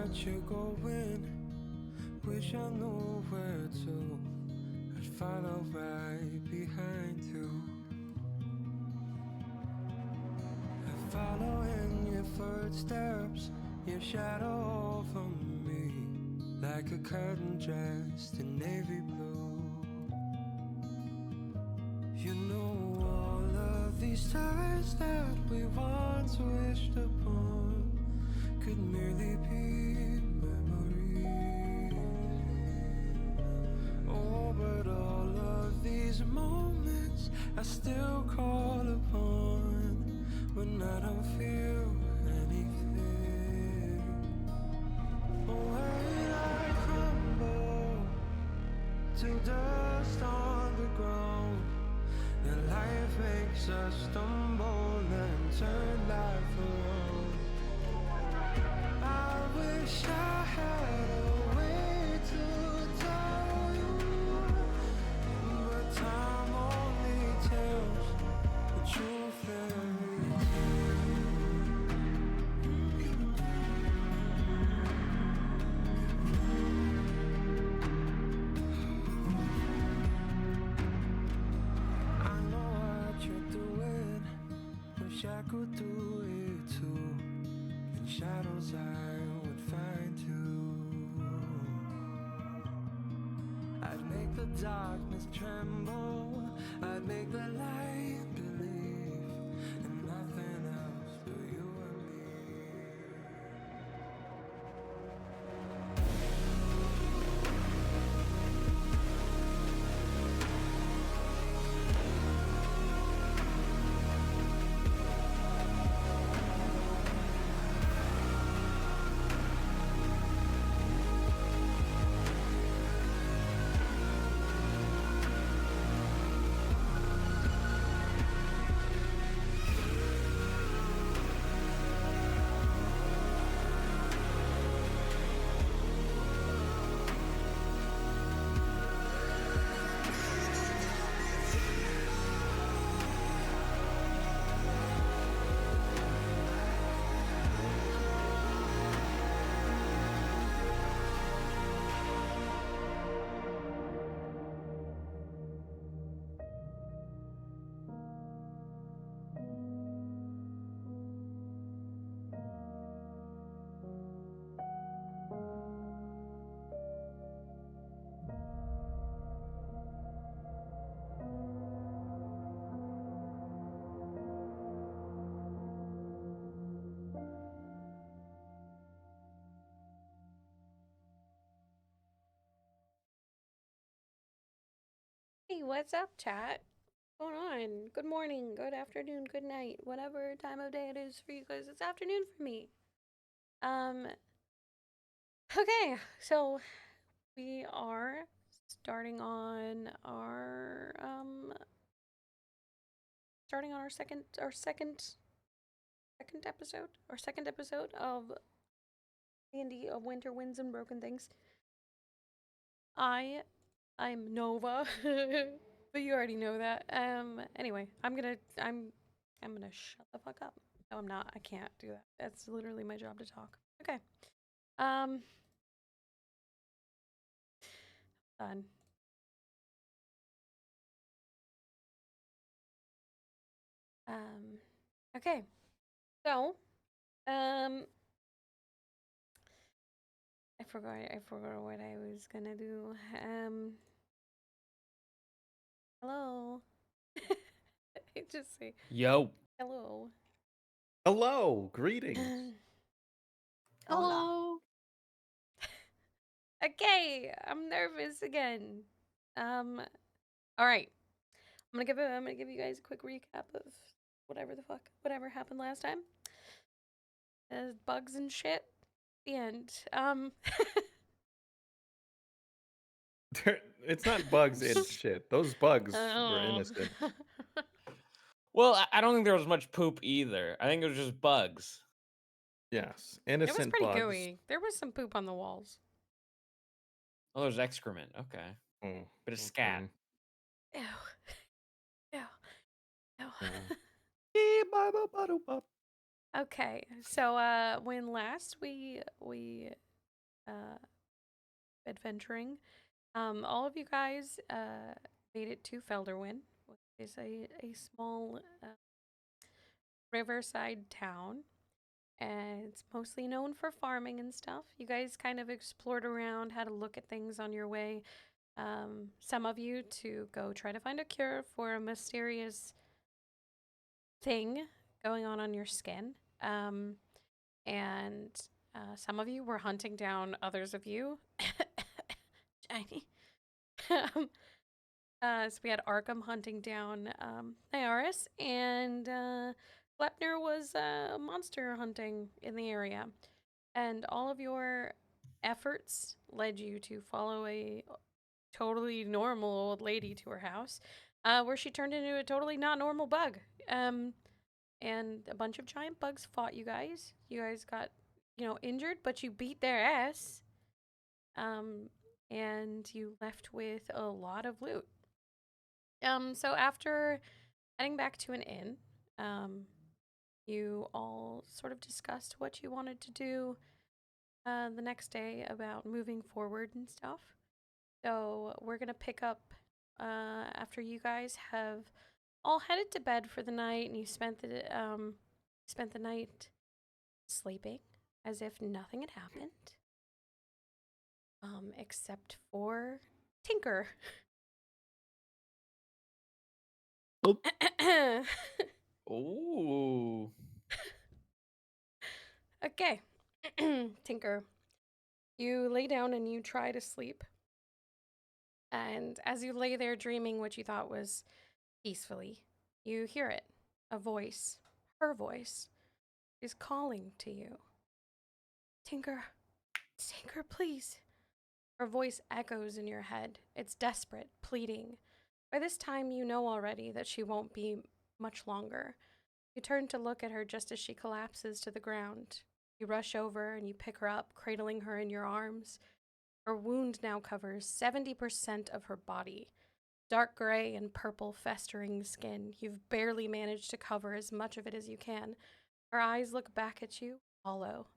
what you're going. Wish I knew where to. I'd follow right behind you. I follow in your footsteps, your shadow over me, like a curtain dressed in navy blue. You know all of these stars that we once wished upon could merely be memories. Oh, but all of these moments I still call upon when I don't feel anything. When I crumble to dust on the ground, and life makes us stumble and turn life around. I wish I had a way to tell you, but time only tells the truth every I know what you're doing. Wish I could do it too. In shadows I would find you. I'd make the darkness tremble. I'd make the light believe in nothing else but you and me. Hey, what's up, chat? What's going on? Good morning, good afternoon, good night, whatever time of day it is for you guys. It's afternoon for me. Um, okay, so we are starting on our second episode of D&D of Winter Winds and Broken Things. I'm Nova, but you already know that. Anyway, I'm gonna shut the fuck up. No, I'm not. I can't do that. That's literally my job to talk. Okay. Um, done. Okay. So, I forgot what I was gonna do. Hello. I just say Yo. hello. Hello. Greetings. Hello. Okay, I'm nervous again. All right. I'm gonna give you guys a quick recap of whatever happened last time. Bugs and shit. The end. It's not bugs and shit. Those bugs were Oh. innocent. Well, I don't think there was much poop either. I think it was just bugs. Yes, It was innocent pretty bugs. gooey. There was some poop on the walls. Oh, there's excrement. Okay. Oh, Bit of scat. Ew. Ew. Ew. Okay, so when last we adventuring. All of you guys made it to Felderwin, which is a small riverside town, and it's mostly known for farming and stuff. You guys kind of explored around, had a look at things on your way. Some of you to go try to find a cure for a mysterious thing going on your skin. And some of you were hunting down others of you. Shiny. So we had Arkham hunting down Nyaris, and Glepner was monster hunting in the area. And all of your efforts led you to follow a totally normal old lady to her house, where she turned into a totally not normal bug. And a bunch of giant bugs fought you guys. You guys got, injured, but you beat their ass. And you left with a lot of loot. So after heading back to an inn, you all sort of discussed what you wanted to do the next day about moving forward and stuff. So we're gonna pick up after you guys have all headed to bed for the night, and you spent the night sleeping as if nothing had happened, except for Tinker. Ooh. Okay, Tinker, you lay down and you try to sleep. And as you lay there dreaming what you thought was peacefully, you hear it. A voice, her voice, is calling to you. Tinker, Tinker, please. Her voice echoes in your head. It's desperate, pleading. By this time, you know already that she won't be much longer. You turn to look at her just as she collapses to the ground. You rush over and you pick her up, cradling her in your arms. Her wound now covers 70% of her body. Dark gray and purple festering skin. You've barely managed to cover as much of it as you can. Her eyes look back at you, hollow.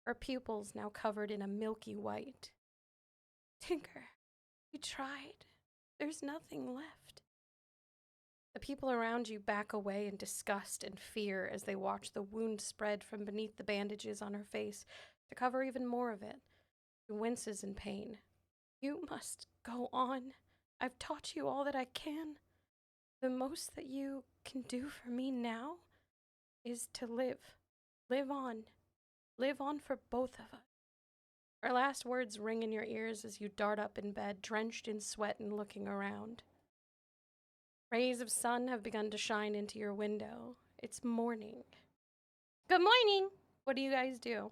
Her pupils now covered in a milky white. Tinker, you tried. There's nothing left. The people around you back away in disgust and fear as they watch the wound spread from beneath the bandages on her face to cover even more of it. She winces in pain. You must go on. I've taught you all that I can. The most that you can do for me now is to live. Live on. Live on for both of us. Her last words ring in your ears as you dart up in bed, drenched in sweat and looking around. Rays of sun have begun to shine into your window. It's morning. Good morning! What do you guys do?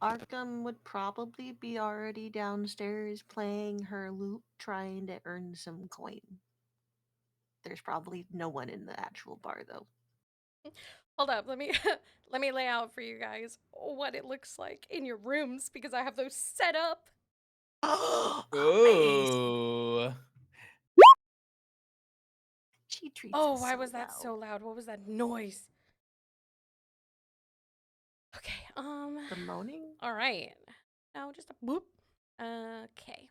Arkham would probably be already downstairs playing her lute, trying to earn some coin. There's probably no one in the actual bar, though. Hold up, let me let me lay out for you guys what it looks like in your rooms because I have those set up. Oh, Ooh. she treats Oh, us why so was that well. so loud? What was that noise? Okay, The moaning? all right. Now just a boop. Okay.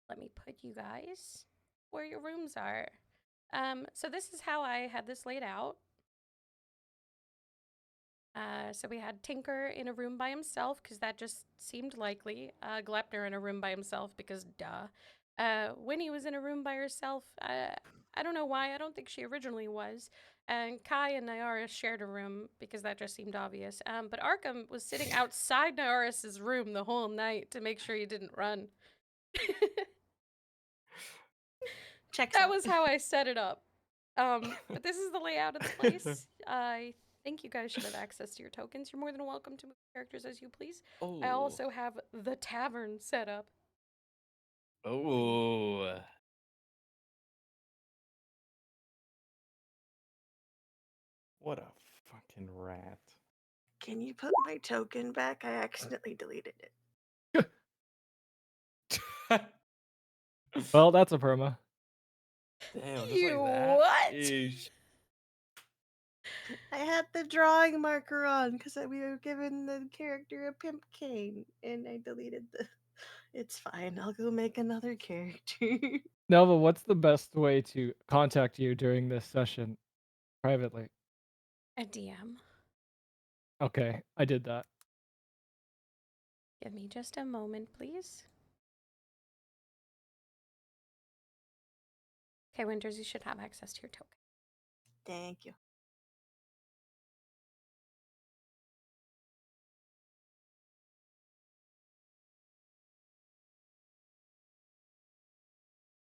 Let me put you guys where your rooms are. So this is how I had this laid out. So we had Tinker in a room by himself because that just seemed likely. Glepner in a room by himself because duh. Winnie was in a room by herself. I don't know why. I don't think she originally was. And Kai and Nyara shared a room because that just seemed obvious. But Arkham was sitting outside Nyaris's room the whole night to make sure he didn't run. Checks That out. was how I set it up. But this is the layout of the place. I think you guys should have access to your tokens. You're more than welcome to move characters as you please. Oh. I also have the tavern set up. Oh. What a fucking rat. Can you put my token back? I accidentally deleted it. Well, that's a perma. Damn, just You like that. what? Eesh. I had the drawing marker on because we were given the character a pimp cane, and I deleted the. It's fine. I'll go make another character. Nelva, what's the best way to contact you during this session privately? A DM. Okay, I did that. Give me just a moment, please. Okay, Winters, you should have access to your token. Thank you.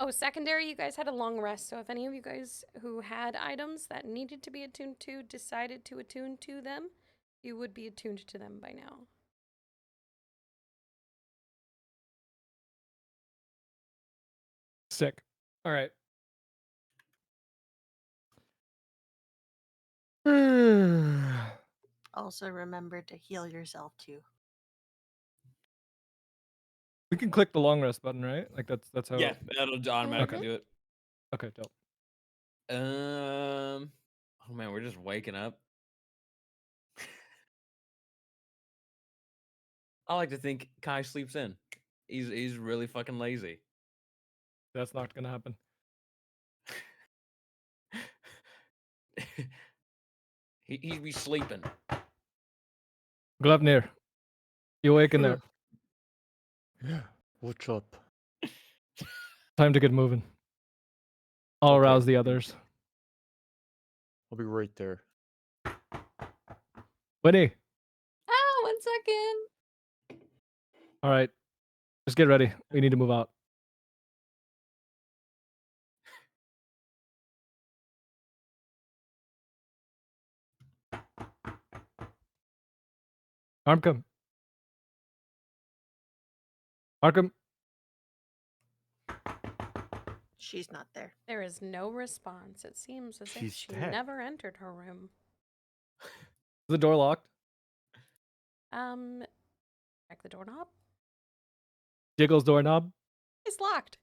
Oh, secondary, you guys had a long rest, so if any of you guys who had items that needed to be attuned to decided to attune to them, you would be attuned to them by now. Sick. All right. Also, remember to heal yourself too. We can click the long rest button, right? Like that's how. Yeah, that'll automatically Okay. do it. Okay, dope. Oh man, we're just waking up. I like to think Kai sleeps in. He's really fucking lazy. That's not gonna happen. He'd be sleeping. Glavnir, you awake in there? Yeah. What's up? Time to get moving. I'll Okay. arouse the others. I'll be right there. Winnie. Ah, 1 second. All right. Just get ready. We need to move out. Arkham. Arkham. She's not there. There is no response. It seems as if She's she dead. never entered her room. Is the door locked? Check the doorknob. Jiggles doorknob. It's locked.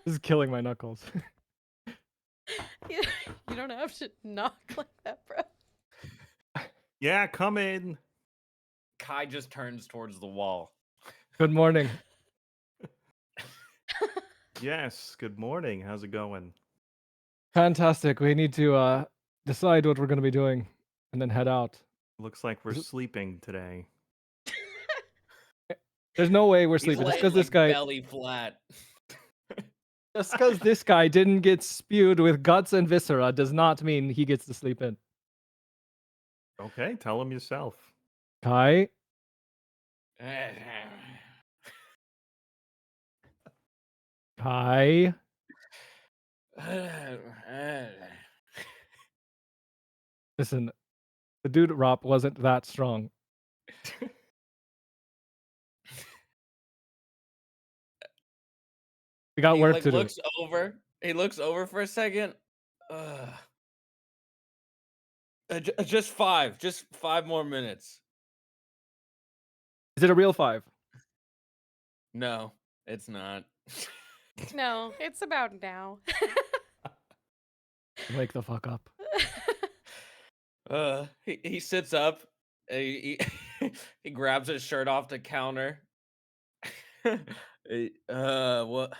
This is killing my knuckles. you, you don't have to knock like that, bro. Yeah, come in. Kai just turns towards the wall. Good morning. Yes, good morning. How's it going? Fantastic. We need to decide what we're going to be doing and then head out. Looks like we're Is it- sleeping today. There's no way we're He's sleeping. Just laying, because this like, guy, belly flat. just because this guy didn't get spewed with guts and viscera does not mean he gets to sleep in. Okay, tell him yourself. Kai, Kai, listen, the dude Rop wasn't that strong. We got He work like to do. looks over. He looks over for a second. Just 5. Just 5 more minutes. Is it a real 5? No, it's not. No, it's about now. Wake the fuck up. He sits up. He grabs his shirt off the counter. What?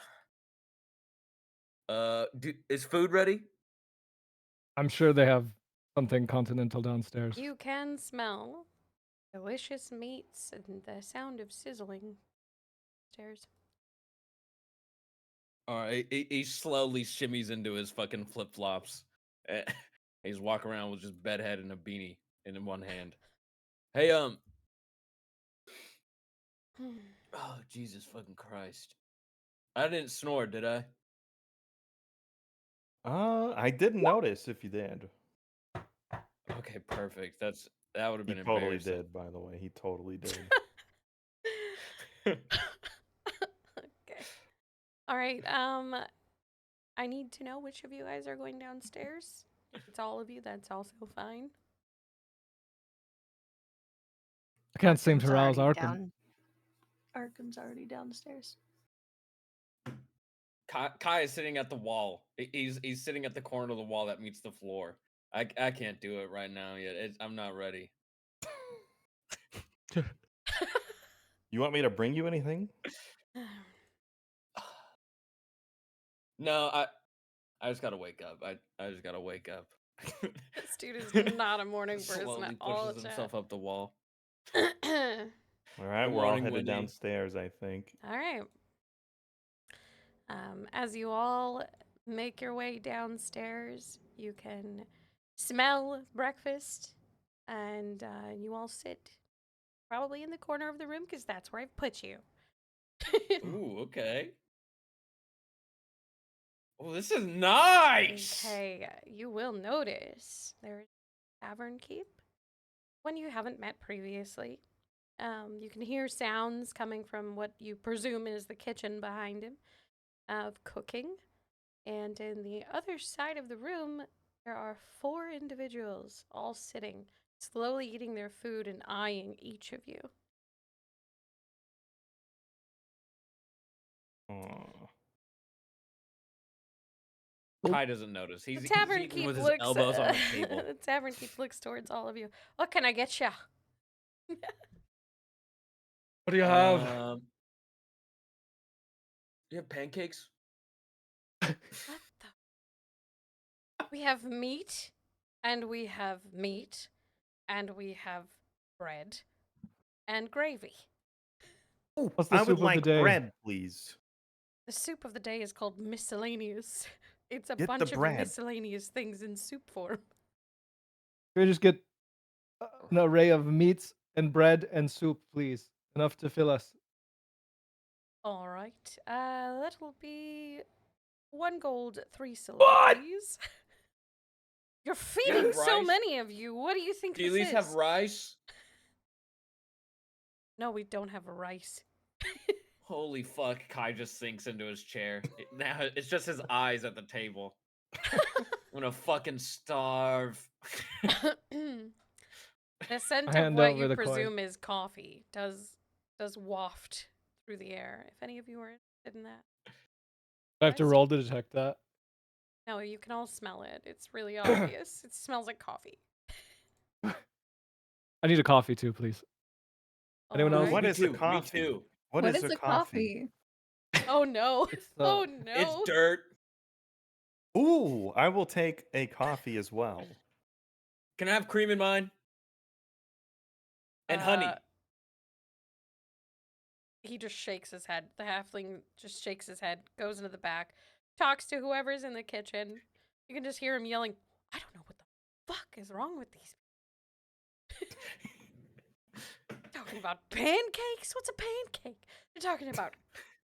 Is food ready? I'm sure they have something continental downstairs. You can smell delicious meats and the sound of sizzling stairs. All right, he slowly shimmies into his fucking flip flops. He's walking around with just bedhead and a beanie in one hand. Hey, oh Jesus fucking Christ! I didn't snore, did I? I didn't notice if you did. Okay, perfect. That would have He been totally embarrassing. did, by the way. He totally did. Okay. All right. I need to know which of you guys are going downstairs. If it's all of you, that's also fine. I can't seem to Arkham's rouse already Arkham. down. Arkham's already downstairs. Kai is sitting at the wall. He's sitting at the corner of the wall that meets the floor. I can't do it right now yet. I'm not ready. You want me to bring you anything? No, I just gotta wake up. I just gotta wake up. This dude is not a morning person Slowly at all. pushes himself up the wall. All right, Good we're all morning, headed Whitney. downstairs, I think. All right. As you all make your way downstairs, you can smell breakfast, and you all sit probably in the corner of the room because that's where I've put you. Ooh, okay. Oh, this is nice. Okay, you will notice there's a tavern keep when you haven't met previously. You can hear sounds coming from what you presume is the kitchen behind him of cooking. And in the other side of the room, there are 4 individuals all sitting, slowly eating their food and eyeing each of you. Aw. Kai doesn't notice. He's The tavern eating keep with his looks. elbows on the table. The tavern keep looks towards all of you. What can I get ya? What do you have? You have pancakes? What the? We have meat, and we have meat, and we have bread, and gravy. What's the I soup would of the like day? bread, please. The soup of the day is called miscellaneous. It's a Get the bunch of bread. miscellaneous things in soup form. Can we just get an array of meats and bread and soup, please? Enough to fill us. All right. That'll be 1 gold, 3 silver, What? please. You're you feeding have so rice? many of you. What do you think Do you at this least is? have rice? No, we don't have rice. Holy fuck, Kai just sinks into his chair. Now it's just his eyes at the table. I'm gonna fucking starve. The scent of hand what over you the coin. presume is coffee does waft through the air. If any of you are interested in that. I have to Rice? roll to detect that. No, you can all smell it. It's really obvious. It smells like coffee. I need a coffee too, please. Anyone else? What Me is too, a me coffee? too. What is a coffee? Oh no. It's, Oh no. It's dirt. Ooh, I will take a coffee as well. Can I have cream in mine? And honey. He just shakes his head. The halfling just shakes his head, goes into the back, talks to whoever's in the kitchen. You can just hear him yelling, I don't know what the fuck is wrong with these people. Talking about pancakes? What's a pancake? They're talking about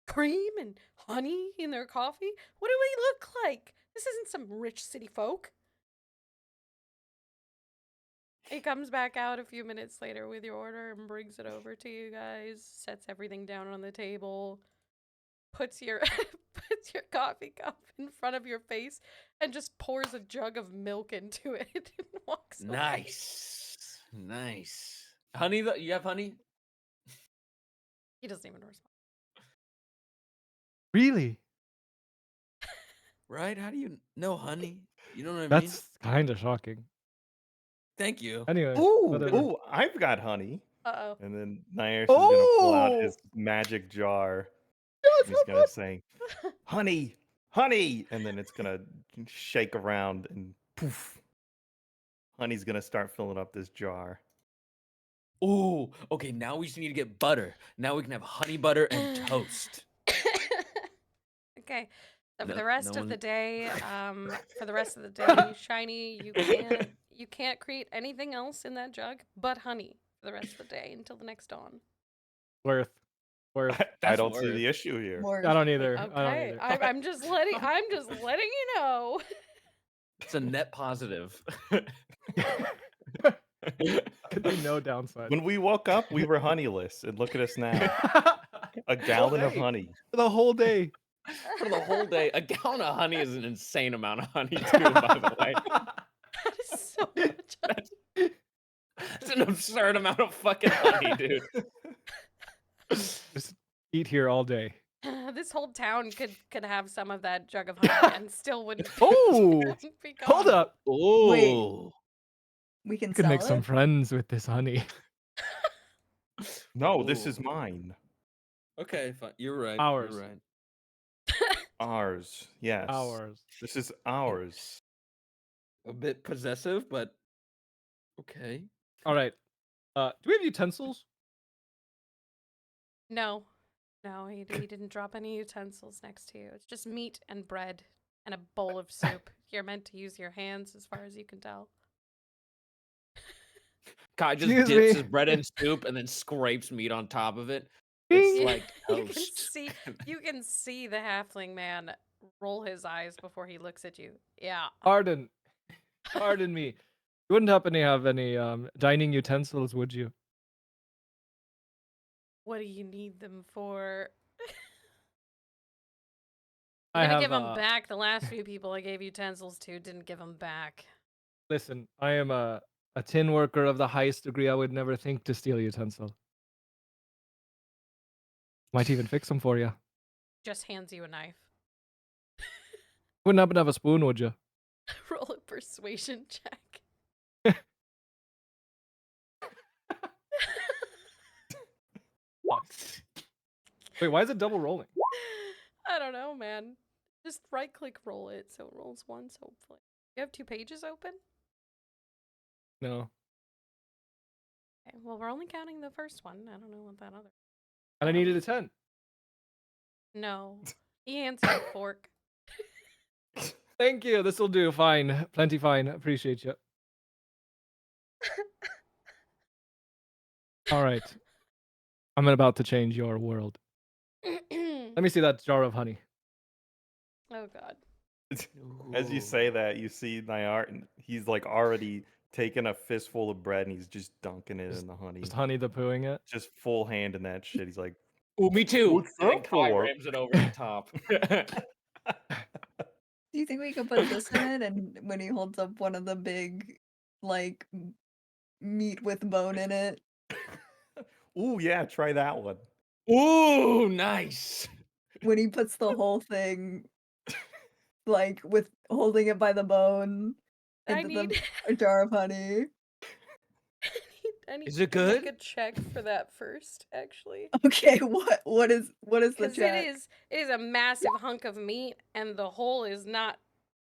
cream and honey in their coffee? What do we look like? This isn't some rich city folk. He comes back out a few minutes later with your order and brings it over to you guys, sets everything down on the table, puts your puts your coffee cup in front of your face, and just pours a jug of milk into it and walks away. Nice. Nice. Honey, you have honey? He doesn't even respond. Really? Right? How do you know honey? You know what I mean? That's kind of shocking. Thank you. Anyway, Ooh, whatever. ooh, I've got honey. Uh-oh. And then Naesh is gonna pull out Oh! his magic jar. Yes, And he's gonna say, "Honey, honey," and then it's gonna shake around and poof. Honey's gonna start filling up this jar. Oh, okay. Now we just need to get butter. Now we can have honey butter and toast. Okay. So for No- the rest no of the one- day, Shiny, you can't create anything else in that jug but honey for the rest of the day until the next dawn. Worth. I That's don't see worth. the issue here. I don't either. Okay, I don't either. I'm just letting you know. It's a net positive. Could be no downside. When we woke up, we were honeyless, and look at us now. A gallon of day. honey. The whole day. For the whole day, a gallon of honey is an insane amount of honey, too, by the way. That is so much honey. It's an absurd amount of fucking honey, dude. Just eat here all day. The this whole town could have some of that jug of honey and still wouldn't. Oh, wouldn't be hold gone. up. Oh, We can I could sell make it. some friends with this honey. No, this is Ooh. mine. Okay, fine. You're right. Ours. You're right. Ours. Yes. Ours. This is ours. A bit possessive, but okay. All right. Do we have utensils? No, he didn't drop any utensils next to you. It's just meat and bread and a bowl of soup. You're meant to use your hands, as far as you can tell. Kai just Excuse dips me. his bread in soup and then scrapes meat on top of it. Bing. It's Yeah, like you can toast. see you can see the halfling man roll his eyes before he looks at you. Yeah. Pardon me. You wouldn't happen to have any dining utensils, would you? What do you need them for? I I'm gonna have. give them back. The last few people I gave utensils to didn't give them back. Listen, I am a tin worker of the highest degree. I would never think to steal a utensil. Might even fix them for you. Just hands you a knife. Wouldn't happen to have a spoon, would you? Roll a persuasion check. Wait, why is it double rolling? I don't know, man. Just right click roll it so it rolls once, hopefully. You have 2 pages open? No. Okay, well, we're only counting the first one. I don't know what that other. And I needed a 10. No. He hands you a fork. Thank you. This will do. Fine. Plenty fine. Appreciate you. All right. I'm about to change your world. Let me see that jar of honey. Oh, God. As you say that, you see Nyar, and he's like already taken a fistful of bread and he's just dunking it in the honey. Just honey the pooing it. Just full hand in that shit. He's like, Ooh, me too. What's And then that Kai for? rams it over the top. Do you think we could put this in it? And when he holds up one of the big, like, meat with bone in it. ooh, yeah, try that one. Ooh, nice. When he puts the whole thing, like, with holding it by the bone I into need, a jar of honey. I need Is you it to make good? a check for that first, actually. Okay, what is the Because check? it is a massive hunk of meat, and the hole is not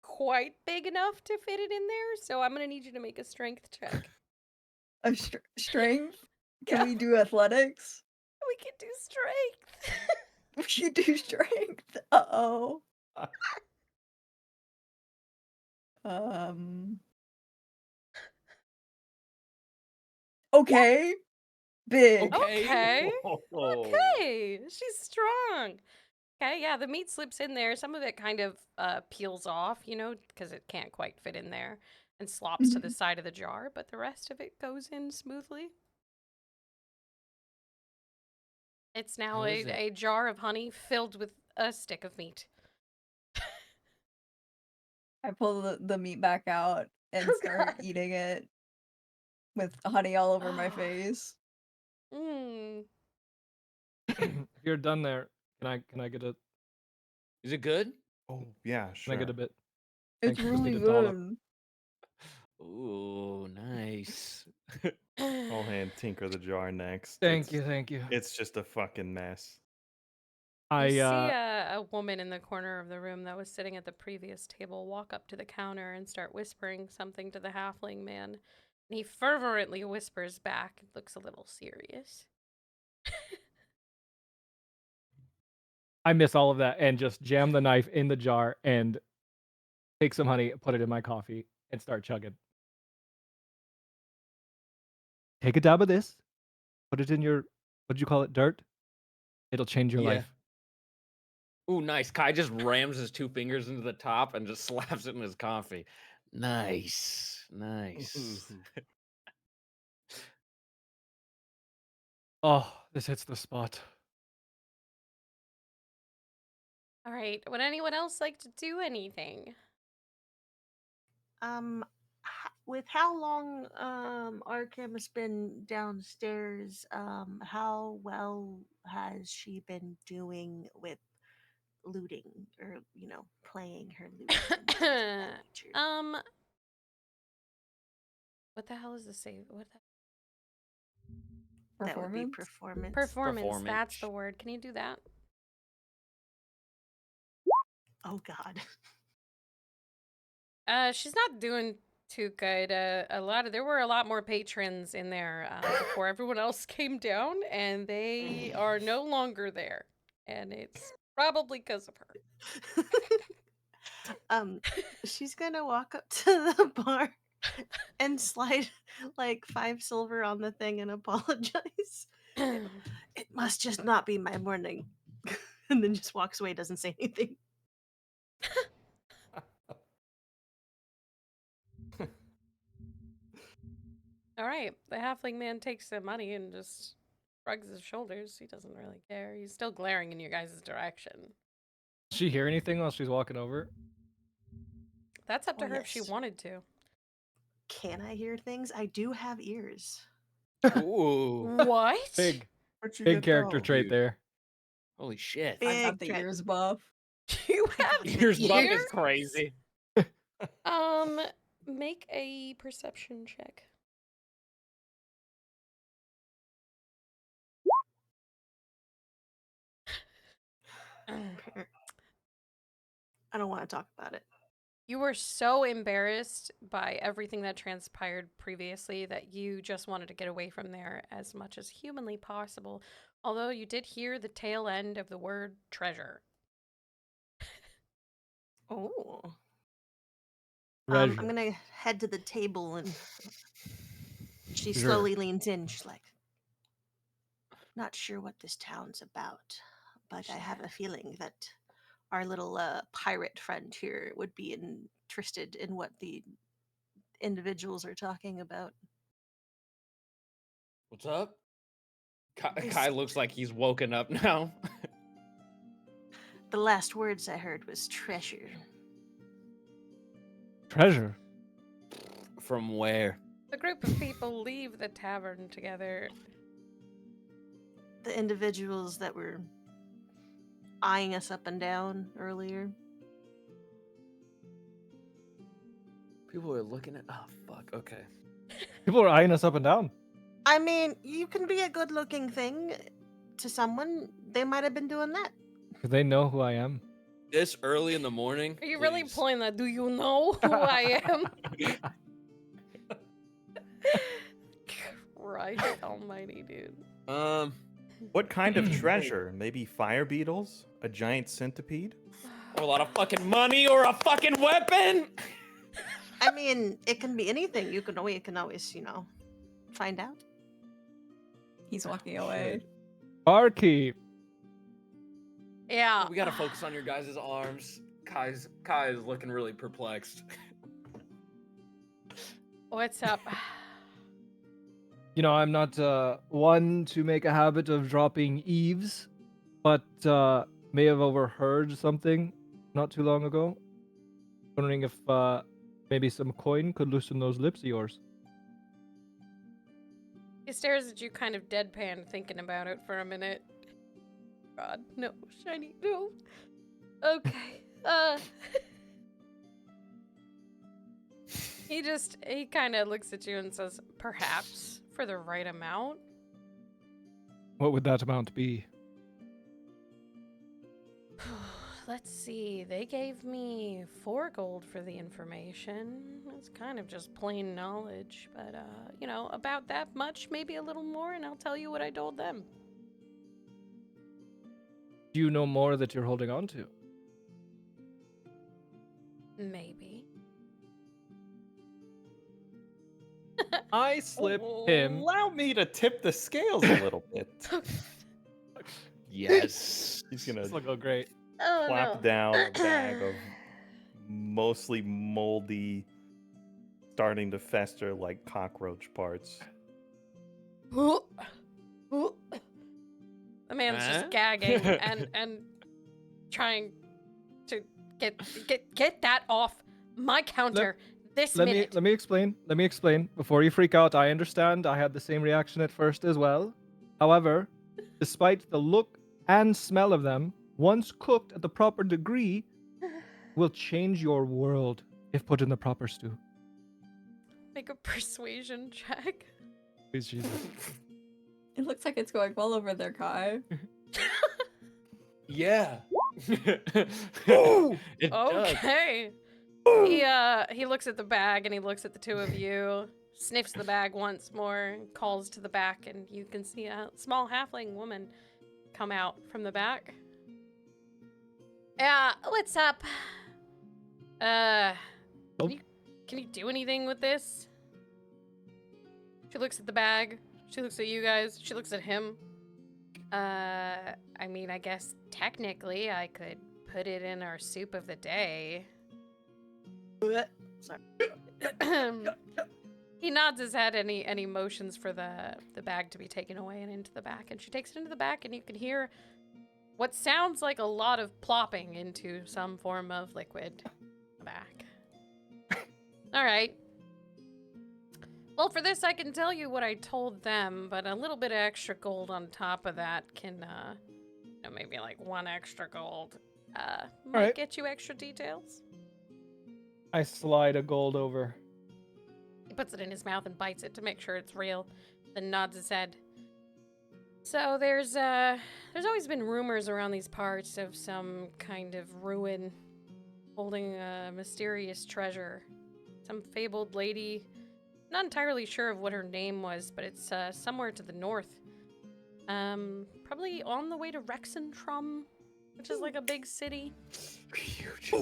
quite big enough to fit it in there. So I'm gonna need you to make a strength check. A strength? Can Yeah. we do athletics? We can do strength. We should do strength. Uh-oh. Okay. Big. Okay. Okay. She's strong. Okay, yeah, the meat slips in there. Some of it kind of peels off, you know, because it can't quite fit in there and slops to the side of the jar, but the rest of it goes in smoothly. It's now How is it? a jar of honey filled with a stick of meat. I pull the meat back out and Oh, start God. eating it with honey all over my Ah. face. Mmm. If you're done there, can I get a Is it good? Oh, yeah, can sure. I get a bit? It's Thank you. Just really need a dollop. good. Ooh, nice. I'll hand Tinker the jar next. Thank you. It's just a fucking mess. I You see a woman in the corner of the room that was sitting at the previous table walk up to the counter and start whispering something to the halfling man. And he fervently whispers back. It looks a little serious. I miss all of that and just jam the knife in the jar and take some honey, put it in my coffee, and start chugging. Take a dab of this, put it in your what did you call it? Dirt? It'll change your Yeah. life. Ooh, nice. Kai just rams his 2 fingers into the top and just slaps it in his coffee. Nice. Nice. Oh, this hits the spot. All right. Would anyone else like to do anything? With how long Arkham has been downstairs, how well has she been doing with looting or playing her lute. and things of that nature. What the hell is the save? What the That would be Performance? performance. That's the Performance. word. Can you do that? Oh God. She's not doing too good. There were a lot more patrons in there before everyone else came down, and they are no longer there, and it's probably because of her. She's gonna walk up to the bar and slide like 5 silver on the thing and apologize. It must just not be my morning. And then just walks away, doesn't say anything. All right, the halfling man takes the money and just shrugs his shoulders. He doesn't really care. He's still glaring in your guys' direction. Does she hear anything while she's walking over? That's up to Oh, her if she yes. wanted to. Can I hear things? I do have ears. Ooh. What? Big Where'd you big get character those? trait Dude. there. Holy shit. I have Big the tra- ears buff. You have Ears buff ears? is crazy. Make a perception check. I don't want to talk about it. You were so embarrassed by everything that transpired previously that you just wanted to get away from there as much as humanly possible. Although you did hear the tail end of the word treasure. Oh. Treasure. I'm gonna head to the table and she Sure. slowly leans in. She's like, not sure what this town's about, but I have a feeling that our little pirate friend here would be interested in what the individuals are talking about. What's up? This- Kai looks like he's woken up now. The last words I heard was treasure. Treasure. From where? The group of people leave the tavern together. The individuals that were eyeing us up and down earlier. People are looking at. Oh fuck. Okay. People are eyeing us up and down. I mean, you can be a good looking thing to someone. They might have been doing that. Do they know who I am? This early in the morning. Are you really please. pulling that? Do you know who I am? Christ almighty, dude. What kind of treasure? Maybe fire beetles? A giant centipede? Or a lot of fucking money or a fucking weapon. I mean, it can be anything. You can always, find out. He's walking away. Barkeep. Yeah. We gotta focus on your guys' arms. Kai is looking really perplexed. What's up? You know, I'm not one to make a habit of dropping eaves, but may have overheard something not too long ago. Wondering if maybe some coin could loosen those lips of yours. He stares at you kind of deadpan, thinking about it for a minute. God, no, shiny, no. Okay, he kind of looks at you and says, perhaps, for the right amount. What would that amount be? Let's see, they gave me 4 gold for the information. It's kind of just plain knowledge, but, about that much, maybe a little more, and I'll tell you what I told them. Do you know more that you're holding on to? Maybe. I slip him. Allow me to tip the scales a little bit. Yes. He's gonna This will go great. Oh, plop no. down a bag of mostly moldy, starting to fester like cockroach parts. The man's Huh? just gagging and trying to get that off my counter this minute. Let me explain. Let me explain. Before you freak out, I understand. I had the same reaction at first as well. However, despite the look and smell of them, once cooked at the proper degree, will change your world if put in the proper stew. Make a persuasion check. Please, Jesus. It looks like it's going well over there, Kai. Yeah. It does. Okay. He looks at the bag and he looks at the two of you, sniffs the bag once more, calls to the back, and you can see a small halfling woman come out from the back. What's up? Can you do anything with this? She looks at the bag. She looks at you guys. She looks at him. I mean, I guess technically I could put it in our soup of the day. Sorry. He nods his head. Any motions for the bag to be taken away and into the back, and she takes it into the back, and you can hear what sounds like a lot of plopping into some form of liquid in the back. All right. Well, for this, I can tell you what I told them, but a little bit of extra gold on top of that can, maybe like 1 extra gold, might right. get you extra details. I slide a gold over. He puts it in his mouth and bites it to make sure it's real, then nods his head. So there's always been rumors around these parts of some kind of ruin holding a mysterious treasure. Some fabled lady. Not entirely sure of what her name was, but it's somewhere to the north. Probably on the way to Rexentrum, which is like a big city. Huge.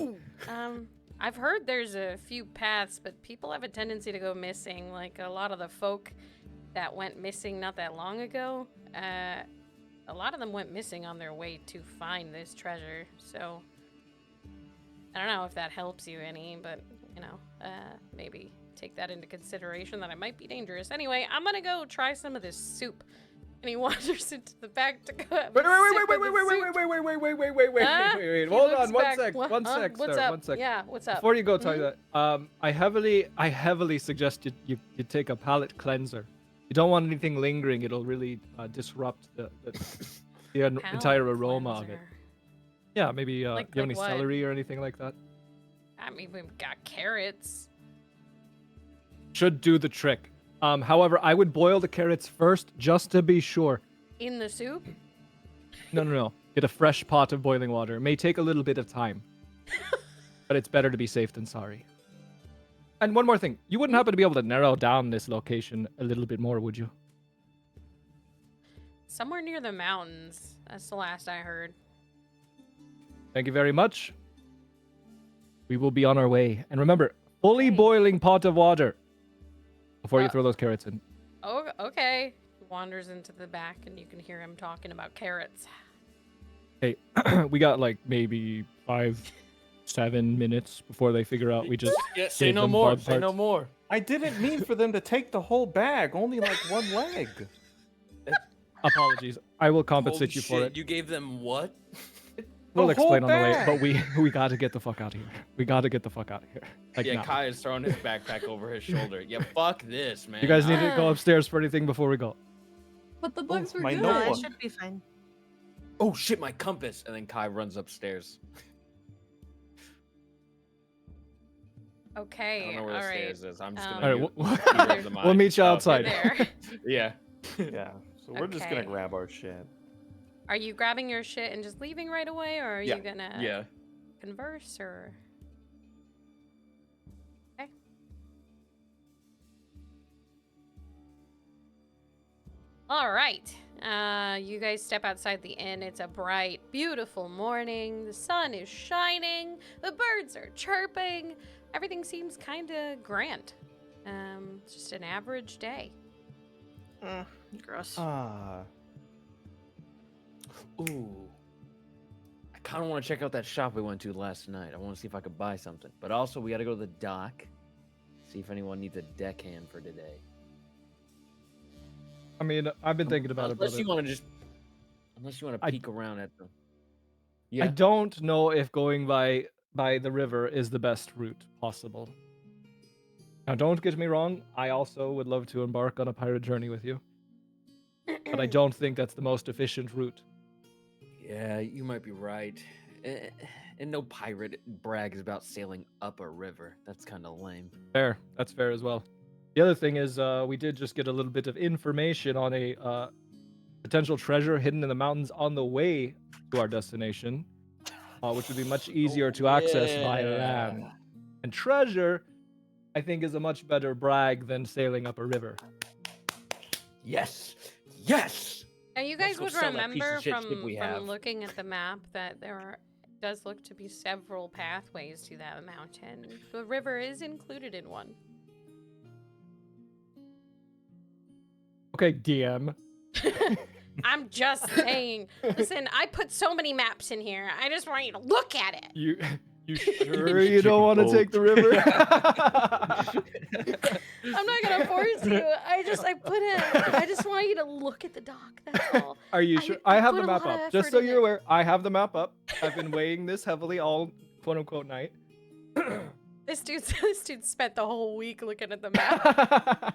I've heard there's a few paths, but people have a tendency to go missing. Like a lot of the folk that went missing not that long ago, a lot of them went missing on their way to find this treasure. So I don't know if that helps you any, but maybe take that into consideration that it might be dangerous. Anyway, I'm gonna go try some of this soup. And he wanders into the back to go have Wait. a Hold on, one sec, What's sir, up? 1 sec. Yeah, what's up? Before you go tell you that, I heavily suggest you take a palate cleanser. You don't want anything lingering. It'll really disrupt the entire aroma of it. Yeah, maybe do you have any what? celery or anything like that? I mean, we've got carrots. Should do the trick. However, I would boil the carrots first just to be sure. In the soup? No. Get a fresh pot of boiling water. It may take a little bit of time. But it's better to be safe than sorry. And one more thing. You wouldn't happen to be able to narrow down this location a little bit more, would you? Somewhere near the mountains. That's the last I heard. Thank you very much. We will be on our way. And remember, fully Okay. boiling pot of water before you throw those carrots in. Oh, okay. He wanders into the back, and you can hear him talking about carrots. Hey, we got like maybe 5-7 minutes before they figure out we just Yeah, say gave no them more. bug Say no parts. more. I didn't mean for them to take the whole bag, only like one leg. Apologies. I will Holy compensate you for shit, it. You gave them what? We'll The whole explain on the way, bag. but we gotta get the fuck out of here. We gotta get the fuck out of here. Like Yeah, now. Kai is throwing his backpack over his shoulder. Yeah, fuck this, man. You guys need to go Ah. upstairs for anything before we go. But the bugs were my good. No, I notebook. should be fine. Oh shit, my compass! And then Kai runs upstairs. I Okay, don't know where all the right. stairs is. I'm just Um, gonna. All right, do- we'll, read the we'll mind meet you stuff. outside. There. Yeah. Yeah. So we're just gonna Okay. grab our shit. Are you grabbing your shit and just leaving right away, or are Yeah. you gonna Yeah. converse, or? Okay. All right. You guys step outside the inn. It's a bright, beautiful morning. The sun is shining. The birds are chirping. Everything seems kind of grand. It's just an average day. Gross. Ah. Ooh. I kind of want to check out that shop we went to last night. I want to see if I could buy something. But also, we got to go to the dock. See if anyone needs a deckhand for today. I mean, I've been thinking about it, Unless brother. you want to just. Unless you want to I- peek around at them. I Yeah. don't know if going by the river is the best route possible. Now, don't get me wrong. I also would love to embark on a pirate journey with you, but I don't think that's the most efficient route. Yeah, you might be right. And no pirate brags about sailing up a river. That's kind of lame. Fair. That's fair as well. The other thing is, we did just get a little bit of information on a potential treasure hidden in the mountains on the way to our destination, which would be much easier to access by land. And treasure, I think, is a much better brag than sailing up a river. Yes. Yes. Now you Let's guys go would sell that piece of remember shit ship we from have. looking at the map that does look to be several pathways to that mountain. The river is included in one. Okay, DM. I'm just saying. Listen, I put so many maps in here. I just want you to look at it. You sure you don't want to take the river? I'm not gonna force you. I just want you to look at the dock. That's all. Are you sure? I have put the a map lot of up. Just effort so in you're it. aware, I have the map up. I've been weighing this heavily all quote unquote night. This dude spent the whole week looking at the map.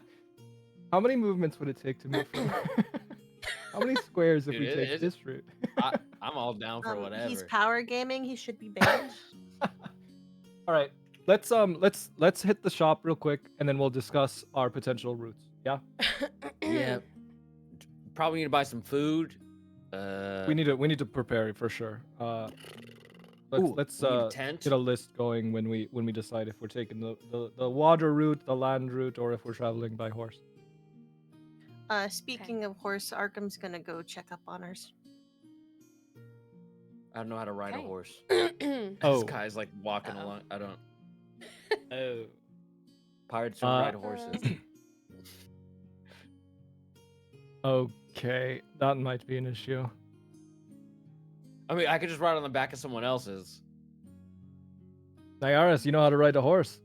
How many movements would it take to move from? How many squares if Dude, we take this route? I'm all down for whatever. He's power gaming. He should be banned. All right, let's hit the shop real quick, and then we'll discuss our potential routes. Yeah, Yeah. Probably need to buy some food. we need to prepare for sure. Let's we need a tent. get a list going when we decide if we're taking the water route, the land route, or if we're traveling by horse. Speaking of horse, Arkham's gonna go check up on ours. I don't know how to ride a Okay. horse. Oh. This guy's like walking Uh-oh. along. I don't. Oh. Pirates don't ride horses. Okay, that might be an issue. I mean, I could just ride on the back of someone else's. Nyaris, you know how to ride a horse?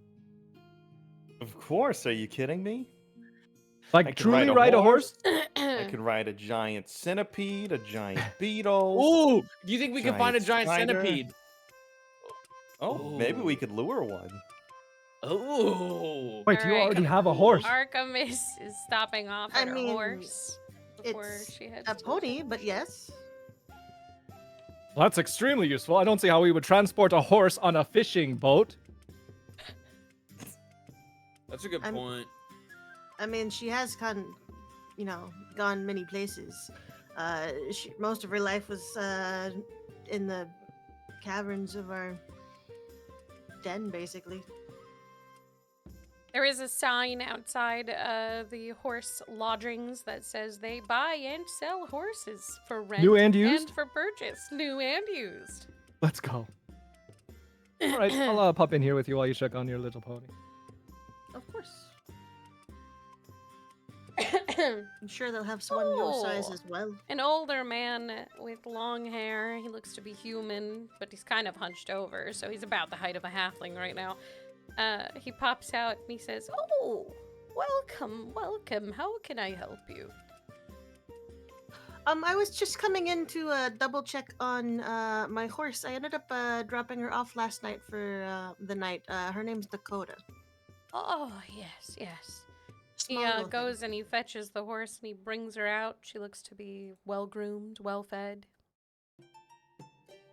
Of course. Are you kidding me? Like I can truly ride a horse? I could ride a giant centipede, a giant beetle. Ooh, do you think we can find a Giant giant spider. centipede? Oh, maybe we could lure one. Oh. Wait, you Alright. already have a horse. Arkham is stopping off I at her mean, horse before It's she heads a to- pony, but yes. Well, that's extremely useful. I don't see how we would transport a horse on a fishing boat. That's a good I'm- point. I mean, she has gone many places. Most of her life was in the caverns of our den, basically. There is a sign outside the horse lodgings that says they buy and sell horses for rent New and used? and for purchase, new and used. Let's go. All right, I'll pop in here with you while you check on your little pony. Of course. I'm sure they'll have someone your size Oh. as well. An older man with long hair. He looks to be human, but he's kind of hunched over, so he's about the height of a halfling right now. He pops out and he says, "Oh, welcome, welcome. How can I help you?" I was just coming in to double check on my horse. I ended up dropping her off last night for the night. Her name's Dakota. Oh, yes, yes. He Small little thing. goes and he fetches the horse and he brings her out. She looks to be well groomed, well fed,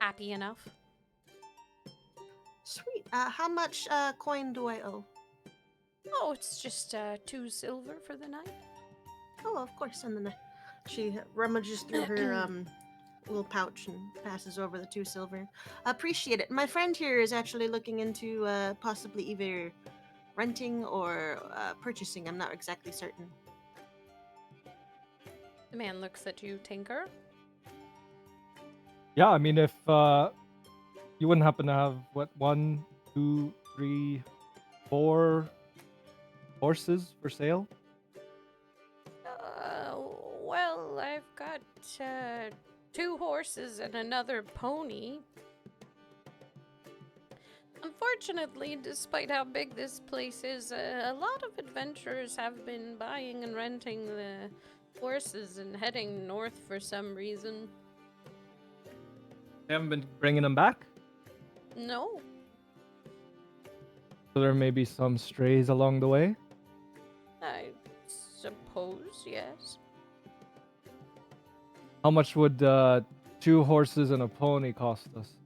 happy enough. Sweet. How much coin do I owe? Oh, it's just 2 silver for the night. Oh, of course. And then she rummages through her little pouch and passes over the 2 silver. Appreciate it. My friend here is actually looking into possibly either renting or purchasing. I'm not exactly certain. The man looks at you, Tinker. Yeah, I mean, if you wouldn't happen to have, 1, 2, 3, 4 horses for sale? Well, I've got 2 horses and another pony. Unfortunately, despite how big this place is, a lot of adventurers have been buying and renting the horses and heading north for some reason. They haven't been bringing them back? No. So there may be some strays along the way? I suppose, yes. How much would 2 horses and a pony cost us?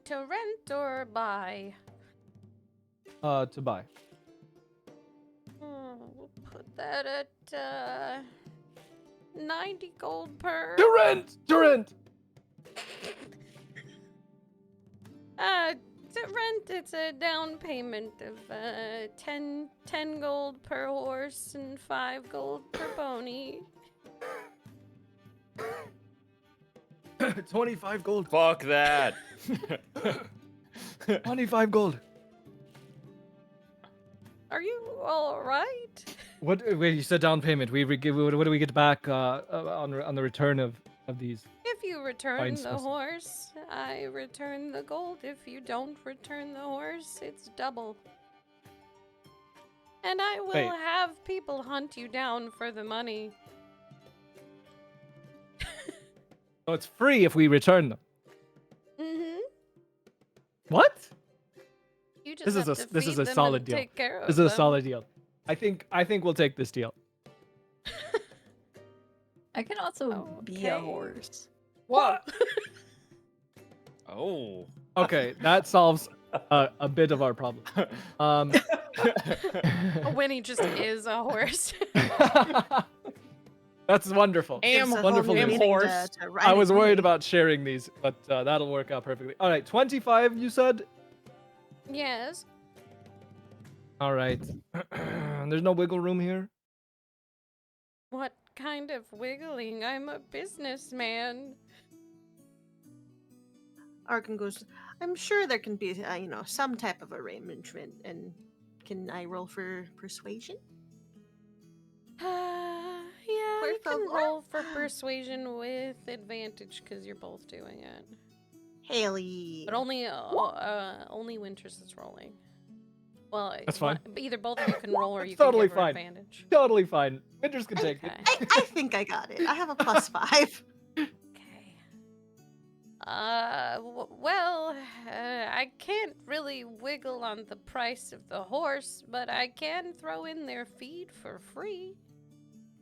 To rent or buy? To buy. We'll put that at 90 gold per. To rent! To rent! To rent, it's a down payment of 10 gold per horse and 5 gold per pony. 25 gold. Fuck that. 25 gold. Are you all right? What? Wait, you said down payment. What do we get back on the return of these? If you return Fine, the Smith. horse, I return the gold. If you don't return the horse, it's double. And I will Wait. have people hunt you down for the money. So it's free if we return them. Mm-hmm. What? You just This is have a- to this is feed a them solid and deal. Take care of This is a them. solid deal. I think we'll take this deal. I can also be a Okay. horse. What? Oh. Okay, that solves a bit of our problem. Winnie just is a horse. That's wonderful. Gives a whole wonderful new news. meaning to- horse. to I riding was worried pony. about sharing these, but that'll work out perfectly. All right, 25 you said? Yes. All right. There's no wiggle room here? What kind of wiggling? I'm a businessman. Arkham goes, I'm sure there can be, some type of arrangement. And can I roll for persuasion? Yeah, Por you can favor. roll for persuasion with advantage because you're both doing it. Haley. But only Winters is rolling. Well, That's fine. Either both of you can roll or That's you totally can give her fine. advantage. Totally fine. Winters can take it. Okay. I think I got it. I have a +5. Okay. I can't really wiggle on the price of the horse, but I can throw in their feed for free.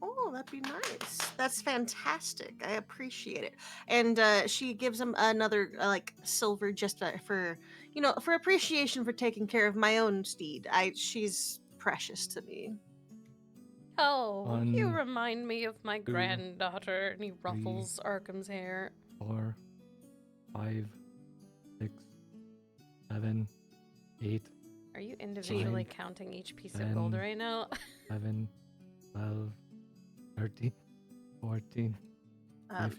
Oh, that'd be nice. That's fantastic. I appreciate it. And she gives him another silver just for for appreciation for taking care of my own steed. She's precious to me. Oh, you 1, remind me of my 2, granddaughter, and he ruffles Arkham's hair. 4, 5, 6, 7, 8, Are you individually counting each piece of gold 10, right now? 11, 12, 13, 14.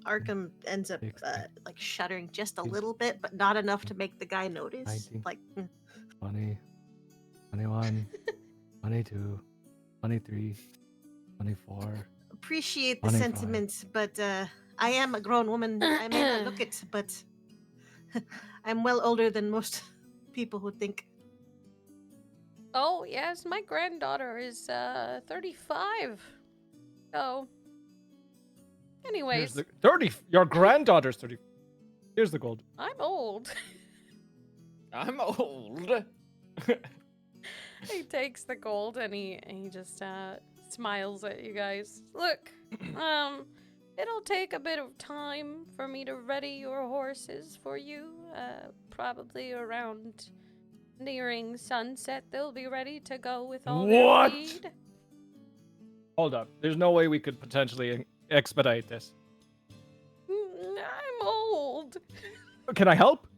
Arkham ends up 16, shuddering just a 17, little bit, but not enough to make the guy notice. 19, Like, 20, 21, 22, 23, 24. appreciate the 25. sentiments, but I am a grown woman. I may not look it, but I'm well older than most people would think. Oh, yes, my granddaughter is 35. So, Here's anyways, the 30. Your granddaughter's 30. Here's the gold. I'm old. I'm old. He takes the gold and he just smiles at you guys. Look, it'll take a bit of time for me to ready your horses for you. Probably around nearing sunset, they'll be ready to go with all What? their feed. Hold up. There's no way we could potentially expedite this. I'm old. Can I help?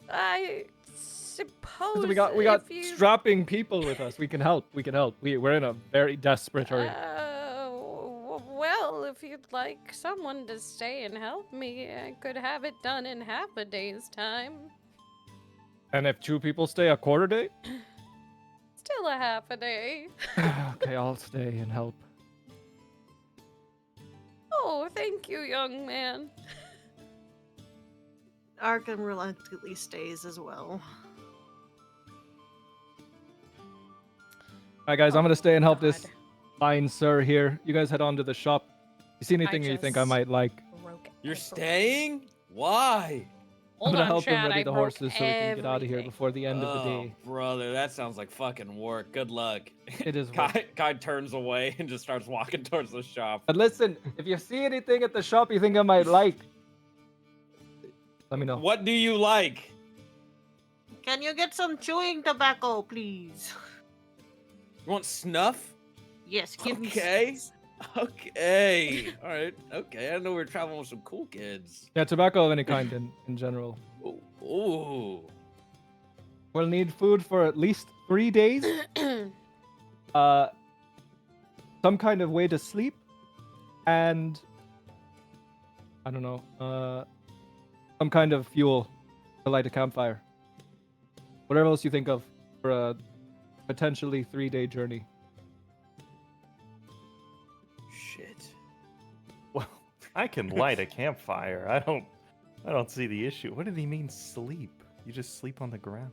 I suppose 'Cause we got if you... strapping people with us. We can help. We're in a very desperate hurry. Well, if you'd like someone to stay and help me, I could have it done in half a day's time. And if 2 people stay a quarter day? Still a half a day. Okay, I'll stay and help. Oh, thank you, young man. Arkham reluctantly stays as well. Alright, guys, I'm gonna stay and help this God. fine sir here. You guys head on to the shop. You see anything you think I just- might like? Broke You're every- staying? Why? I'm Hold gonna on, help him Chad, ready I the broke horses so we can get out of here everything. before the end of the Oh, day. brother, that sounds like fucking work. Good luck. It is work. Kai turns away and just starts walking towards the shop. But listen, if you see anything at the shop you think I might like, let me know. What do you like? Can you get some chewing tobacco, please? You want snuff? Yes, give me Okay. some. Okay. All right. Okay. I know we're traveling with some cool kids. Yeah, tobacco of any kind in general. Ooh. We'll need food for at least 3 days. Some kind of way to sleep, and I don't know, some kind of fuel to light a campfire. Whatever else you think of for a potentially 3-day journey. Shit. Well, I can light a campfire. I don't see the issue. What did he mean sleep? You just sleep on the ground.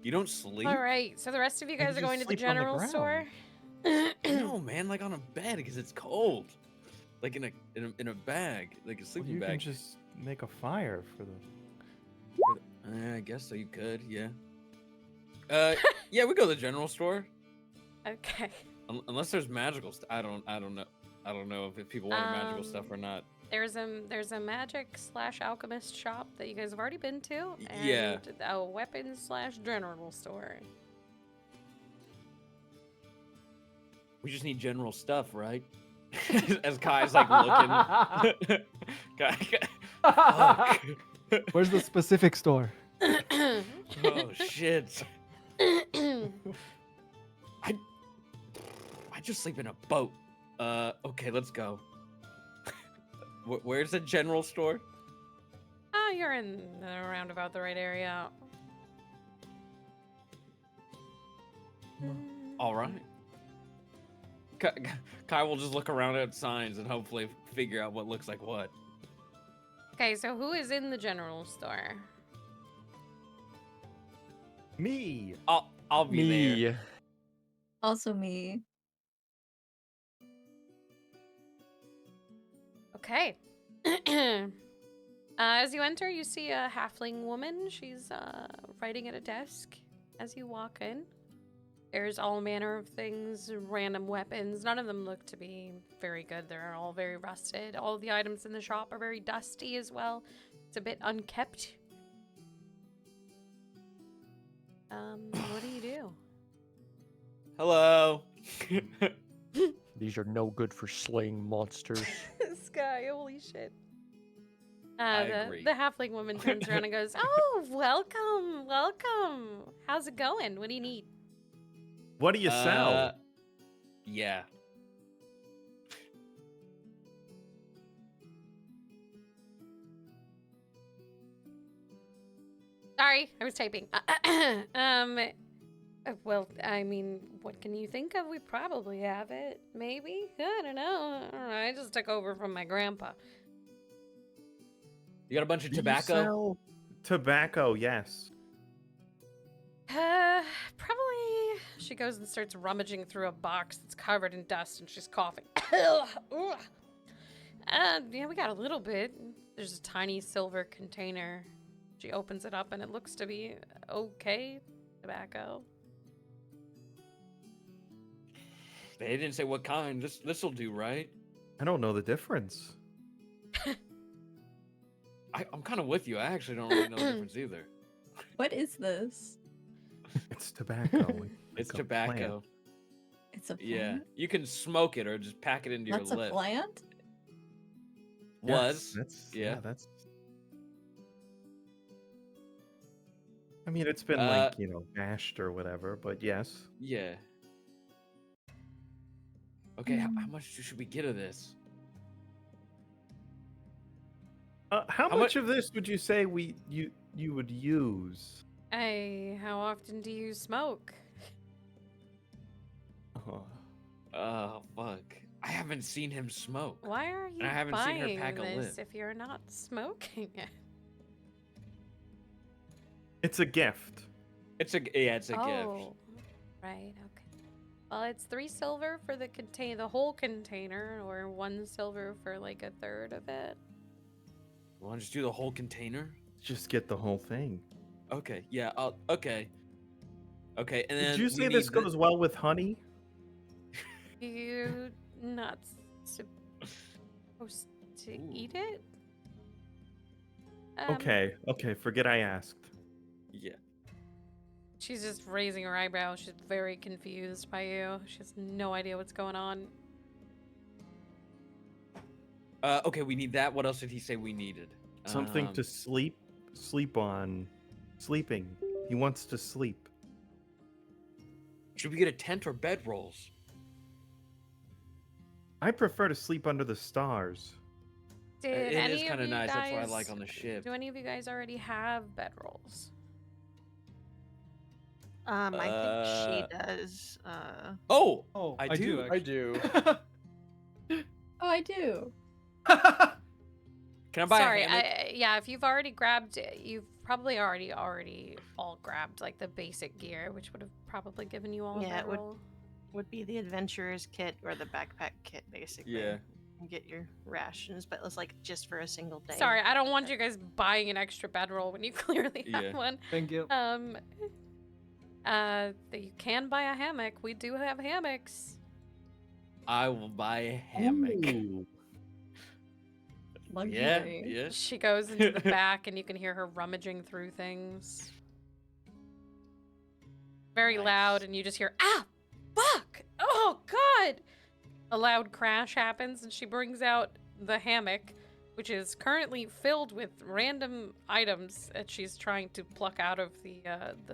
You don't sleep? All right, so the rest of you I guys are just going to the sleep on the general store. No, man. Like on a bed because it's cold. Like in a bag, like a Well, sleeping you bag. can just make a fire for the. I guess so. You could, yeah. Yeah, we go to the general store. Okay. Unless there's magical stuff. I don't know. I don't know if people want magical stuff or not. There's a magic / alchemist shop that you guys have already been to, and Yeah. a weapons / general store. We just need general stuff, right? As Kai's like looking. Fuck. Where's the specific store? Oh shit. I just sleep in a boat. Okay, let's go. Where's the general store? Oh, you're in around about the right area. All right. Kai will just look around at signs and hopefully figure out what looks like what. Okay, so who is in the general store? Me. I'll be there. Also me. Okay. As you enter, you see a halfling woman. She's writing at a desk as you walk in. There's all manner of things, random weapons. None of them look to be very good. They're all very rusted. All of the items in the shop are very dusty as well. It's a bit unkept. What do you do? Hello. These are no good for slaying monsters. This guy, holy shit. I agree. The halfling woman turns around and goes, "Oh, welcome, welcome. How's it going? What do you need?" What do you sell? Yeah. Sorry, I was typing. Well, I mean, what can you think of? We probably have it. Maybe? I don't know. I just took over from my grandpa. You got a bunch of Do you tobacco? sell tobacco, yes. Probably. She goes and starts rummaging through a box that's covered in dust and she's coughing. Yeah, we got a little bit. There's a tiny silver container. She opens it up and it looks to be okay tobacco. They didn't say what kind. This'll do, right? I don't know the difference. I'm kind of with you. I actually don't really know the difference either. What is this? It's tobacco. It's like a tobacco. plant. It's a plant? Yeah, you can smoke it or just pack it into That's your a lip. plant? Was. That's Yeah. That's. I mean, it's been mashed or whatever, but yes. Yeah. Okay, how much should we get of this? How How much of this would you say you would use? How often do you smoke? Oh, fuck. I haven't seen him smoke. Why are you I haven't seen her buying pack a this lip. if you're not smoking it? It's a gift. It's a gift. Oh, right, okay. Well, it's 3 silver for the whole container, or 1 silver for like a third of it. You want to just do the whole container? just get the whole thing. Okay, yeah, okay. Okay, and then Did you we say need this goes well with honey? You not supposed to eat it? Okay, forget I asked. Yeah. She's just raising her eyebrow. She's very confused by you. She has no idea what's going on. Okay, we need that. What else did he say we needed? Something to sleep on. Sleeping. He wants to sleep. Should we get a tent or bedrolls? I prefer to sleep under the stars. Did It any is of kind of you nice. That's what I guys- like on the ship. Do any of you guys already have bedrolls? I think she does. Oh, Oh, I I do, do. I Actually. do. Oh, I do. can I buy Sorry, a hammock? yeah, if you've already grabbed it, you've probably already all grabbed like the basic gear, which would have probably given you all a Yeah, it would- bedroll. Would be the adventurer's kit or the backpack kit, basically. Yeah. You get your rations, but it's like just for a single day. Sorry, I don't want you guys buying an extra bedroll when you clearly have Yeah. one. Thank you. You can buy a hammock. We do have hammocks. I will buy a hammock. Ooh. Luxury. Yeah, yeah. She goes into the back, and you can hear her rummaging through things. Very Nice. loud, and you just hear, ah, fuck! Oh, God! A loud crash happens, and she brings out the hammock, which is currently filled with random items that she's trying to pluck out of the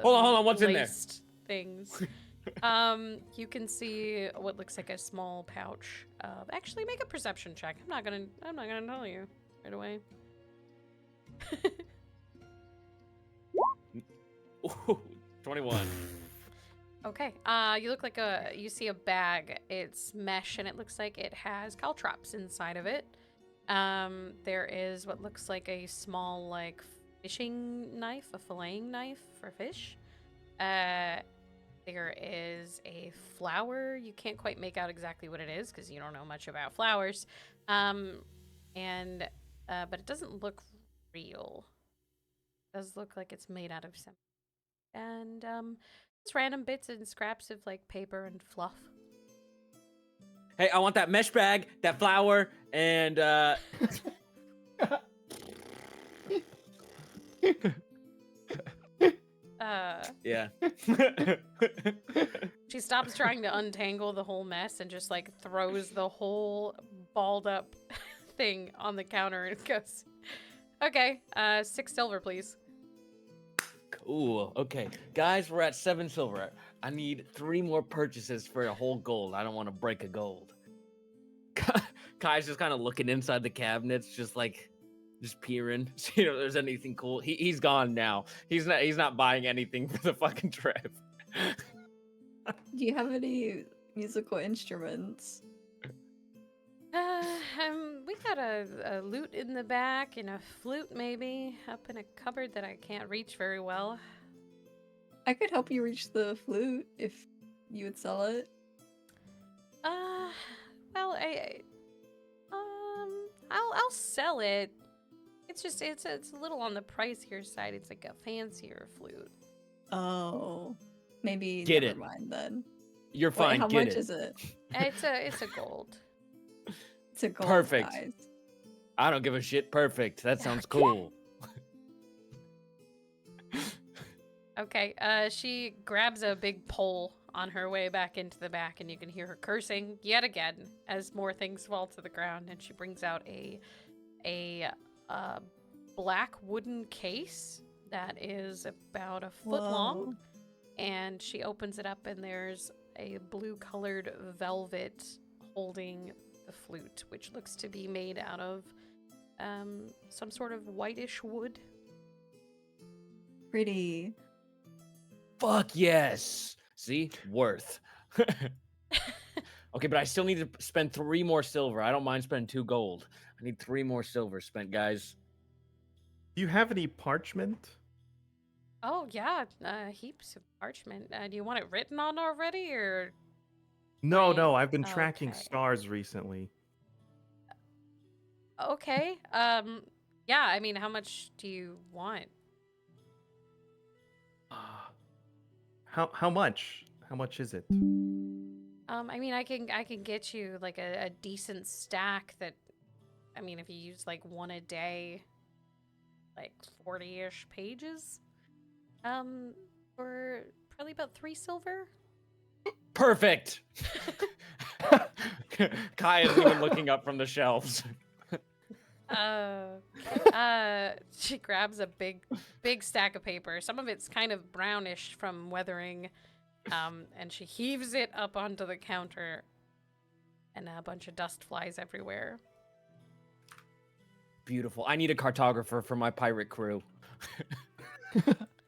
Hold on, what's in there? laced things. You can see what looks like a small pouch. Actually, make a perception check. I'm not gonna tell you right away. Ooh, 21. Okay. You see a bag. It's mesh, and it looks like it has caltrops inside of it. There is what looks like a small, like, fishing knife, a filleting knife for fish. There is a flower. You can't quite make out exactly what it is because you don't know much about flowers. But it doesn't look real. It does look like it's made out of something. And just random bits and scraps of like paper and fluff. Hey, I want that mesh bag, that flower, and yeah. She stops trying to untangle the whole mess and just like throws the whole balled up thing on the counter and goes, okay, 6 silver, please. Cool. Okay, guys, we're at 7 silver. I need 3 more purchases for a whole gold. I don't want to break a gold. Kai's just kind of looking inside the cabinets, just peering, see if there's anything cool. He's gone now. He's not buying anything for the fucking trip. Do you have any musical instruments? We got a lute in the back and a flute maybe up in a cupboard that I can't reach very well. I could help you reach the flute if you would sell it. Well, I'll sell it. It's just it's a little on the pricier side. It's like a fancier flute. Oh, maybe Get never it. mind then. You're Wait, fine. how Get much it. is it? It's a gold. It's a gold, Perfect. guys. I don't give a shit. Perfect. That sounds cool. Okay, she grabs a big pole on her way back into the back, and you can hear her cursing yet again as more things fall to the ground. And she brings out a black wooden case that is about a foot long, Whoa. and she opens it up, and there's a blue-colored velvet holding the flute, which looks to be made out of some sort of whitish wood. Pretty. Fuck yes. See? Worth. Okay, but I still need to spend 3 more silver. I don't mind spending 2 gold. I need 3 more silver spent, guys. Do you have any parchment? Oh yeah, heaps of parchment. Do you want it written on already, or? No, Right. no. I've been tracking Okay. stars recently. Okay. Yeah, I mean, how much do you want? How much? How much is it? I mean, I can get you like a decent stack that, I mean, if you use like one a day, like 40-ish pages, for probably about 3 silver. Perfect. Kai isn't even looking up from the shelves. She grabs a big stack of paper. Some of it's kind of brownish from weathering, and she heaves it up onto the counter, and a bunch of dust flies everywhere. Beautiful. I need a cartographer for my pirate crew.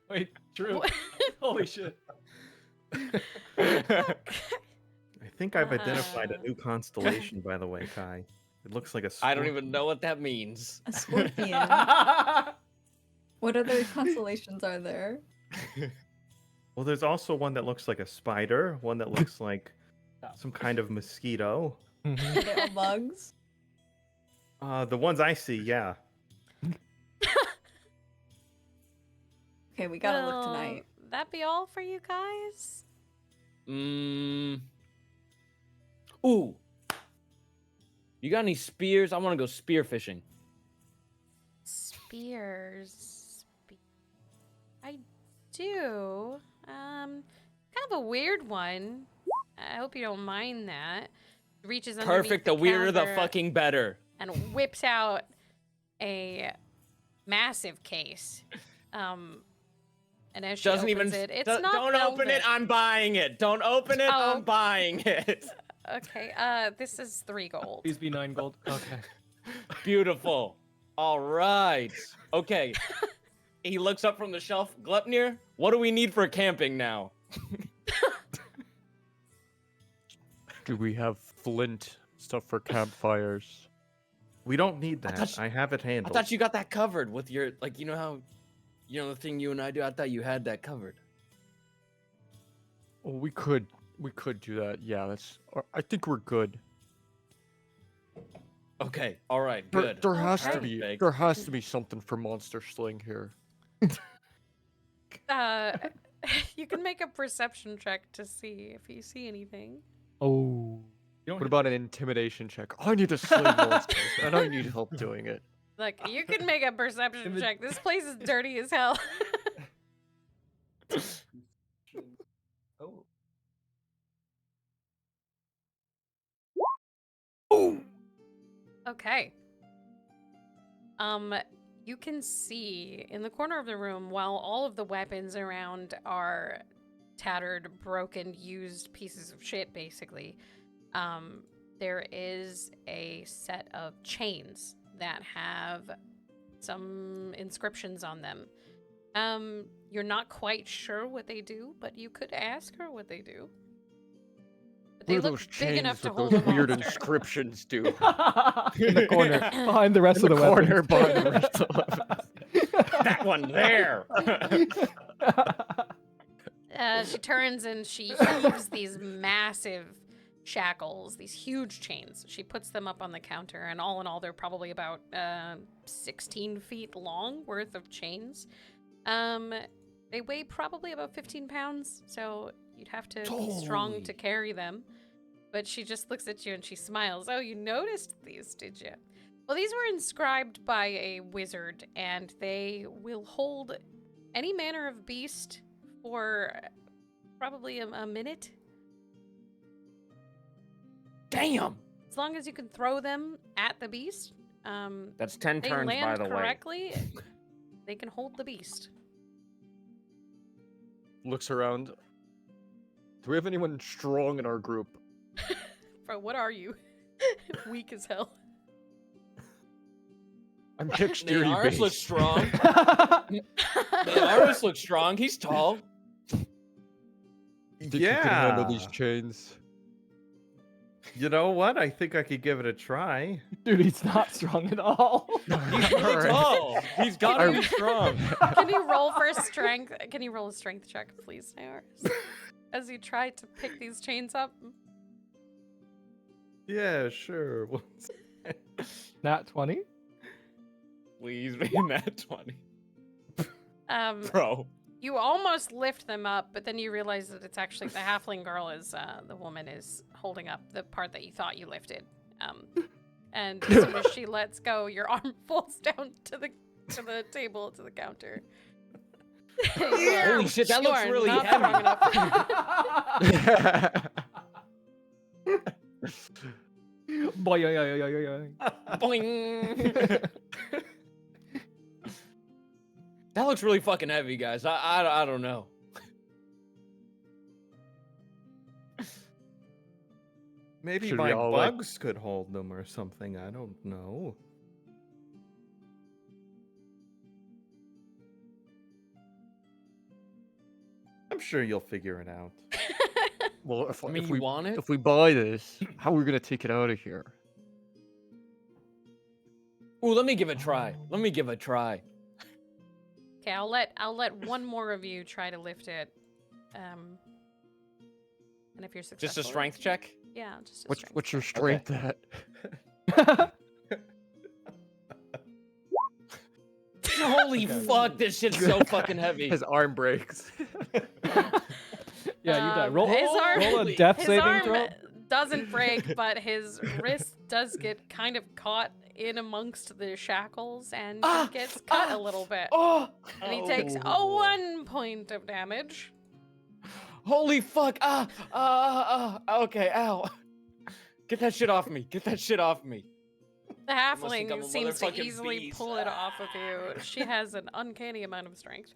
Wait, true. Holy shit. I think I've identified a Uh. new constellation, by the way, Kai. It looks like a I don't even know what that means. A scorpion. What other constellations are there? Well, there's also one that looks like a spider, one that looks like some kind of mosquito. Are they all bugs? The ones I see, yeah. Okay, we gotta look tonight. That be all for you guys? Ooh. You got any spears? I want to go spear fishing. Spears. I do. Kind of a weird one. I hope you don't mind that. Reaches underneath Perfect. The weirder, the counter fucking better. and whips out a massive case. And as she Doesn't opens even. it, it's Don't not open it. velvet. I'm buying it. Don't open it. Oh. I'm buying it. Okay. This is 3 gold. Please be 9 gold. Okay. Beautiful. All right. Okay. He looks up from the shelf. Glepnir, what do we need for camping now? Do we have flint stuff for campfires? We don't need I that. thought I have it I handled. thought you got that covered with your, like, you know how, you know the thing you and I do? I thought you had that covered. Oh, we could do that. Yeah, I think we're good. Okay. All right. There, Good. there has to Okay. be something for monster sling here. You can make a perception check to see if you see anything. Oh. What about an intimidation check? I need to slay monsters, and I need help doing it. Like, you can make a perception check. This place is dirty as hell. Oh. Okay. You can see in the corner of the room, while all of the weapons around are tattered, broken, used pieces of shit, basically, there is a set of chains that have some inscriptions on them. You're not quite sure what they do, but you could ask her what they do. But they What do look those big chains enough to with hold those a weird monster. inscriptions do? In the corner, behind the rest In of the the corner weapons. behind the rest of the That one there. She turns and she heaves these massive shackles, these huge chains. She puts them up on the counter, and all in all, they're probably about 16 feet long worth of chains. They weigh probably about 15 pounds, so you'd have to be strong Holy. to carry them. But she just looks at you and she smiles. Oh, you noticed these, did you? Well, these were inscribed by a wizard, and they will hold any manner of beast for probably a minute. Damn. As long as you can throw them at the beast, That's 10 they turns, land by the way. correctly, they can hold the beast. Looks around. Do we have anyone strong in our group? Bro, what are you? Weak as hell. I'm dexterity Nayaris based. looks strong. Nayaris looks strong. He's tall. Think you can handle these chains? You know what? I think I could give it a try. Dude, he's not strong at all. He's really tall. He's gotta be strong. Can you roll for strength? Can you roll a strength check, please, Nayaris? As you try to pick these chains up. Yeah, sure. Nat 20? Please be in that 20. Bro. You almost lift them up, but then you realize that it's actually the halfling girl is the woman is holding up the part that you thought you lifted. And as soon as she lets go, your arm falls down to the table, to the counter. Holy shit, that You looks are really not heavy. strong enough. Boy, Boing. That looks really fucking heavy, guys. I don't know. Maybe Should my we all, like- bugs could hold them or something. I don't know. I'm sure you'll figure it out. Well, I mean, if you we want it? if we buy this, how are we gonna take it out of here? Ooh, let me give it a try. Let me give it a try. Okay, I'll let one more of you try to lift it. And if you're successful, Just a strength check? Yeah, just a strength. What's your check. strength at? Holy fuck, this shit's so fucking heavy. His arm breaks. Yeah, you die. Roll, His arm, roll a death his saving arm throw. doesn't break, but his wrist does get kind of caught in amongst the shackles, and he gets cut a little bit. Oh! And he takes 1 point of damage. Holy fuck! Okay, ow. Get that shit off me. Get that shit off me. The must think I'm halfling a seems to motherfucking easily beast. pull it off of you. She has an uncanny amount of strength.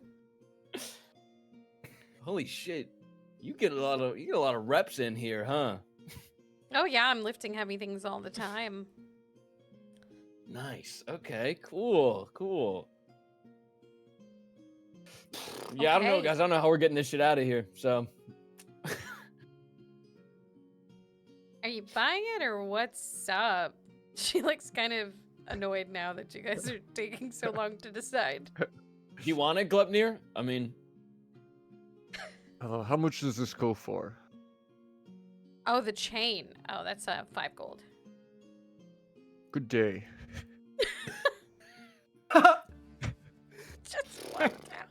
Holy shit. You get a lot of reps in here, huh? Oh yeah, I'm lifting heavy things all the time. Nice. Okay, cool. Yeah, I don't know, Okay. guys. I don't know how we're getting this shit out of here. So Are you buying it or what's up? She looks kind of annoyed now that you guys are taking so long to decide. do you want it, Glepnir? I mean, How much does this go for? Oh, the chain. Oh, that's 5 gold. Good day. Just walked out.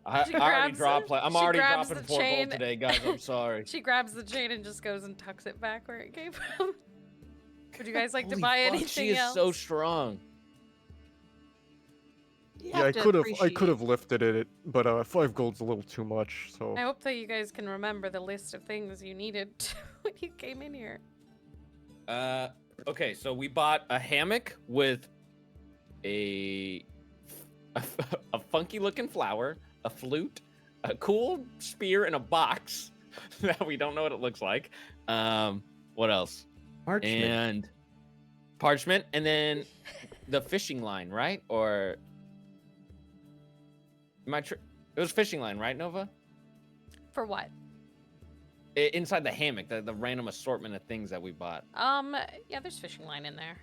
I She already grabs dropped. I'm she already grabs dropping the 4 chain. gold today, guys. I'm sorry. She grabs the chain and just goes and tucks it back where it came from. Would you guys like to Holy buy fuck, anything she is else? so strong. You Yeah, I have to could have appreciate- lifted it, but 5 gold's a little too much. So I hope that you guys can remember the list of things you needed when you came in here. Okay, so we bought a hammock with a funky looking flower, a flute, a cool spear, and a box that we don't know what it looks like. What else? Parchment. And parchment, and then the fishing line, right? Or it was fishing line, right, Nova? For what? Inside the hammock, the random assortment of things that we bought. Yeah, there's fishing line in there.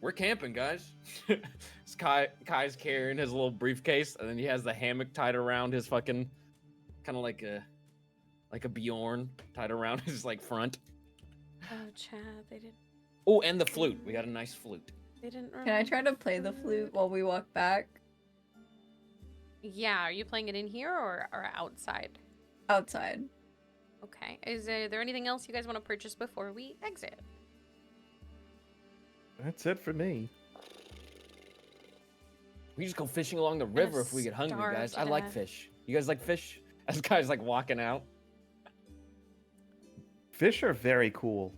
We're camping, guys. Kai's carrying his little briefcase, and then he has the hammock tied around his fucking, kind of like a Bjorn tied around his like front. Oh, Chad, they didn't. Oh, and the flute. We got a nice flute. They didn't. Can I try to play the flute while we walk back? Yeah, are you playing it in here or outside? Outside. Okay. Is there anything else you guys want to purchase before we exit? That's it for me. We just go fishing along the river if we get hungry, starve guys. to I like death. fish. You guys like fish? As Kai's like walking out. Fish are very cool.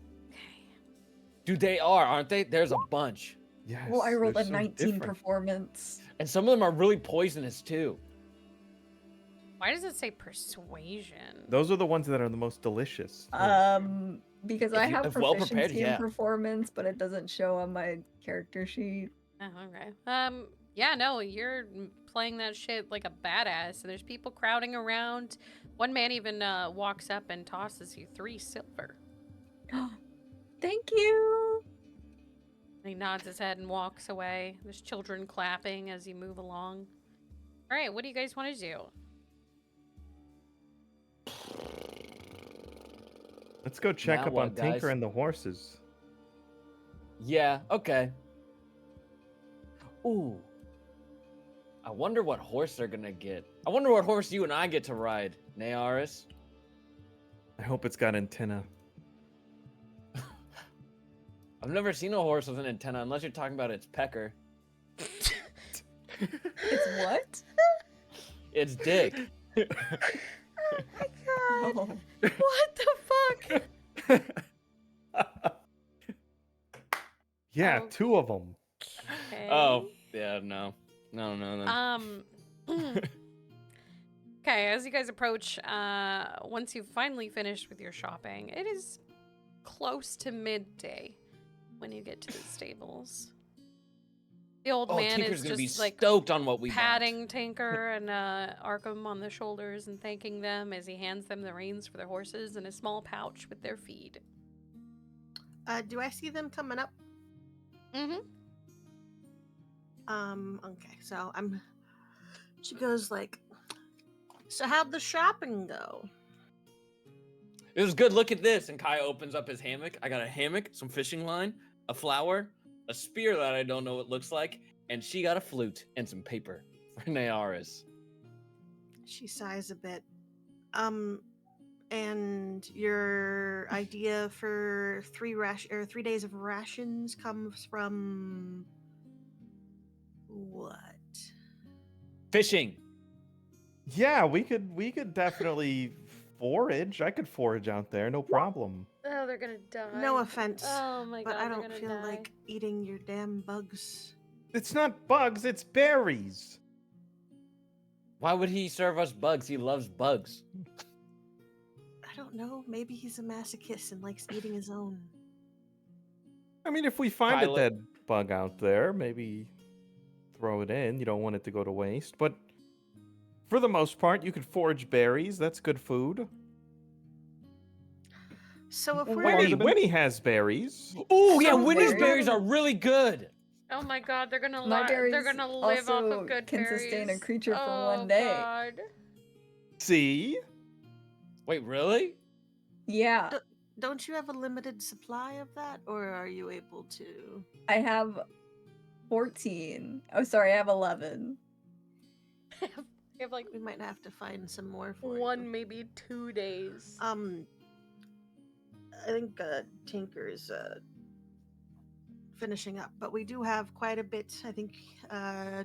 Dude, they are, aren't they? There's a bunch. Yes. Well, I rolled they're a so 19 different. performance. And some of them are really poisonous too. Why does it say persuasion? Those are the ones that are the most delicious. Because If I you- have if well prepared, proficiency in yeah. performance, but it doesn't show on my character sheet. Oh, okay. Yeah, no, you're playing that shit like a badass, and there's people crowding around. One man even walks up and tosses you 3 silver. Thank you. And he nods his head and walks away. There's children clapping as you move along. All right, what do you guys want to do? Let's go check Now up what, on Tinker guys? and the horses. Yeah, okay. Ooh. I wonder what horse they're gonna get. I wonder what horse you and I get to ride, Nayaris. I hope it's got antenna. I've never seen a horse with an antenna unless you're talking about its pecker. It's what? Its dick. Oh my god. Oh. What the fuck? Yeah, Oh. 2 of them. Okay. Oh, yeah, no. No, then. Okay, as you guys approach, once you've finally finished with your shopping, it is close to midday when you get to the stables. The old Oh, man Tinker's is gonna be just like stoked on what we bought. patting Tinker and Arkham on the shoulders and thanking them as he hands them the reins for their horses and a small pouch with their feed. Do I see them coming up? Mm-hmm. Okay, so she goes like, so how'd the shopping go? It was good. Look at this. And Kai opens up his hammock. I got a hammock, some fishing line, a flower, a spear that I don't know what it looks like, and she got a flute and some paper for Nayaris. She sighs a bit. And your idea for 3 days of rations comes from what? Fishing. Yeah, we could definitely forage. I could forage out there, no problem. Oh, they're gonna die. No offense, Oh my god, but I they're don't gonna feel die. like eating your damn bugs. It's not bugs, it's berries. Why would he serve us bugs? He loves bugs. I don't know. Maybe he's a masochist and likes eating his own. I mean, if we find a Kylo- dead bug out there, maybe throw it in. You don't want it to go to waste. But for the most part, you could forage berries. That's good food. So if Well, we're Winnie, Elizabeth- Winnie has berries. Oh yeah, Some Winnie's berries. berries are really good. Oh my god, they're gonna My berries they're gonna live off also of good can berries. sustain a creature for Oh, one day. God. See? Wait, really? Yeah, don't you have a limited supply of that, or are you able to? I have 14. Oh, sorry, I have 11. You have like We might have to find some more for one, you. maybe 2 days. I think Tinker's finishing up, but we do have quite a bit. I think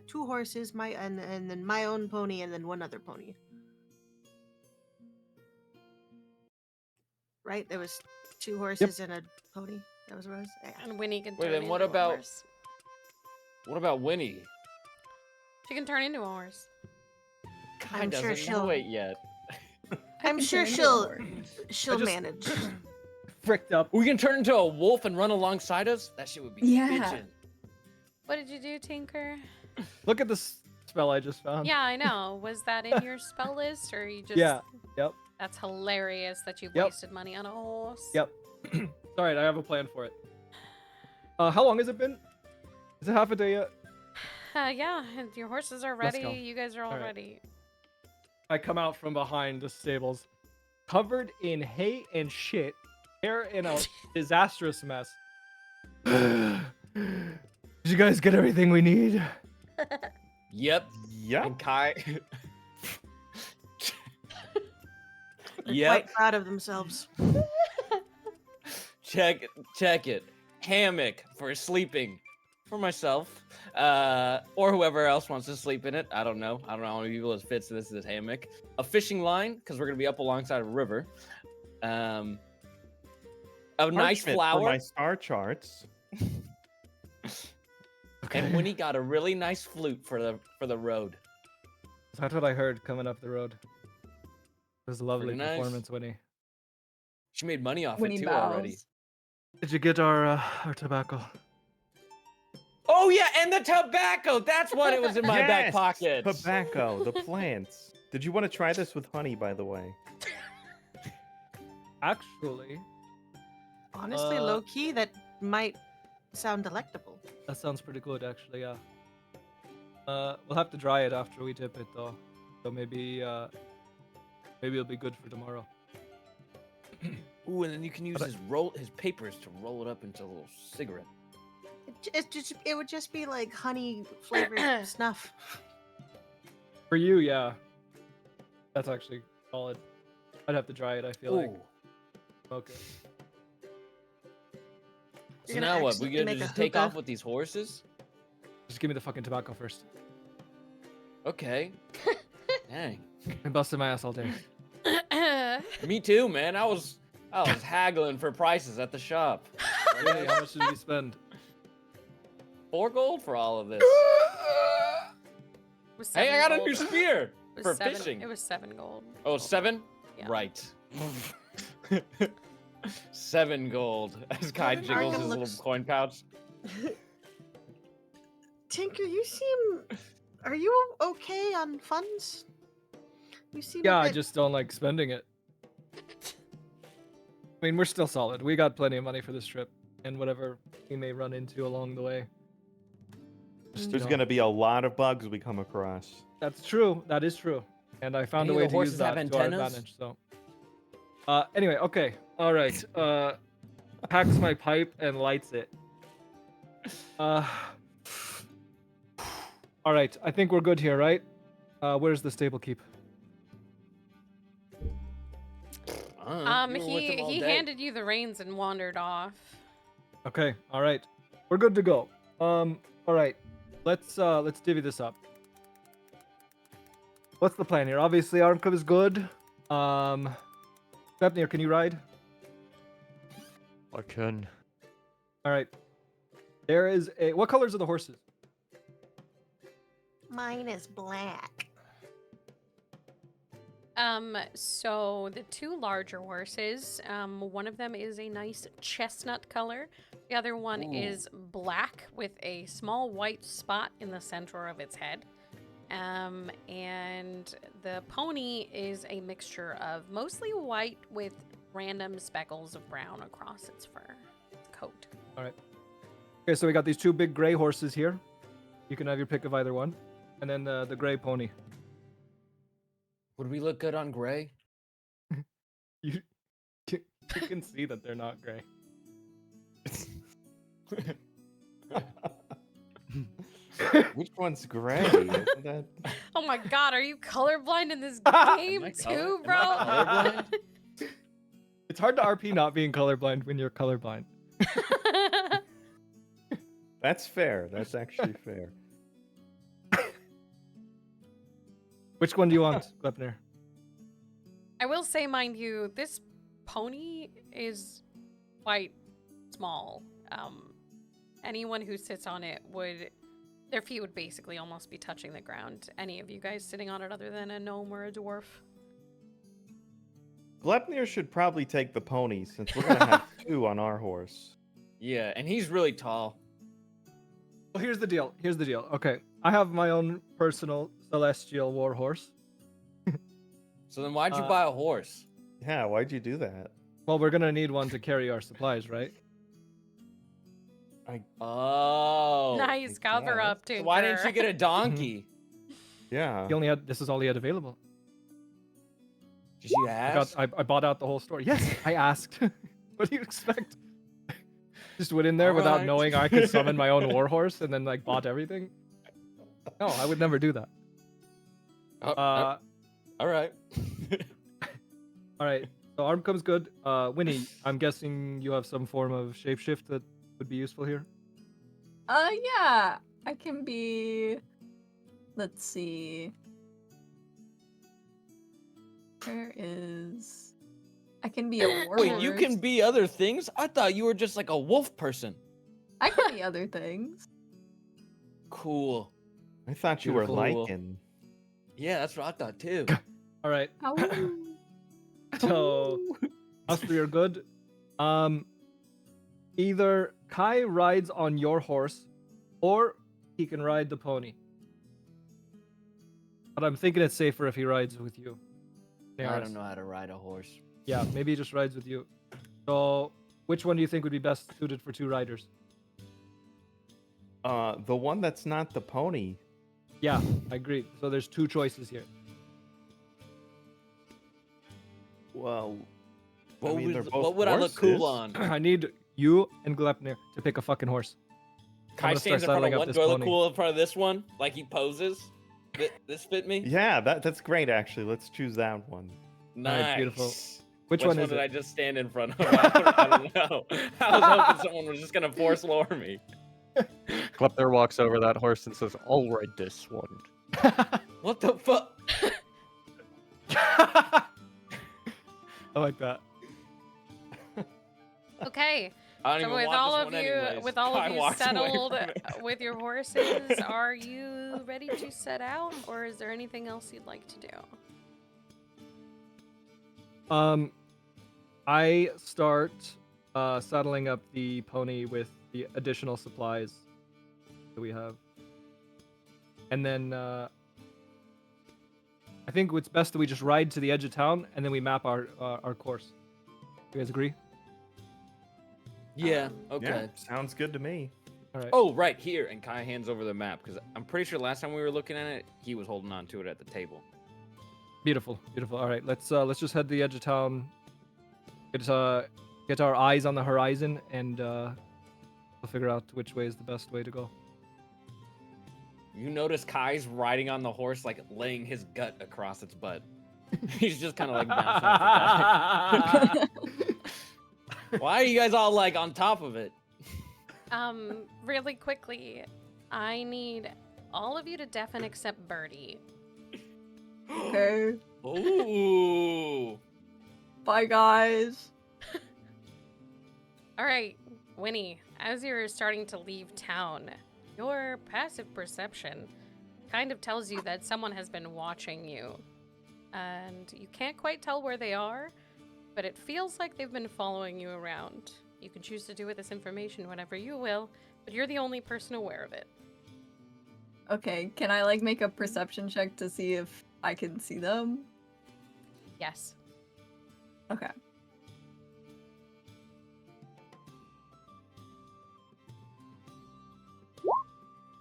2 horses, and then my own pony, and then 1 other pony. Right? There was 2 horses and a pony. That was Rose. Yeah. And Winnie can Wait, turn then what into a about- horse. What about Winnie? She can turn into a horse. Kai I'm sure doesn't she'll- know it yet. I'm can sure turn into a she'll horse. she'll just- manage. Fricked up. We can turn into a wolf and run alongside us? That shit would be Yeah. bitchin'. What did you do, Tinker? Look at this spell I just found. Yeah, I know. Was that in your spell list, or you just? Yeah. Yep. That's hilarious that you've Yep. wasted money on a horse. Yep. Alright, I have a plan for it. How long has it been? Is it half a day yet? Yeah, and your horses are Let's ready. go. You guys are all All right. ready. I come out from behind the stables, covered in hay and shit, hair in a disastrous mess. Did you guys get everything we need? Yep. Yep. And Kai. They're Yep. quite proud of themselves. Check it. Hammock for sleeping. For myself. Or whoever else wants to sleep in it. I don't know how many people it fits in this hammock. A fishing line, because we're gonna be up alongside a river. A nice Parchment for flower. my star charts. And Winnie got a really nice flute for the road. That's what I heard coming up the road. It was a lovely Pretty nice. performance, Winnie. She made money off When it he too already. bows. Did you get our tobacco? Oh yeah, and the tobacco. That's what it was in my back Yes, pocket. Tobacco, the plants. Did you want to try this with honey, by the way? Actually, Honestly, Uh, low key, that might sound delectable. that sounds pretty good, actually, yeah. We'll have to dry it after we dip it, though. So maybe it'll be good for tomorrow. Ooh, and then you can use But his papers to roll it up into a little cigarette. It would just be like honey flavored snuff. For you, yeah. That's actually solid. I'd have to try it, I feel like. Okay. So You're gonna now what? We accidentally gonna make a just take hookah. off with these horses? Just give me the fucking tobacco first. Okay. Dang. I busted my ass all day. Me too, man. I was haggling for prices at the shop. Really? How much did we spend? 4 gold for all of this. It was Hey, I 7 got a gold. new spear It was for 7 fishing. It was 7 gold. Oh, 7? Yeah. Right. 7 gold. As Kai Devin jiggles Arkham his looks- little coin pouch. Tinker, you seem. Are you okay on funds? You seem. Yeah, a I bit- just don't like spending it. I mean, we're still solid. We got plenty of money for this trip and whatever we may run into along the way. Just, you There's know, gonna be a lot of bugs we come across. That's true. That is true. And I found Any a way of the to use horses that have to our antennas? advantage. So, anyway, okay, all right. Packs my pipe and lights it. All right. I think we're good here, right? Where's the stable keep? You were with He him all he day. handed you the reins and wandered off. Okay. All right. We're good to go. All right. Let's divvy this up. What's the plan here? Obviously, Armclub is good. Stepnir, can you ride? I can. All right. There is a. What colors are the horses? Mine is black. So the 2 larger horses, one of them is a nice chestnut color. The other one is black with a small white spot in the center of its head. And the pony is a mixture of mostly white with random speckles of brown across its fur, its coat. All right. Okay, so we got these 2 big gray horses here. You can have your pick of either one, and then the gray pony. Would we look good on gray? You can see that they're not gray. Which one's gray? Isn't that... Oh my god, are you colorblind in this game I too, color- bro? am I colorblind? It's hard to RP not being colorblind when you're colorblind. That's fair. That's actually fair. Which one do you want, Glepner? I will say, mind you, this pony is quite small. Anyone who sits on it their feet would basically almost be touching the ground. Any of you guys sitting on it other than a gnome or a dwarf? Glepnir should probably take the pony since we're gonna have 2 on our horse. Yeah, and he's really tall. Well, here's the deal. Okay, I have my own personal celestial war horse. So then why'd you buy a horse? Yeah, why'd you do that? Well, we're gonna need one to carry our supplies, right? Oh. Nice, cover guess. up, So Tinker. why didn't you get a donkey? Yeah. He only had. This is all he had available. Did you I ask? bought out the whole store. Yes, I asked. What do you expect? Just went in there without Alright. knowing I could summon my own war horse and then like bought everything. No, I would never do that. Oh, Uh, all right. all right. So arm comes good. Winnie, I'm guessing you have some form of shapeshift that would be useful here. Yeah, I can be. Let's see. Where is? I can be a warhorse. Wait, you can be other things? I thought you were just like a wolf person. I can be other things. Cool. I thought you were Beautiful. lichen. Yeah, that's what I thought too. All right. Ow. So us 3 are good. Either Kai rides on your horse, or he can ride the pony. But I'm thinking it's safer if he rides with you. I Nearis. don't know how to ride a horse. Yeah, maybe he just rides with you. So, which one do you think would be best suited for 2 riders? The one that's not the pony. Yeah, I agree. So there's 2 choices here. Well, What they're both would I look cool horses. on? I need you and Glepnir to pick a fucking horse. Kai gonna stands start in front saddling of up one this toilet pony. pool in front of this one, like he poses. This fit me? Yeah, that's great actually. Let's choose that one. Nice. Alright, beautiful. Which one one is did it? I just stand in front of? I don't know. I was hoping someone was just gonna force lore me. Klepter walks over that horse and says, "I'll ride this one." What the fuck? I like that. Okay. I don't So even with want all this of one you, anyways. with all Kai of you walks away settled from it. with your horses, are you ready to set out, or is there anything else you'd like to do? I start saddling up the pony with the additional supplies that we have. And then I think it's best that we just ride to the edge of town and then we map our course. You guys agree? Yeah. Um, Okay. Yeah, sounds good to me. All right. Oh, right here, and Kai hands over the map because I'm pretty sure last time we were looking at it, he was holding on to it at the table. Beautiful, beautiful. All right, let's just head to the edge of town. Get our eyes on the horizon, and we'll figure out which way is the best way to go. You notice Kai's riding on the horse, like laying his gut across its butt. He's just kind of like bouncing off the back. Why are you guys all like on top of it? Really quickly, I need all of you to deafen except Birdie. Okay. Ooh. Bye, guys. All right, Winnie, as you're starting to leave town, your passive perception kind of tells you that someone has been watching you. And you can't quite tell where they are, but it feels like they've been following you around. You can choose to do with this information whatever you will, but you're the only person aware of it. Okay, can I like make a perception check to see if I can see them? Yes. Okay.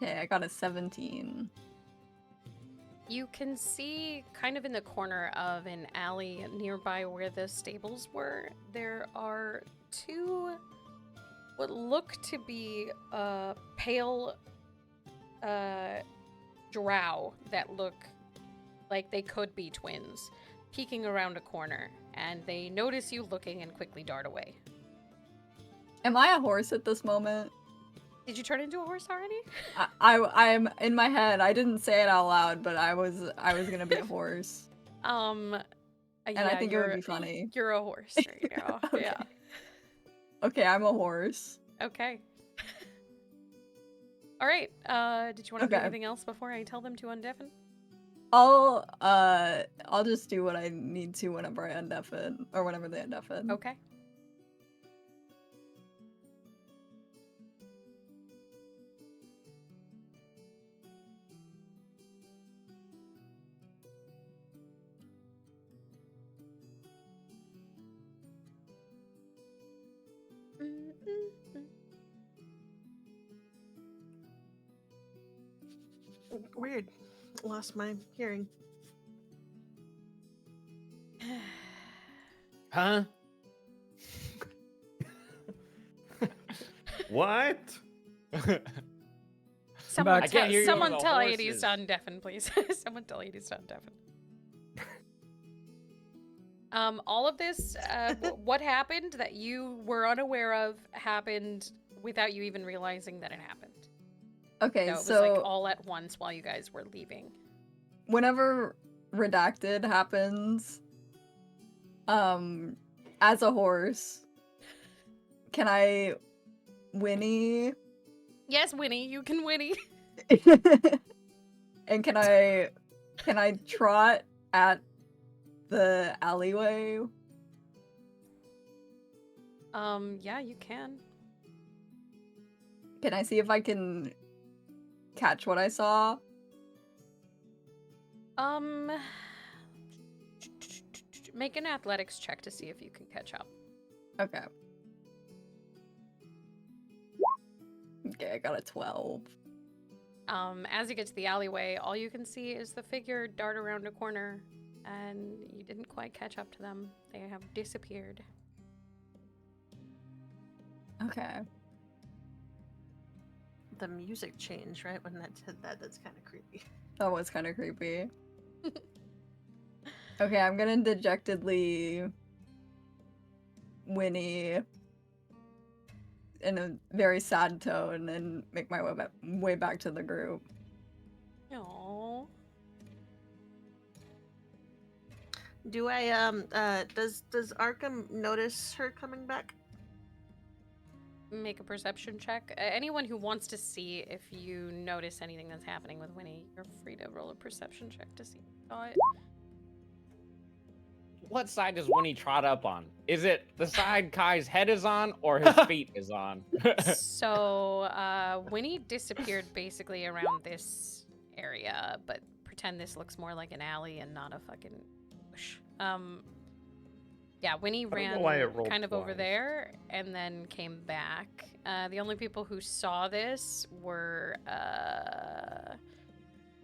Okay, I got a 17. You can see kind of in the corner of an alley nearby where the stables were, there are two what look to be pale drow that look like they could be twins, peeking around a corner, and they notice you looking and quickly dart away. Am I a horse at this moment? Did you turn into a horse already? I'm in my head. I didn't say it out loud, but I was gonna be a horse. And I think it would be funny. You're a horse. There you go. Okay. Yeah. Okay, I'm a horse. Okay. All right. Did you want to do Okay. anything else before I tell them to undeafen? I'll just do what I need to whenever I undeafen or whenever they undeafen. Okay. Weird. Lost my hearing. Huh? What? Someone, back. I can't hear you someone over the tell horses. Hades to undeafen, please. Someone tell Hades to undeafen. All of this, what happened that you were unaware of happened without you even realizing that it happened. Okay, So it was so like all at once while you guys were leaving. whenever redacted happens, as a horse, can I whinny? Yes, Winnie, you can Winnie. And can I trot at the alleyway? Yeah, you can. Can I see if I can catch what I saw? Make an athletics check to see if you can catch up. Okay. Okay, I got a 12. As you get to the alleyway, all you can see is the figure dart around a corner, and you didn't quite catch up to them. They have disappeared. Okay. the music change, right? When that said that, that's kind of creepy. That was kind of creepy. Okay, I'm gonna dejectedly whinny in a very sad tone and make my way back to the group. Aww. Do I does Arkham notice her coming back? Make a perception check. Anyone who wants to see if you notice anything that's happening with Winnie, you're free to roll a perception check to see if you saw it. What side does Winnie trot up on? Is it the side Kai's head is on or his feet is on? So, Winnie disappeared basically around this area, but pretend this looks more like an alley and not a fucking bush. Yeah, Winnie don't know ran why it rolled kind of over twice. there and then came back. The only people who saw this were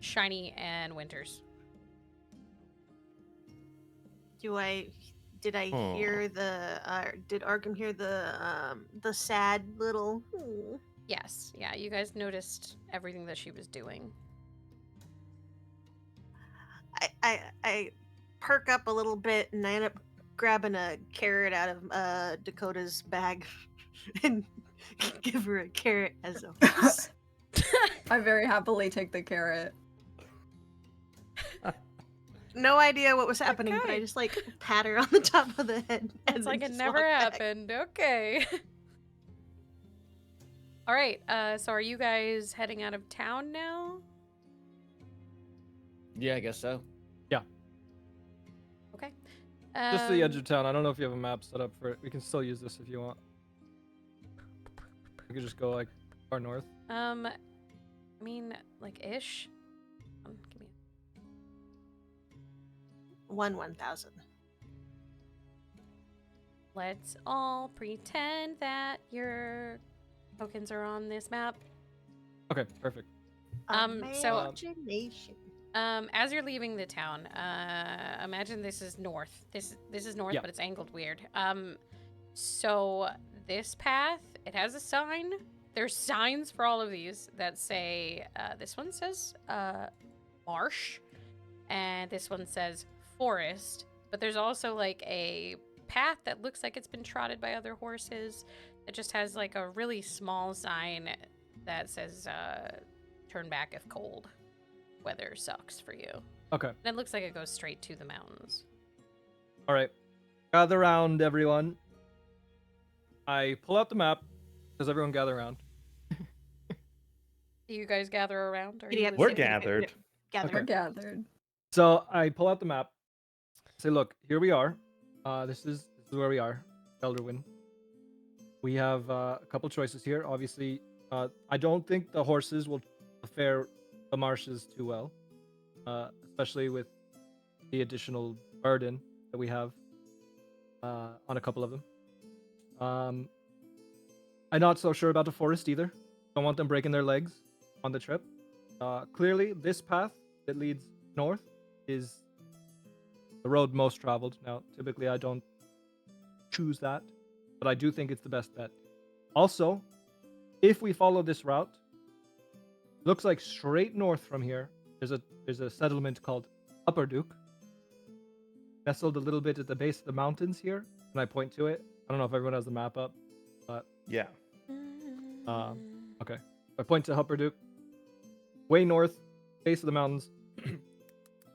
Shiny and Winters. Did I hear the did Arkham hear the sad little Yes, yeah, you guys noticed everything that she was doing. I perk up a little bit and I end up grabbing a carrot out of Dakota's bag and give her a carrot as a horse. I very happily take the carrot. No idea what was happening, but I Okay. just like pat her on the top of the head. and It's like then it just never walk back. happened. Okay. All right. So are you guys heading out of town now? Yeah, I guess so. Okay. Just to the edge of town. I don't know if you have a map set up for it. We can still use this if you want. We could just go like far north. I mean, like ish. Give me. 1,000. Let's all pretend that your tokens are on this map. Okay, perfect. So- Imagination. As you're leaving the town, imagine this is north. This is north, Yeah. but it's angled weird. So this path, it has a sign. There's signs for all of these that say, this one says marsh, and this one says forest. But there's also like a path that looks like it's been trotted by other horses. It just has like a really small sign that says, turn back if cold. Weather sucks for you. Okay. And it looks like it goes straight to the mountains. All right. Gather round, everyone. I pull out the map. Does everyone gather around? Do you guys gather around? Or Yeah, We're Yep. gathered. Gather. We're gathered. So I pull out the map. Say, look, here we are. This is where we are, Elderwin. We have a couple choices here. Obviously, I don't think the horses will fare the marshes too well, especially with the additional burden that we have on a couple of them. I'm not so sure about the forest either. Don't want them breaking their legs on the trip. Clearly, this path that leads north is the road most traveled. Now, typically, I don't choose that, but I do think it's the best bet. Also, if we follow this route, looks like straight north from here, there's a settlement called Upper Duke, nestled a little bit at the base of the mountains here, and I point to it. I don't know if everyone has the map up, but Yeah. okay. I point to Upper Duke, way north, base of the mountains.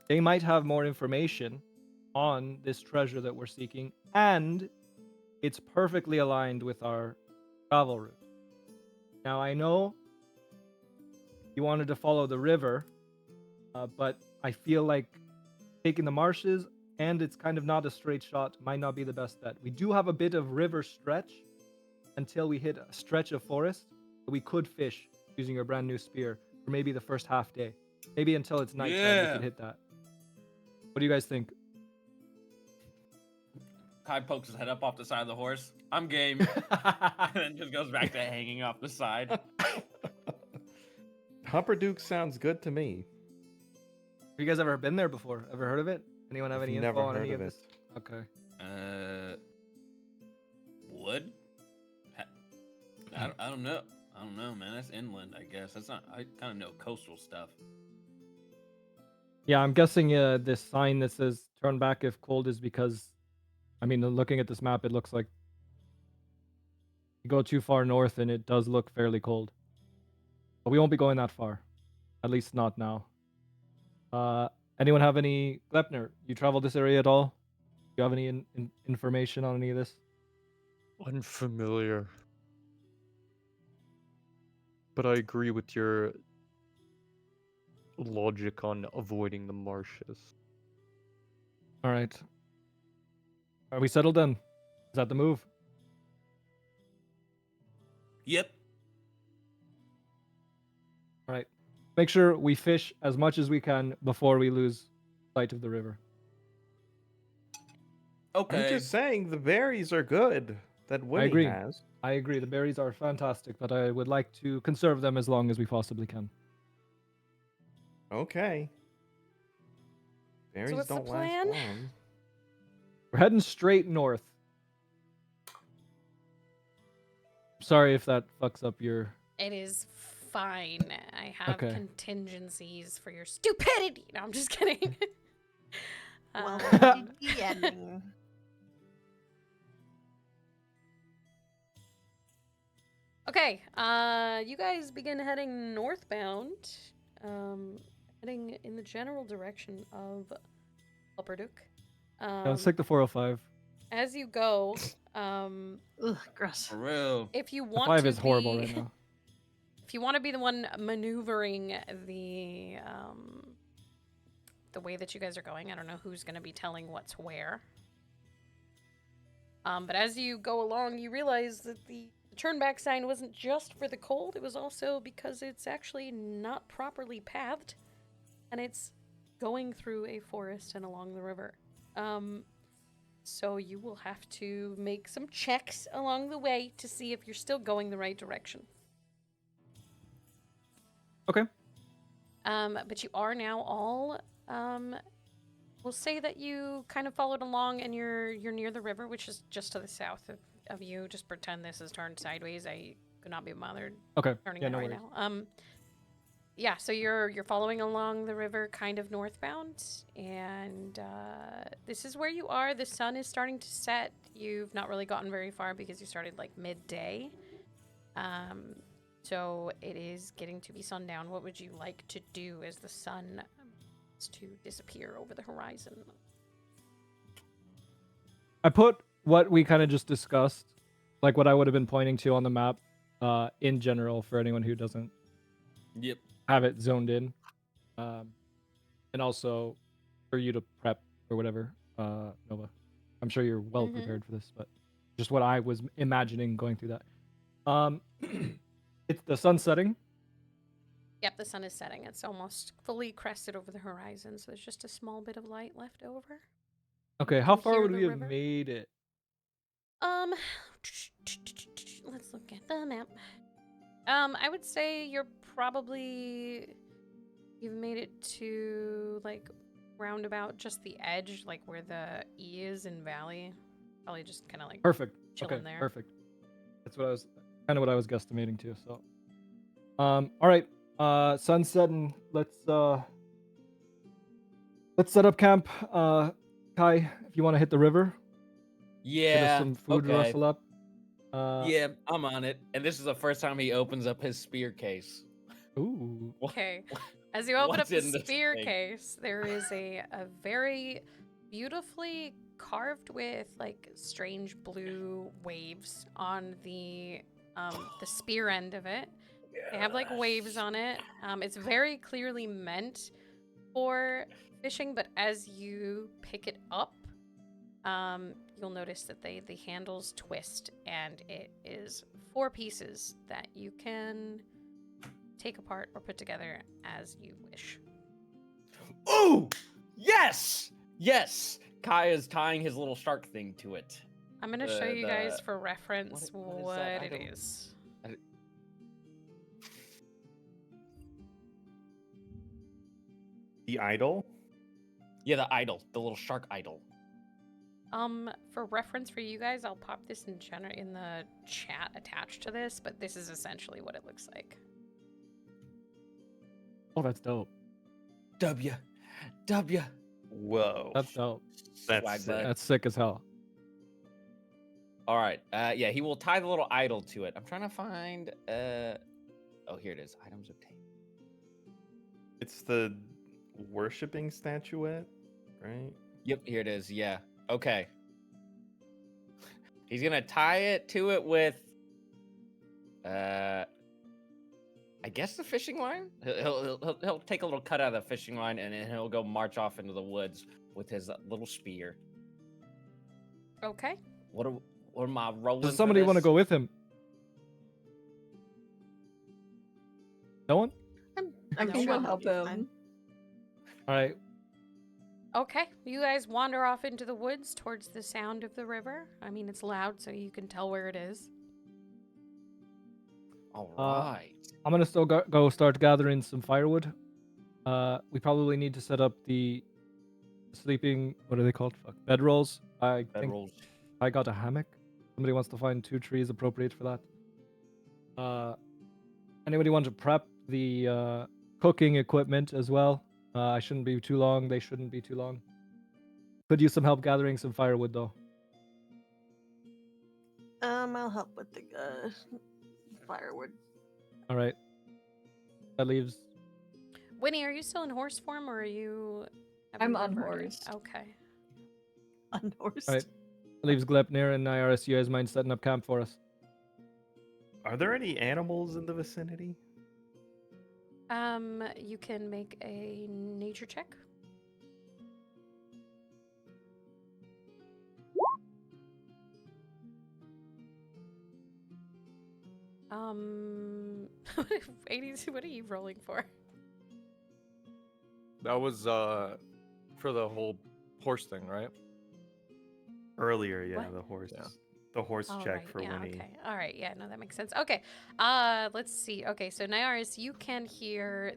They might have more information on this treasure that we're seeking, and it's perfectly aligned with our travel route. Now, I know you wanted to follow the river, but I feel like taking the marshes, and it's kind of not a straight shot, might not be the best bet. We do have a bit of river stretch until we hit a stretch of forest that we could fish using your brand new spear for maybe the first half day. Maybe until it's nighttime we Yeah. could hit that. What do you guys think? Kai pokes his head up off the side of the horse. I'm game. And then just goes back to hanging off the side. Upper Duke sounds good to me. Have you guys ever been there before? Ever heard of it? Anyone have I've any never info on heard any of of it. this? Okay. Wood? I don't know. I don't know, man. That's inland, I guess. That's not. I kind of know coastal stuff. Yeah, I'm guessing this sign that says "turn back if cold" is because, I mean, looking at this map, it looks like you go too far north and it does look fairly cold. But we won't be going that far, at least not now. Uh, anyone have any Glepner? You traveled this area at all? Do you have any information on any of this? Unfamiliar. But I agree with your logic on avoiding the marshes. All right. Are we settled then? Is that the move? Yep. All right. Make sure we fish as much as we can before we lose sight of the river. Okay. I'm just saying the berries are good that Winnie agree. has. I agree. The berries are fantastic, but I would like to conserve them as long as we possibly can. Okay. Berries what's the don't last plan? long. We're heading straight north. Sorry if that fucks up your... It is fine. I have Okay. contingencies for your stupidity. No, I'm just kidding. Welcome to DNing. Okay, you guys begin heading northbound, heading in the general direction of Upperduck. Let's take the 405. As you go, Ugh, gross. For real. if you The want 5 to is horrible be, right now. if you want to be the one maneuvering the way that you guys are going, I don't know who's going to be telling what's where. But as you go along, you realize that the turn back sign wasn't just for the cold, it was also because it's actually not properly pathed, and it's going through a forest and along the river. So you will have to make some checks along the way to see if you're still going the right direction. Okay. But you are now all, we'll say that you kind of followed along and you're near the river, which is just to the south of you. Just pretend this is turned sideways. I could not be bothered Okay. turning Yeah, it no right worries. now. Yeah, so you're following along the river kind of northbound, and this is where you are. The sun is starting to set. You've not really gotten very far because you started like midday. So it is getting to be sundown. What would you like to do as the sun starts to disappear over the horizon? I put what we kind of just discussed, like what I would have been pointing to on the map, in general for anyone who doesn't Yep. have it zoned in, and also for you to prep or whatever, Nova. I'm sure you're well prepared for this, but just what I was imagining going through that. It's the sun setting. Yep, the sun is setting. It's almost fully crested over the horizon, so there's just a small bit of light left over. Okay, You how can far hear would the we have river. made it? Let's look at the map. I would say you've made it to like roundabout just the edge, like where the E is in Valley. Probably just kind of like Perfect. chilling Okay, there. perfect. That's what I was kind of what I was guesstimating too. So, all right. Sun setting. Let's set up camp. Kai, if you want to hit the river, get us Yeah. some food, Okay. rustle up. Yeah, I'm on it. And this is the first time he opens up his spear case. Ooh. Okay. As you open up What's the in this spear thing? case, there is a very beautifully carved with like strange blue waves on the spear end of it. They have like waves on it. It's very clearly meant for fishing, but as you pick it up, you'll notice that the handles twist, and it is 4 pieces that you can take apart or put together as you wish. Ooh! Yes! Yes! Kai is tying his little shark thing to it. I'm going to show you guys the- for reference what is what that? it is. The idol? Yeah, the idol. The little shark idol. For reference for you guys, I'll pop this in the chat attached to this, but this is essentially what it looks like. Oh, that's dope. W. Whoa. That's dope. That's Swag sick. bud. That's sick as hell. All right. Yeah, he will tie the little idol to it. I'm trying to find. Oh, here it is. Items obtained. It's the worshipping statuette, right? Yep, here it is. Yeah. Okay. He's gonna tie it to it with, I guess the fishing line. He'll take a little cut out of the fishing line and then he'll go march off into the woods with his little spear. Okay. What am I rolling? Does somebody want to go with him? No one? I No can go one. help him. All right. Okay, you guys wander off into the woods towards the sound of the river. I mean, it's loud, so you can tell where it is. All right. I'm gonna still go start gathering some firewood. We probably need to set up the sleeping. What are they called? Fuck. Bedrolls. I think Bedrolls. I got a hammock. Somebody wants to find 2 trees appropriate for that. Anybody want to prep the cooking equipment as well? I shouldn't be too long. They shouldn't be too long. Could use some help gathering some firewood though. I'll help with the firewood. All right. That leaves. Winnie, are you still in horse form, or are you? I'm having reverted? unhorsed. Okay. Unhorsed. All right. That leaves Glepnir and IRS. You guys mind setting up camp for us? Are there any animals in the vicinity? You can make a nature check. What are you rolling for? That was for the whole horse thing, right? Earlier, yeah, What? the horse. Yeah. The horse Oh, check right, for yeah, Winnie. Okay. All right. Yeah. No, that makes sense. Okay. Let's see. Okay. So Nyaris, you can hear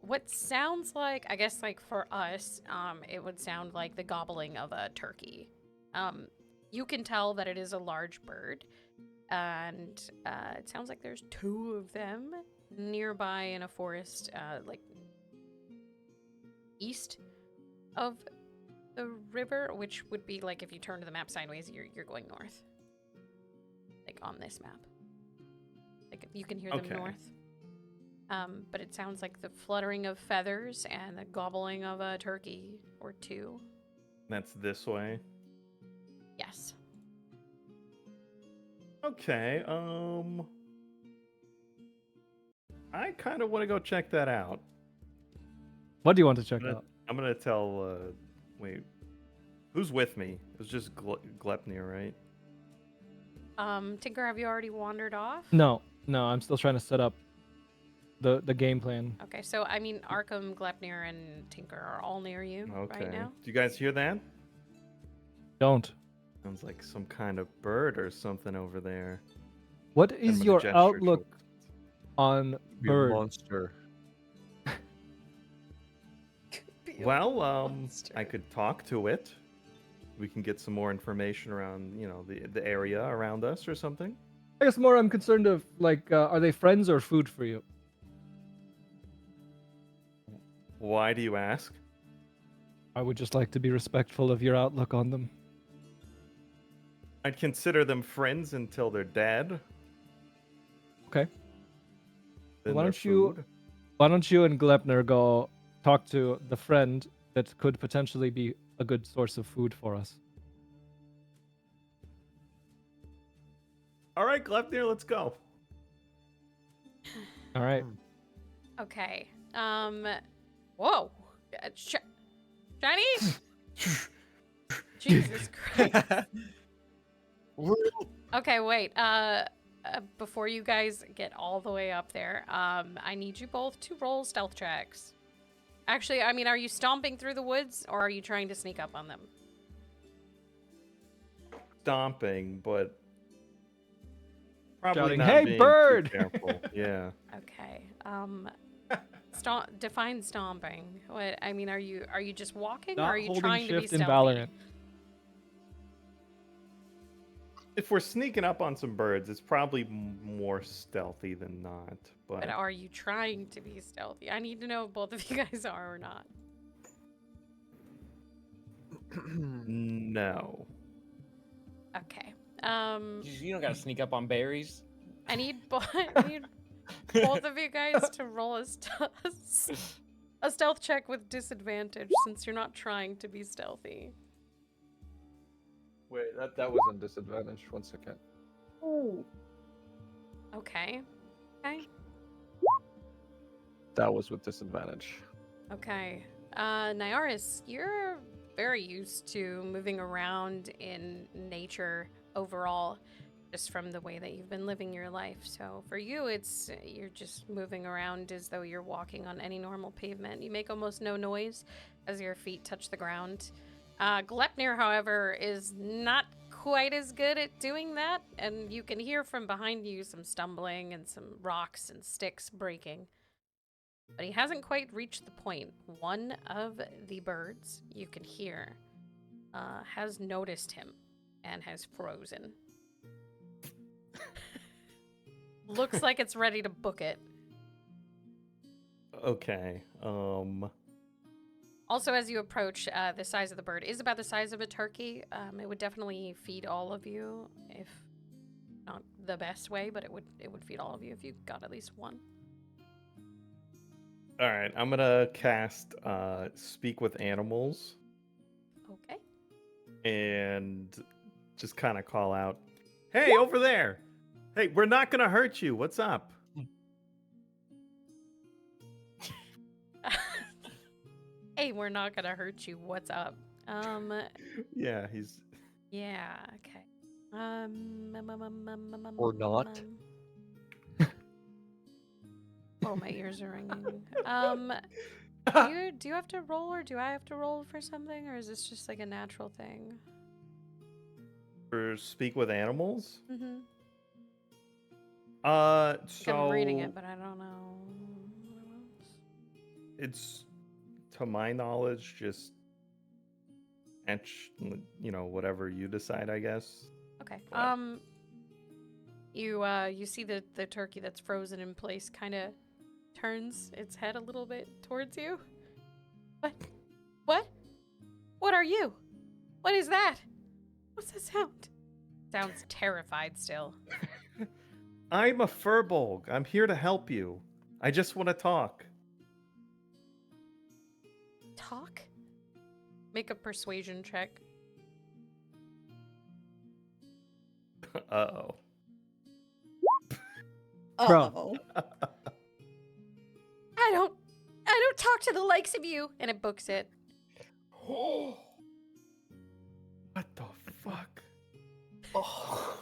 what sounds like, I guess, like for us, it would sound like the gobbling of a turkey. You can tell that it is a large bird, and it sounds like there's 2 of them nearby in a forest, like east of the river, which would be like if you turn to the map sideways, you're going north. Like on this map. Like you can hear them Okay. north. But it sounds like the fluttering of feathers and the gobbling of a turkey or 2. That's this way. Yes. Okay. I kind of want to go check that out. What do you want to check I'm gonna- out? I'm gonna tell. Wait, who's with me? It was just Glepnir, right? Tinker, have you already wandered off? No, I'm still trying to set up the game plan. Okay, so I mean Arkham, Glepnir, and Tinker are all near you Okay. right now. Do you guys hear that? Don't. Sounds like some kind of bird or something over there. What I'm is gonna your gesture outlook towards- on Be a bird? monster. Well, I could talk to it. We can get some more information around, the area around us or something. I guess more I'm concerned of like, are they friends or food for you? Why do you ask? I would just like to be respectful of your outlook on them. I'd consider them friends until they're dead. Okay. Then Why they're don't you- food. Why don't you and Glepner go talk to the friend that could potentially be a good source of food for us? All right, Glepnir, let's go. All right. Okay. Whoa. Chinese? Jesus Christ. Okay, wait. Before you guys get all the way up there, I need you both to roll stealth checks. Actually, I mean, are you stomping through the woods, or are you trying to sneak up on them? Stomping, but probably Shouting, not "Hey, being too bird!" careful. Yeah. Okay. Define stomping. What I mean, are you just walking, or Not are you holding trying to be shift in stealthy? Valorant. if we're sneaking up on some birds, it's probably more stealthy than not. But But are you trying to be stealthy? I need to know if both of you guys are or not. no. Okay. You don't gotta sneak up on berries. I need both of you guys to roll a stealth check with disadvantage since you're not trying to be stealthy. Wait, that was on disadvantage. 1 second. Okay. Okay. That was with disadvantage. Okay. Nyaris, you're very used to moving around in nature overall, just from the way that you've been living your life. So for you, you're just moving around as though you're walking on any normal pavement. You make almost no noise as your feet touch the ground. Glepnir, however, is not quite as good at doing that, and you can hear from behind you some stumbling and some rocks and sticks breaking. But he hasn't quite reached the point. One of the birds you can hear has noticed him and has frozen. Looks like it's ready to book it. Okay. Also, as you approach, the size of the bird is about the size of a turkey. It would definitely feed all of you, if not the best way, but it would feed all of you if you got at least one. All right. I'm gonna cast Speak with Animals Okay. and just kind of call out, "Hey, over there! Hey, we're not gonna hurt you. What's up?" Hey, we're not gonna hurt you. What's up? Yeah, he's. Yeah. Okay. Or not. Oh, my ears are ringing. Do you have to roll, or do I have to roll for something, or is this just like a natural thing? For Speak with Animals. Mm-hmm. So I'm reading it, but I don't know. it's, to my knowledge, just whatever you decide, I guess. Okay. But- You see the turkey that's frozen in place kind of turns its head a little bit towards you. What? What? What are you? What is that? What's that sound? Sounds terrified still. I'm a furbolg. I'm here to help you. I just want to talk. Talk? Make a persuasion check. Uh-oh. Uh-oh. I don't talk to the likes of you, and it books it. What the fuck? Oh.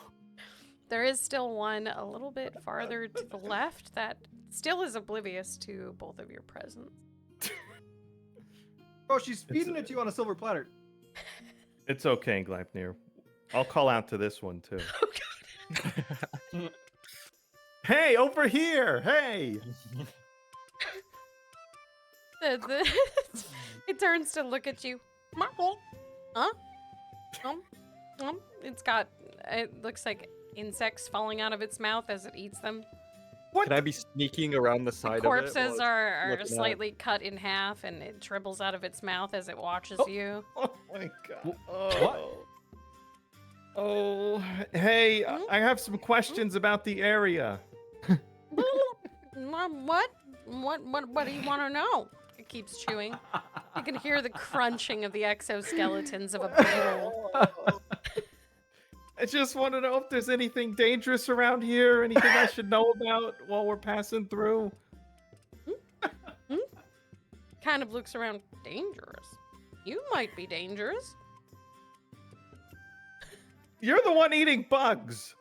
There is still one a little bit farther to the left that still is oblivious to both of your presence. Bro, she's feeding it to you on a silver platter. It's okay, Gleipnir. I'll call out to this one too. Hey, over here! Hey! It turns to look at you. Huh? It looks like insects falling out of its mouth as it eats them. Can I be sneaking around the side The of it? corpses while are looking at it? slightly cut in half, and it dribbles out of its mouth as it watches you. Oh my god. What? Oh, hey, I have some questions about the area. What? What do you want to know? It keeps chewing. You can hear the crunching of the exoskeletons of a beetle. I just want to know if there's anything dangerous around here, anything I should know about while we're passing through. Kind of looks around. Dangerous? You might be dangerous. You're the one eating bugs.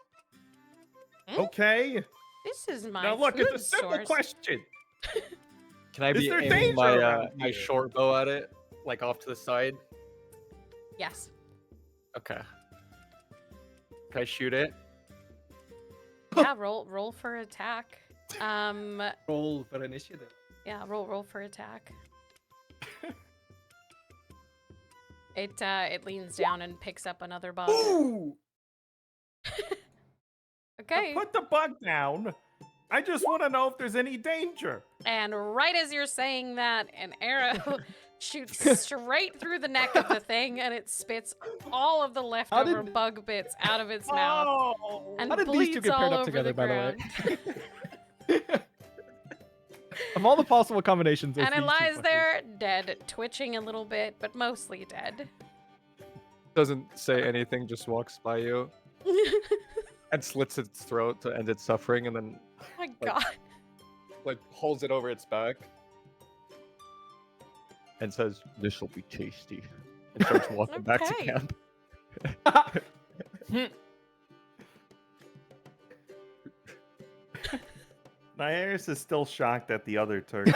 Okay. This is my Now look, food it's a simple source. question. Can I Is be there aiming danger my around my here? short bow at it, like off to the side? Yes. Okay. Can I shoot it? Yeah, roll for attack. Roll for initiative. Yeah, roll for attack. It leans down and picks up another bug. Ooh! Okay. Put the bug down. I just want to know if there's any danger. And right as you're saying that, an arrow shoots straight through the neck of the thing, and it spits all of the leftover bug bits out of its mouth Oh, and How did these two bleeds get paired all up over together, the by the way? ground. Of all the possible combinations, And it's it these two lies fuckers. there, dead, twitching a little bit, but mostly dead. Doesn't say anything, just walks by you and slits its throat to end its suffering, and then Oh my Like- god. like holds it over its back and says, "This will be tasty," and starts walking back to Okay. camp. Nyarius is still shocked at the other turkey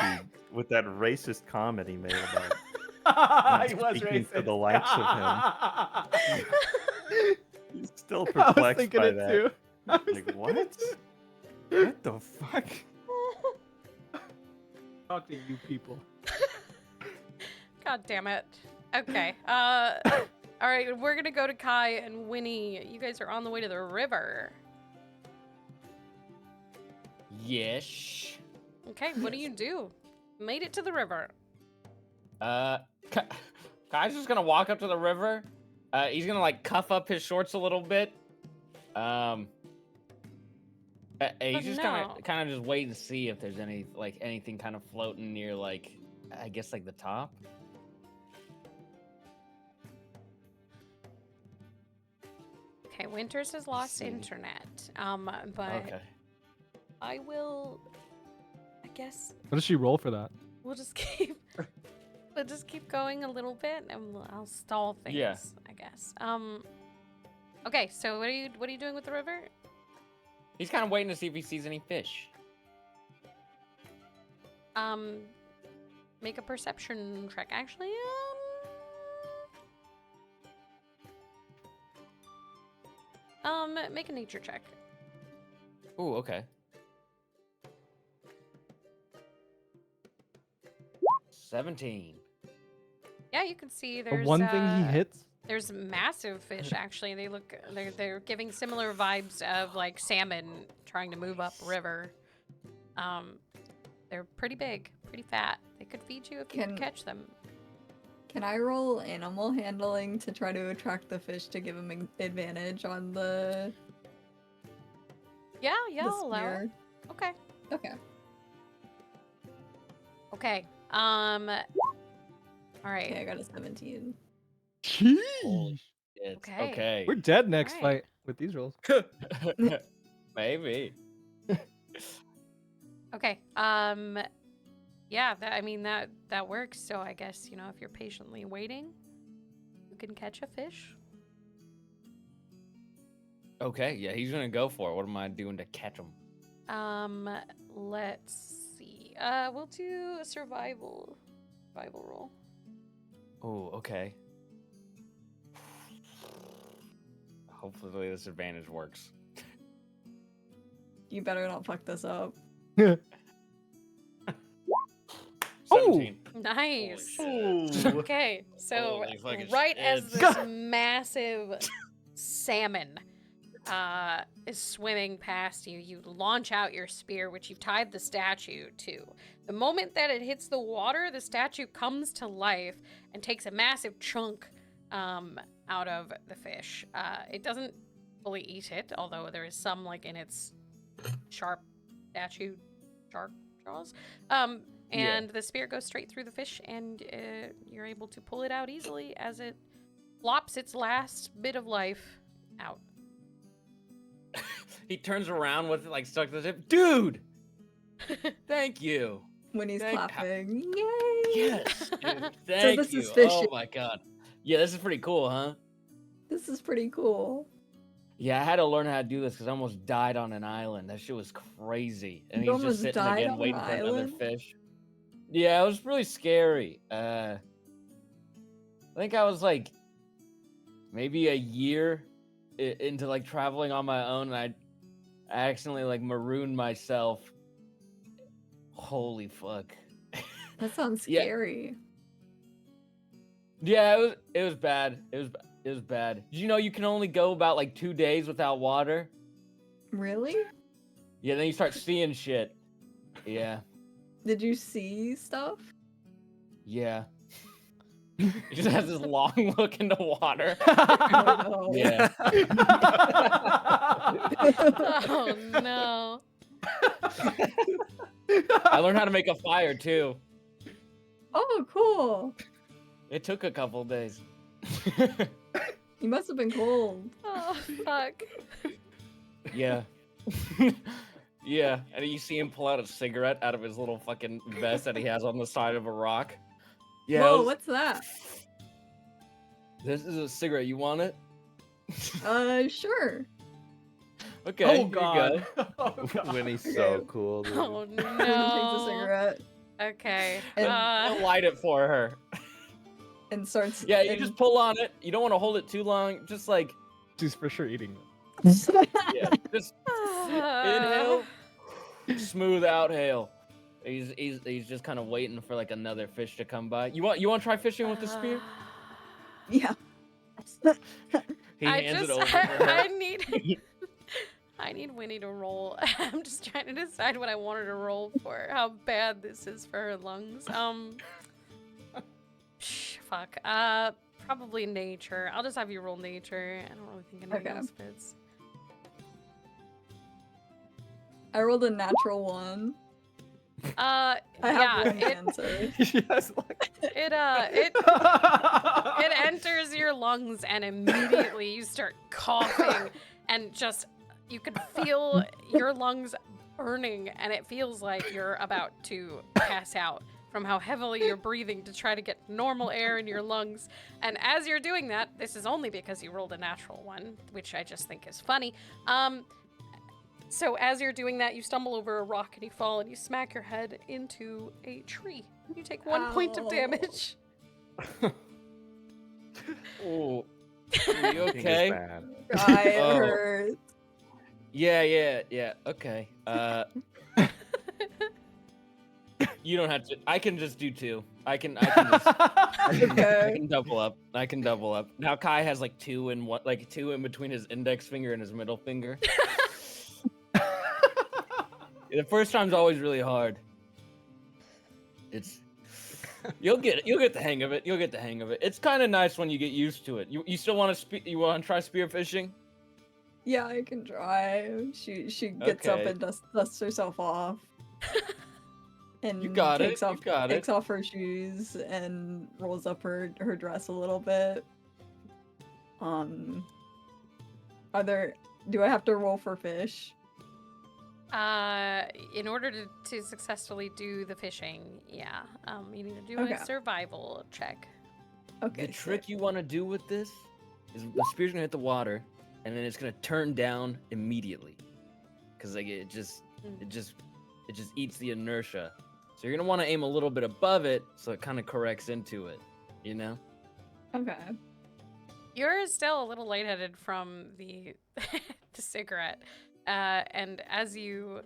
with that racist comment he made about He was speaking to racist. the likes of him. He's still I was perplexed thinking by it that. too. I was Like, thinking what? it too. What the fuck? Talk to you people. God damn it. Okay. All right, we're gonna go to Kai and Winnie. You guys are on the way to the river. Yes. Okay, what do you do? Made it to the river. Kai's just gonna walk up to the river. He's gonna like cuff up his shorts a little bit. He's just no. kind of just wait and see if there's anything kind of floating near I guess the top. Okay, Winters has lost see. internet. But Okay. I will. I guess What does she roll for that? we'll just keep. We'll just keep going a little bit, and I'll stall things. Yeah. I guess. Okay, so what are you doing with the river? He's kind of waiting to see if he sees any fish. Make a perception check. Actually, make a nature check. Ooh, okay. 17. Yeah, you can see The there's one thing he hits? There's massive fish. Actually, they're giving similar vibes of like salmon trying to move up river. They're pretty big, pretty fat. They could feed you if you could Can- catch them. Can I roll animal handling to try to attract the fish to give him advantage on the Yeah, the I'll allow it. spear? Okay. Okay. Okay. All right. Okay, I got a 17. Holy shit. Okay. Okay. We're dead next Alright. fight with these rolls. Maybe. Okay. Yeah. That works. So I guess if you're patiently waiting, you can catch a fish. Okay, yeah, he's gonna go for it. What am I doing to catch him? Let's see. We'll do a survival roll. Oh, okay. Hopefully this advantage works. You better not fuck this up. 17. Nice. Holy shit. Okay, so Holy fucking right as shit. this massive salmon is swimming past you, you launch out your spear, which you've tied the statue to. The moment that it hits the water, the statue comes to life and takes a massive chunk out of the fish. It doesn't fully eat it, although there is some in its sharp statue shark jaws. And the spear goes straight through the fish, and you're able to pull it out easily as it flops its last bit of life out. He turns around with it stuck to the tip. Dude! Thank you. When he's Thank- clapping. Yay! Yes, dude. Thank this you. is fishy. Oh my god. Yeah, this is pretty cool, huh? This is pretty cool. Yeah, I had to learn how to do this because I almost died on an island. That shit was crazy. And You he's almost just sitting died again on waiting an for another island? fish. Yeah, it was really scary. I think I was maybe a year into traveling on my own, and I accidentally marooned myself. Holy fuck. That sounds Yeah. scary. Yeah, it was bad. It was bad. Did you know you can only go about like 2 days without water? Really? Yeah, then you start seeing shit. Yeah, Did you see stuff? yeah. He just has this long look into water. Oh, no. Yeah. Oh no. I learned how to make a fire too. Oh, cool. It took a couple days. You must have been cold. Oh fuck. Yeah. Yeah, and you see him pull out a cigarette out of his little fucking vest that he has on the side of a rock. Yeah. Whoa, what's that? This is a cigarette. You want it? Sure. Okay. Oh here you god. go. Oh, God. Winnie's so Okay. cool. Dude. Oh Winnie takes a no. cigarette Okay. And- I'll light it for her. and starts. Yeah, you and- just pull on it. You don't want to hold it too long. Just like, She's for sure eating it. yeah, just inhale, smooth outhale. He's just kind of waiting for like another fish to come by. You want to try fishing with the spear? Yeah. He I hands just it over to her. I need Winnie to roll. I'm just trying to decide what I want her to roll for. How bad this is for her lungs. Fuck. Probably nature. I'll just have you roll nature. I don't really think anything Okay. else fits. I rolled a natural 1. I have Yeah, one it answer. She has like. it enters your lungs and immediately you start coughing and just you can feel your lungs burning and it feels like you're about to pass out from how heavily you're breathing to try to get normal air in your lungs. And as you're doing that, this is only because you rolled a natural 1, which I just think is funny. So as you're doing that, you stumble over a rock and you fall and you smack your head into a tree. You take 1 point of Ow. damage. Oh, you King is okay? bad. God, it Oh. hurts. Yeah. Okay. You don't have to. I can just do 2. I can just. I Okay. can double up. I can double up. Now Kai has like 2 in one, like 2 in between his index finger and his middle finger. The first time's always really hard. You'll get the hang of it. You'll get the hang of it. It's kind of nice when you get used to it. You still want to you want to try spearfishing? Yeah, I can try. She gets up Okay. and dusts herself off. And You got it, takes you off got takes it. off her shoes and rolls up her dress a little bit. Do I have to roll for fish? In order to successfully do the fishing, yeah, you need to do Okay. a survival check. Okay. The trick you want to do with this is the spear's gonna hit the water, and then it's gonna turn down immediately, because like it just eats the inertia. So you're gonna want to aim a little bit above it, so it kind of corrects into it. You know? Okay. You're still a little lightheaded from the the cigarette, and as you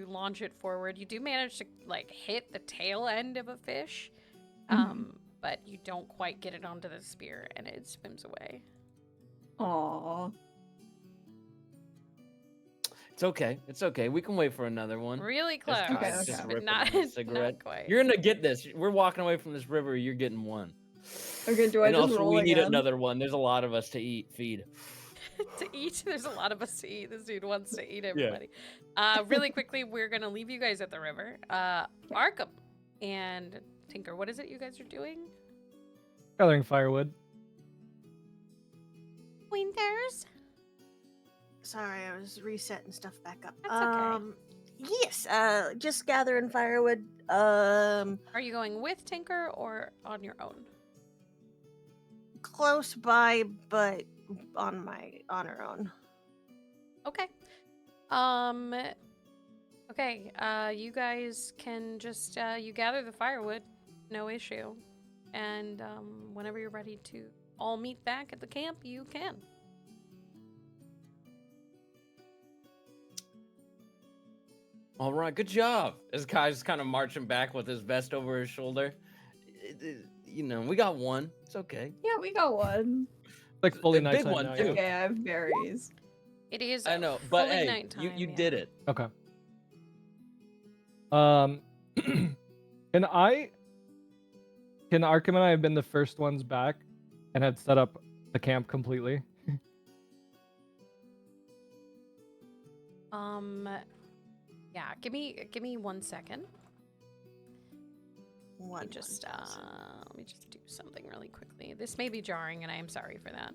launch it forward, you do manage to like hit the tail end of a fish, but you don't quite get it onto the spear, and it swims away. Aw. It's okay. It's okay. We can wait for another one. Really close, That's Okay, Kai's just okay. but ripping not, on the cigarette. not quite. You're gonna get this. We're walking away from this river. You're getting 1. Okay, do I And just also, roll we need again? another one. There's a lot of us to feed. To eat. There's a lot of us to eat. This dude wants to eat everybody. Really quickly, we're gonna leave you guys at the river. Arkham and Tinker, what is it you guys are doing? Gathering firewood. Winters. Sorry, I was resetting stuff back up. That's okay. Yes, just gathering firewood. Are you going with Tinker or on your own? Close by, but on her own. Okay. Okay. You guys can just you gather the firewood, no issue, and whenever you're ready to all meet back at the camp, you can. All right, good job. This guy's kind of marching back with his vest over his shoulder. You know, we got 1. It's okay. Yeah, we got one. like fully The big nighttime one now. too. Yeah. Okay, I have berries. It is. I know, but fully hey, nighttime, you yeah. did it. Okay. Can Arkham and I have been the first ones back and had set up the camp completely? Yeah. Give me 1 second. Let me just do something really quickly. This may be jarring, and I am sorry for that.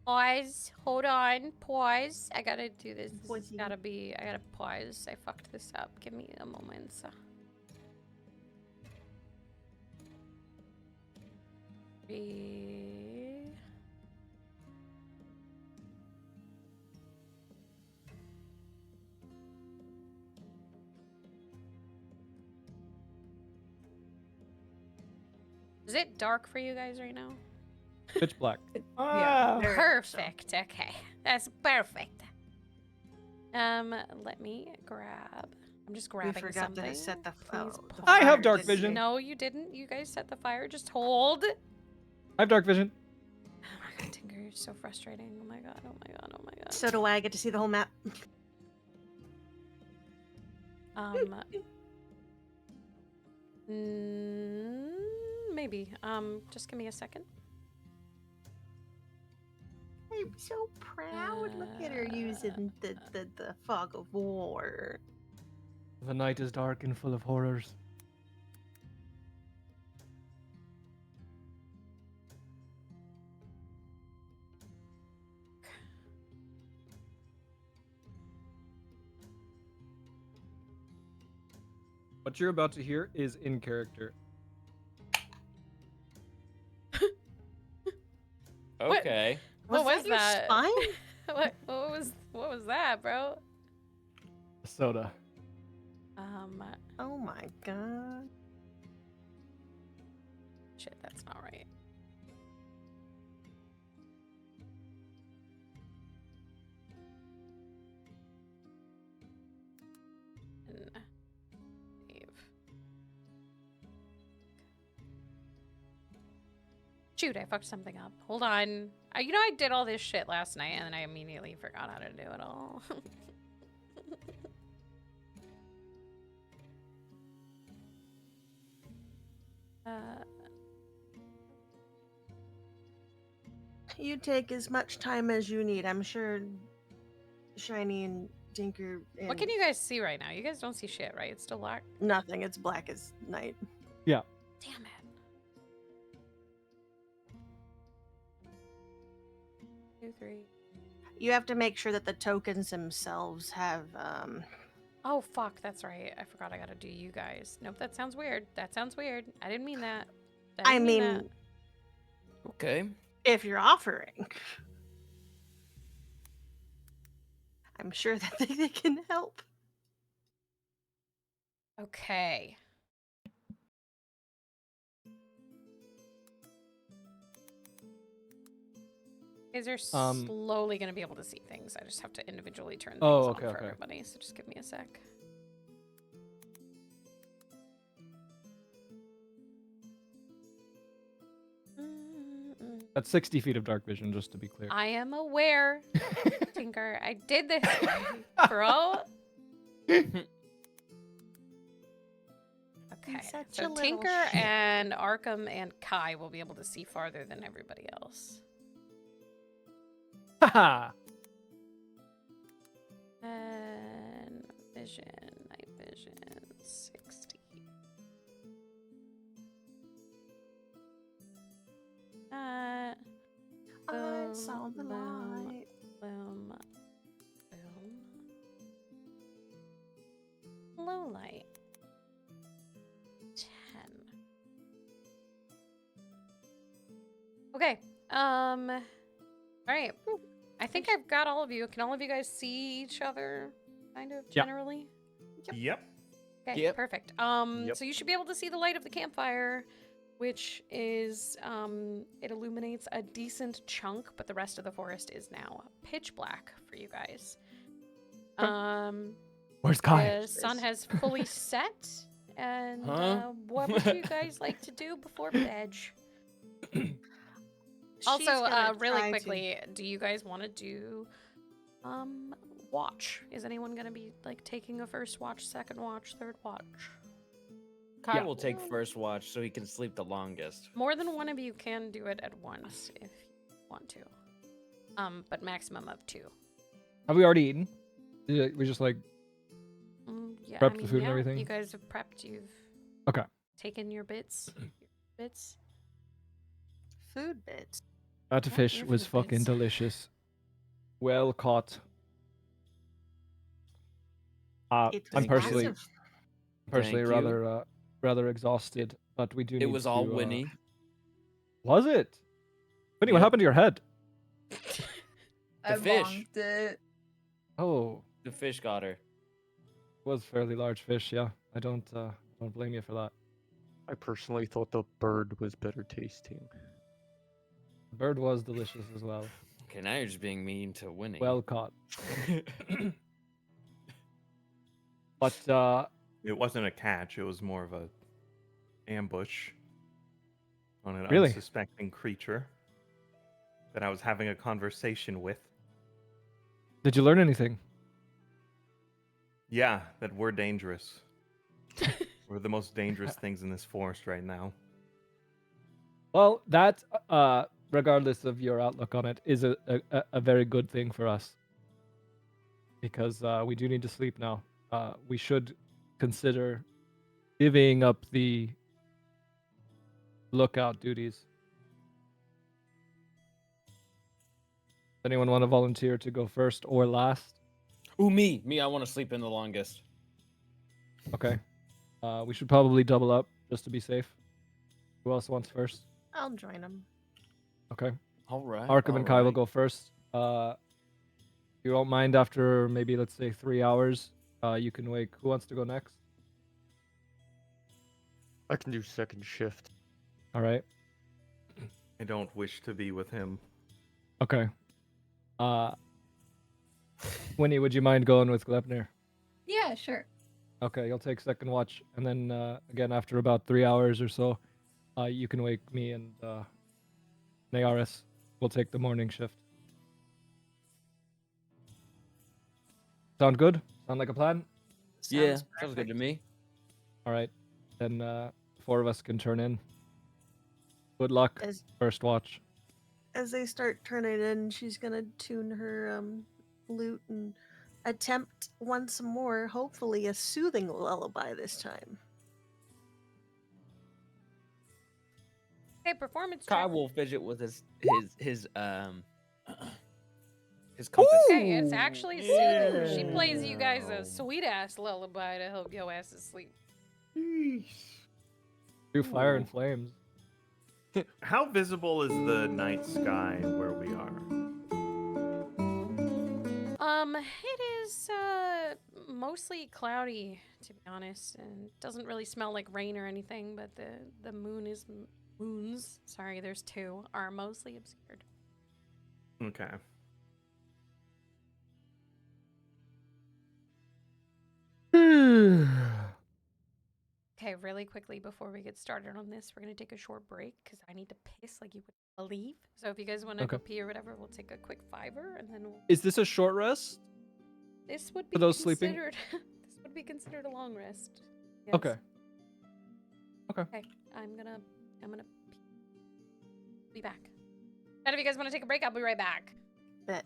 Pause. Hold on. Pause. I gotta do this. This has Pausey. gotta be. I gotta pause. I fucked this up. Give me a moment. Three. Is it dark for you guys right now? Pitch black. Yeah. Very much so. Perfect. Okay. That's perfect. Let me grab. I'm just We grabbing forgot something. to set the. Please the I have fire, dark didn't we? vision. No, you didn't. You guys set the fire. Just hold. I have dark vision. Oh my god, Tinker, you're so frustrating. Oh my god. Oh my god. Oh my god. So do I. Get to see the whole map. Maybe. Just give me a second. I'm so proud. Look at her using the fog of war. The night is dark and full of horrors. What you're about to hear is in character. Okay. What was that your that? spine? what was that, bro? Soda. Oh my god. Shit, that's not right. Save. Shoot, I fucked something up. Hold on. You know, I did all this shit last night, and then I immediately forgot how to do it all. You take as much time as you need. I'm sure Shiny and Tinker and What can you guys see right now? You guys don't see shit, right? It's still black. nothing. It's black as night. Yeah. Damn it. 2, 3. You have to make sure that the tokens themselves have Oh fuck, that's right. I forgot I gotta do you guys. Nope, that sounds weird. That sounds weird. I didn't mean that. I didn't mean mean that. Okay. if you're offering. I'm sure that they can help. Okay. You guys are slowly gonna be able to see things. I just have to individually turn things on okay, for okay. everybody. So just give me a sec. That's 60 feet of dark vision, just to be clear. I am aware, Tinker. I did this, bro. Okay, such so a little Tinker shit. and Arkham and Kai will be able to see farther than everybody else. Haha! And vision, night vision, 60. I saw the boom, light. boom, boom. Low light. 10. Okay. All right. I think I've got all of you. Can all of you guys see each other, kind of Yeah. generally? Yep. Okay, Yep. perfect. Yep. So you should be able to see the light of the campfire, which is it illuminates a decent chunk, but the rest of the forest is now pitch black for you guys. Where's Kai? The sun has fully set, and Huh? what would you guys like to do before bed? She's Also, gonna really try to- quickly, do you guys want to do watch? Is anyone gonna be like taking a first watch, second watch, third watch? Kai Yeah. will take first watch so he can sleep the longest. More than one of you can do it at once if you want to. But maximum of 2. Have we already eaten? We just like Yeah, prepped the food and yeah, everything? You guys have prepped. You've Okay. taken your bits. food bits. That Yeah, fish your was food fucking bits. delicious. Well caught. It I'm was personally massive. personally Thank you. rather exhausted, but we do. It need was all to, Winnie. Was it? Winnie, what Yep. happened to your head? I fish. bonked it. Oh, The fish got her. it was fairly large fish. Yeah, I don't blame you for that. I personally thought the bird was better tasting. The bird was delicious as well. Okay, now you're just being mean to Winnie. Well caught. But It wasn't a catch. It was more of a ambush on an Really? unsuspecting creature that I was having a conversation with. did you learn anything? Yeah, that we're dangerous. We're the most dangerous things in this forest right now. Well, that regardless of your outlook on it, is a very good thing for us. Because we do need to sleep now. We should consider divvying up the lookout duties. Anyone want to volunteer to go first or last? Ooh, me. Me, I want to sleep in the longest. Okay. We should probably double up just to be safe. Who else wants first? I'll join them. Okay. All right. Arkham and Kai will alright. go first. You won't mind after maybe let's say 3 hours. You can wake. Who wants to go next? I can do second shift. All right. I don't wish to be with him. Okay. Winnie, would you mind going with Glepnir? Yeah, sure. Okay, you'll take second watch, and then again after about 3 hours or so, you can wake me and Nayaris. We'll take the morning shift. Sound good? Sound like a plan? Yeah, Sounds sounds good to perfect. me. All right, then 4 of us can turn in. Good luck. As First watch. as they start turning in, she's gonna tune her lute and attempt once more, hopefully a soothing lullaby this time. Okay, performance Kai check. will fidget with his compass. Okay, it's actually soothing. She plays you guys a sweet ass lullaby to help your asses sleep. Do fire and flames. How visible is the night sky where we are? It is mostly cloudy, to be honest, and it doesn't really smell like rain or anything. But the moons. Sorry, there's 2 are mostly obscured. Okay. Okay, really quickly before we get started on this, we're gonna take a short break because I need to piss like you would believe. So if you guys want to go Okay. pee or whatever, we'll take a quick 5-er and then Is this a short rest? this would be For those sleeping? considered this would be considered a long rest. Yes. Okay. Okay, I'm gonna be back. And if you guys want to take a break, I'll be right back. Bet.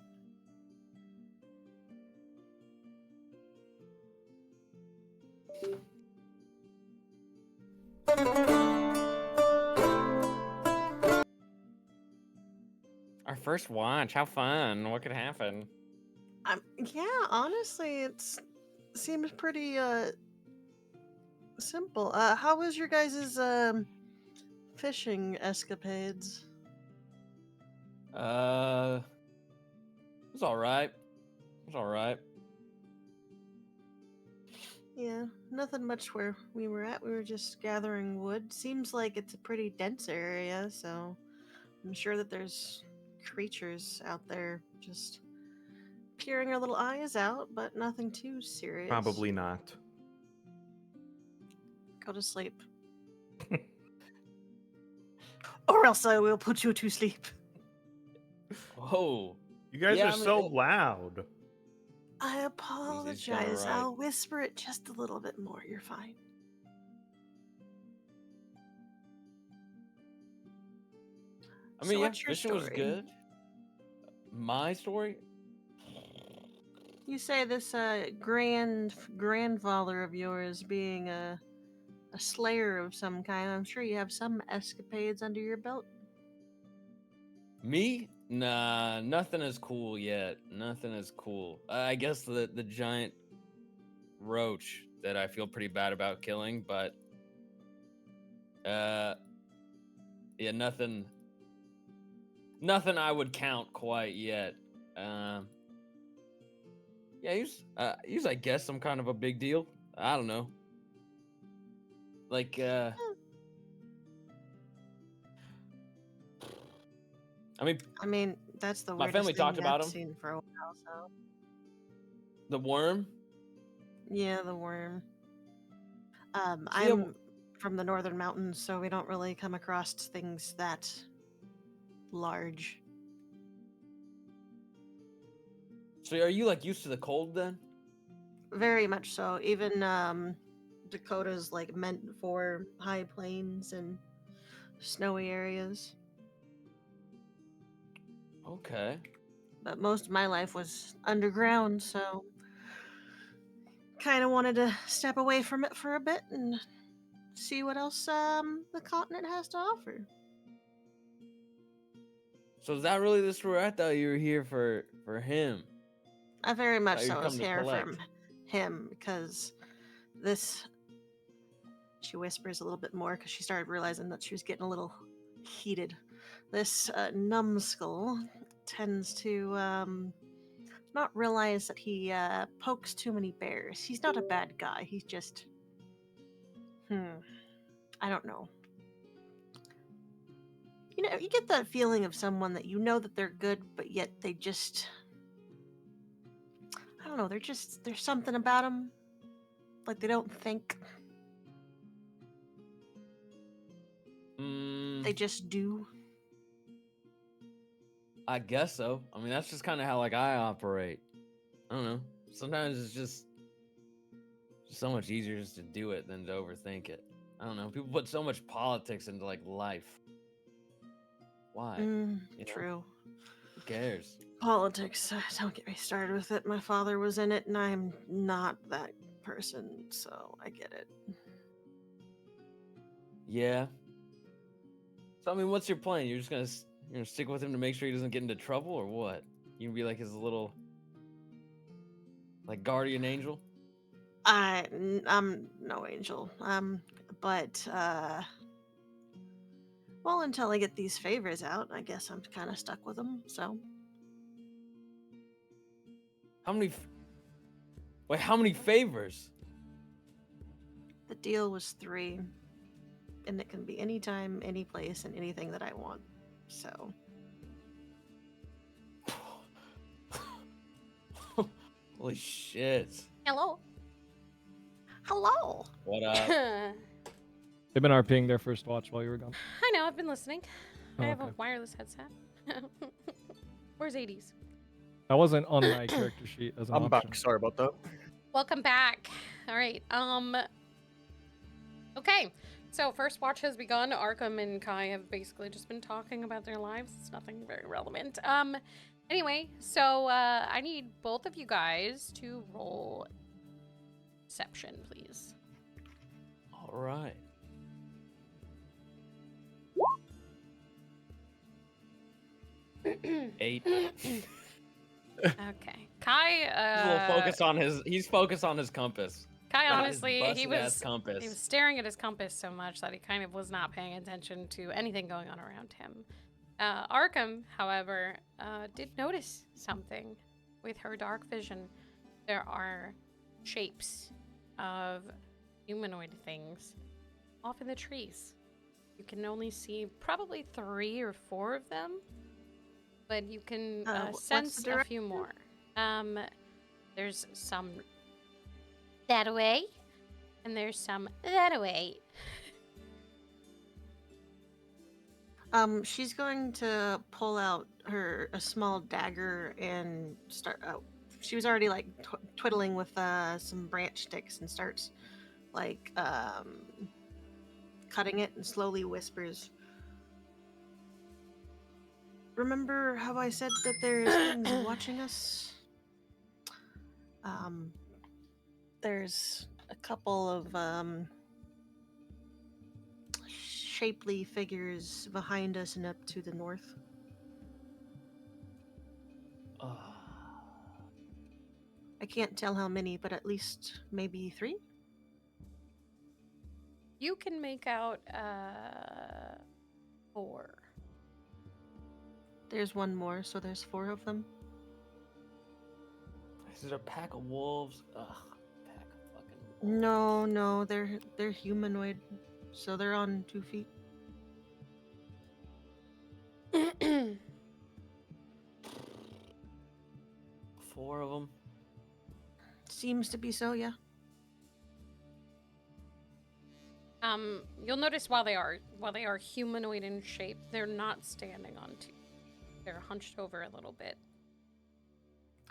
Our first watch. How fun. What could happen? Yeah, honestly, it's seems pretty simple. How was your guys' fishing escapades? It was all right. It was all right. Yeah, nothing much where we were at. We were just gathering wood. Seems like it's a pretty dense area, so I'm sure that there's creatures out there just peering our little eyes out, but nothing too serious. Probably not. Go to sleep. Or else I will put you to sleep. Oh, You guys Yeah, are I mean, so it- loud. I kinda apologize. right. I'll whisper it just a little bit more. You're fine. I So mean, yeah, what's your fishing was story? good. My story? You say this grandfather of yours being a slayer of some kind. I'm sure you have some escapades under your belt. Me? Nah, nothing is cool yet. Nothing is cool. I guess the giant roach that I feel pretty bad about killing, but yeah, nothing I would count quite yet. Yeah, he's I guess some kind of a big deal. I don't know. Like I mean, that's the my weirdest family talked thing about I've him. seen for a while. So The worm. yeah, the worm. So, yeah, I'm from the northern mountains, so we don't really come across things that large. so are you like used to the cold then? Very much so. Even Dakota's like meant for high plains and snowy areas. Okay. But most of my life was underground, so kind of wanted to step away from it for a bit and see what else the continent has to offer. So is that really the story? I thought you were here for him. I very much Thought you'd so was come to here collect. from him because this. She whispers a little bit more because she started realizing that she was getting a little heated. This numbskull tends to not realize that he pokes too many bears. He's not a bad guy. He's just, I don't know. You know, you get that feeling of someone that you know that they're good, but yet they just, I don't know. There's something about them, like they don't think. They just do. I guess so. I mean, that's just kind of how like I operate. I don't know. Sometimes it's just so much easier just to do it than to overthink it. I don't know. People put so much politics into like life. Why? You know? True. Who cares? Politics. Don't get me started with it. My father was in it, and I'm not that person, so I get it. Yeah. So I mean, what's your plan? You're gonna stick with him to make sure he doesn't get into trouble, or what? You gonna be like his little like guardian angel? I'm no angel. But well, until I get these favors out, I guess I'm kind of stuck with them. So How many? Wait, how many favors? the deal was 3, and it can be anytime, any place, and anything that I want. So Holy shit! Hello. hello. What I up? They've been RPing their first watch while you were gone. know, I've been listening. I Oh, have a okay. wireless headset. Where's 80s? That wasn't on my character sheet as an I'm option. back. Sorry about that. Welcome back. All right. Okay. So first watch has begun. Arkham and Kai have basically just been talking about their lives. It's nothing very relevant. Anyway, so I need both of you guys to roll deception, please. All right. Eight. Okay. Kai He's focused on his compass. Kai Not his honestly, he busted-ass was compass. staring at his compass so much that he kind of was not paying attention to anything going on around him. Arkham, however, did notice something with her dark vision. There are shapes of humanoid things off in the trees. You can only see probably 3 or 4 of them, but you can What's the sense a few direction? more. There's some that way, and there's some that way. She's going to pull out a small dagger and start. She was already like twiddling with some branch sticks and starts like cutting it and slowly whispers. Remember how I said that there's things watching us? There's a couple of shapely figures behind us and up to the north. I can't tell how many, but at least maybe 3. You can make out 4. There's one more, so there's 4 of them. Is it a pack of wolves? Ugh, pack of fucking wolves. No, they're humanoid, so they're on 2 feet. 4 of them. Seems to be so, yeah. You'll notice while they are humanoid in shape, they're not standing on 2. They're hunched over a little bit.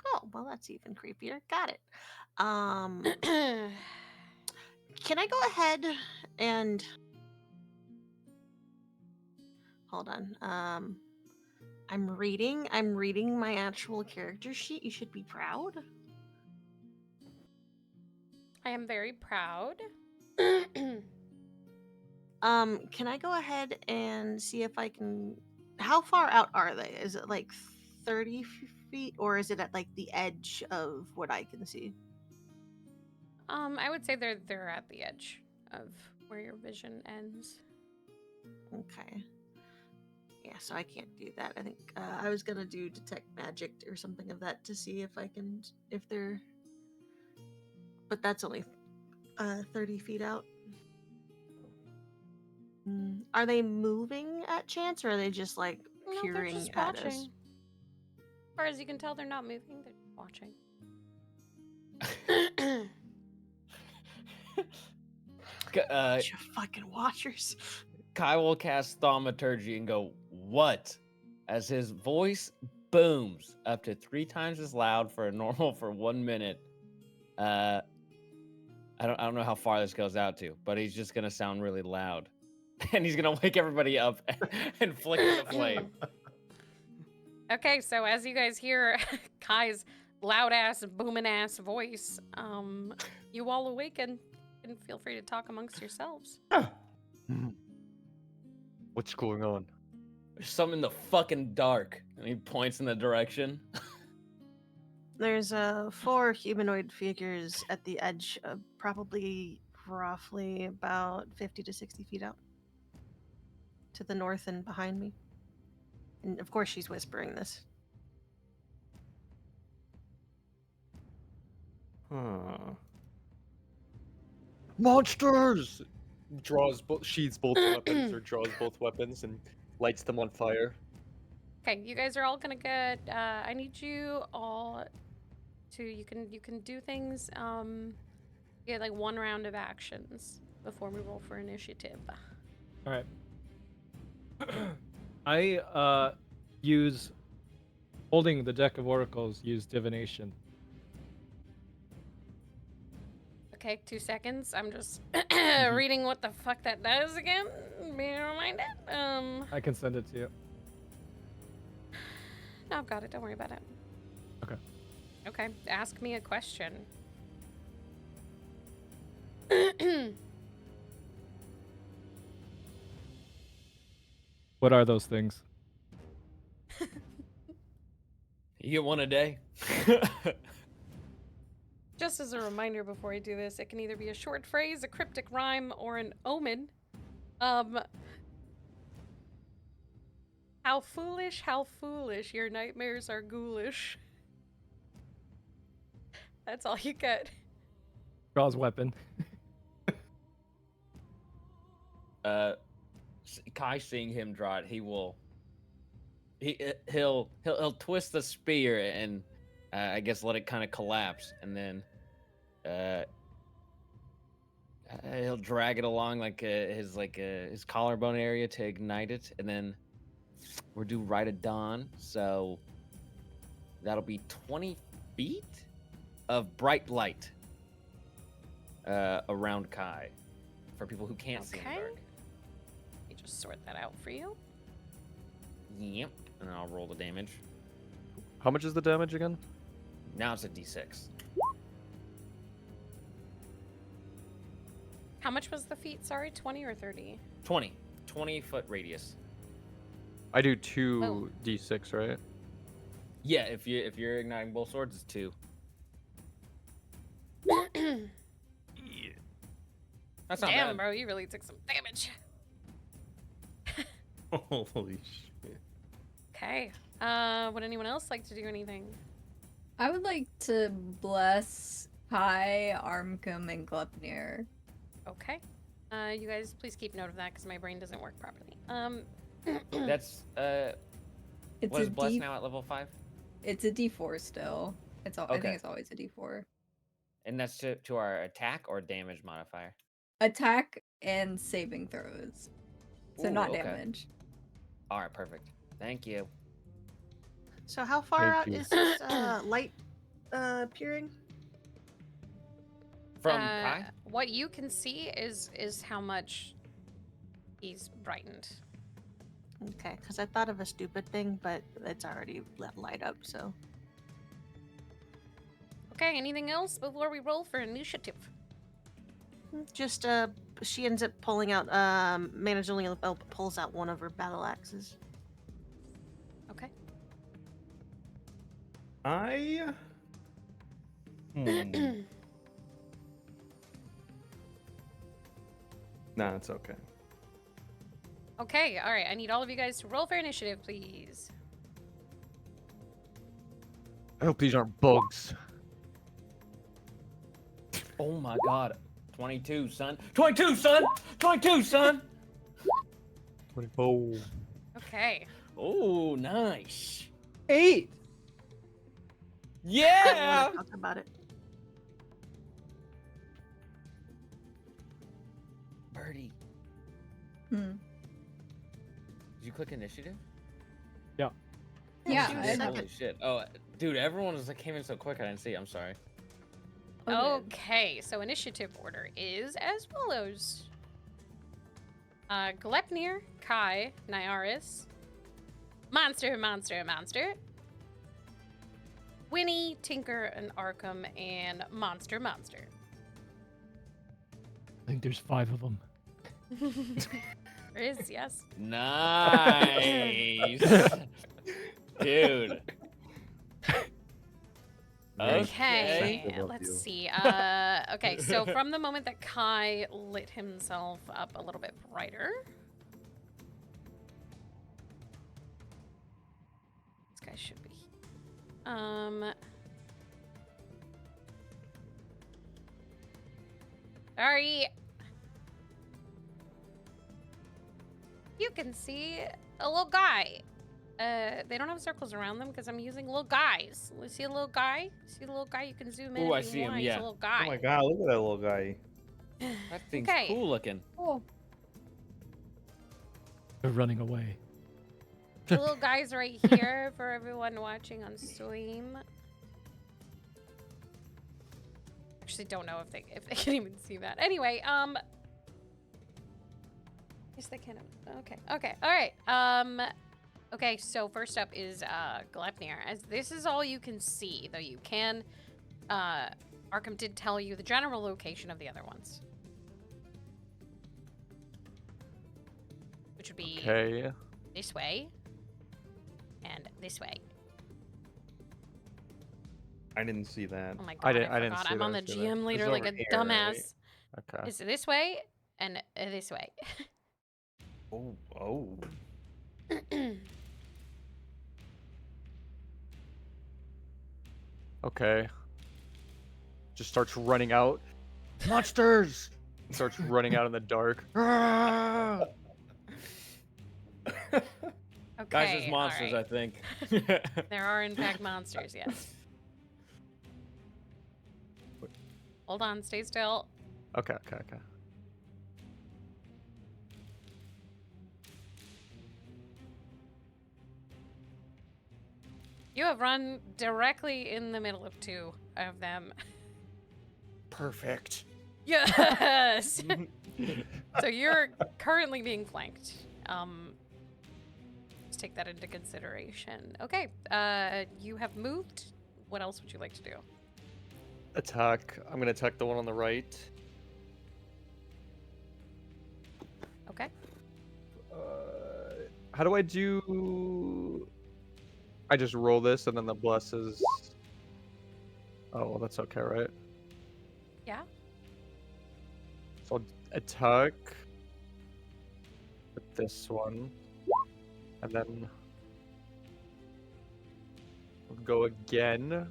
Oh, well, that's even creepier. Got it. Can I go ahead and hold on? I'm reading my actual character sheet. You should be proud. I am very proud. Can I go ahead and see if I can? How far out are they? Is it like 30 feet, or is it at like the edge of what I can see? I would say they're at the edge of where your vision ends. Okay. Yeah, so I can't do that. I think I was gonna do detect magic or something of that to see if I can, if they're. But that's only 30 feet out. Are they moving at chance, or are they just like No, they're peering just at watching. us? As far as you can tell, they're not moving. They're watching. Bunch of fucking watchers. Kai will cast Thaumaturgy and go, "What?" as his voice booms up to 3 times as loud for a normal for 1 minute. I don't know how far this goes out to, but he's just gonna sound really loud, and he's gonna wake everybody up and flicker the flame. Okay, so as you guys hear Kai's loud ass, booming ass voice, you all awaken and feel free to talk amongst yourselves. What's going on? There's something in the fucking dark, and he points in the direction. There's 4 humanoid figures at the edge, probably roughly about 50 to 60 feet out. To the north and behind me. And of course she's whispering this. Huh. Monsters! Sheathes both weapons, or draws both weapons and lights them on fire. Okay, you guys are all gonna get. I need you all to. You can do things. Get like 1 round of actions before we roll for initiative. All right. I use holding the deck of oracles. Use divination. Okay, 2 seconds. I'm just reading what the fuck that does again. Be reminded. I can send it to you. No, I've got it. Don't worry about it. Okay. Okay, ask me a question. What are those things? You get 1 a day. Just as a reminder before I do this, it can either be a short phrase, a cryptic rhyme, or an omen. How foolish, your nightmares are ghoulish. That's all you get. Draws weapon. Kai seeing him draw it, he'll twist the spear and I guess let it kind of collapse, and then he'll drag it along like his collarbone area to ignite it, and then we're due right at dawn, so that'll be 20 feet of bright light around Kai for people who can't see in the Okay. dark. Let me just sort that out for you. Yep, and then I'll roll the damage. How much is the damage again? Now it's a d6. How much was the feat? Sorry, 20 or 30? 20 foot radius. I do 2 d6, right? Yeah, if you're igniting both swords, it's 2. That's not Damn, bad. bro, you really took some damage. Holy shit. Okay. Would anyone else like to do anything? I would like to bless Kai, Armcom, and Glepnir. Okay. You guys please keep note of that because my brain doesn't work properly. That's It's what a is blessed D. now at level 5? It's a D4 still. It's I Okay. think it's always a D4. And that's to our attack or damage modifier. Attack and saving throws. So Ooh, not okay. damage. All right, perfect. Thank you. So how far Thank out you. is this light appearing? From Kai? What you can see is how much he's brightened. Okay, because I thought of a stupid thing, but it's already light up, so. Okay, anything else before we roll for initiative? Just, she ends up pulling out, Managing pulls out one of her battle axes. Okay. No, it's okay. Okay, alright, I need all of you guys to roll for initiative, please. I hope these aren't bugs. Oh my god. 22, son. 22, son! 22, son! Oh. Okay. Oh, nice. 8. I Yeah! don't want to talk about it. Birdie, Hmm. did you click initiative? Yeah, You I did? did. Holy shit. Oh, dude, everyone was came in so quick I didn't see. I'm sorry. Okay, so initiative order is as follows. Glepnir, Kai, Nyaris, Monster, Winnie, Tinker, and Arkham, and Monster. I think there's 5 of them. There is, yes. Nice. Dude. Okay, Effective of let's you. see. Okay, so from the moment that Kai lit himself up a little bit brighter. This guy should be. Sorry. You can see a little guy. They don't have circles around them because I'm using little guys. See a little guy? See the little guy? You can zoom in. Ooh, if I you see him, want. He's yeah. a little Oh guy. my god, look at that little guy. That thing's Okay. cool looking. Oh. They're running away. The little guy's right here for everyone watching on stream. Actually, don't know if they can even see that. Anyway, yes, they can. Okay, all right. Okay, so first up is Glepnir. As this is all you can see, though you can. Arkham did tell you the general location of the other ones, which would be Okay. this way and this way. I didn't see that. Oh my god, I didn't forgot. see I'm on the that either. GM leader It's like over a here, dumbass. Okay. It's this way and this way. Oh. Okay. Just starts running out. Monsters! And starts running out in the dark. Ah! Okay. Guys, there's monsters, alright. I think. There are in fact monsters, yes. Hold on, stay still. Okay. You have run directly in the middle of two of them. Perfect. Yes! So you're currently being flanked. Just take that into consideration. Okay, you have moved. What else would you like to do? Attack. I'm gonna attack the one on the right. Okay. How do I do? I just roll this and then the bless is. Oh, well, that's okay, right? Yeah. So I'll attack with this one, and then we'll go again.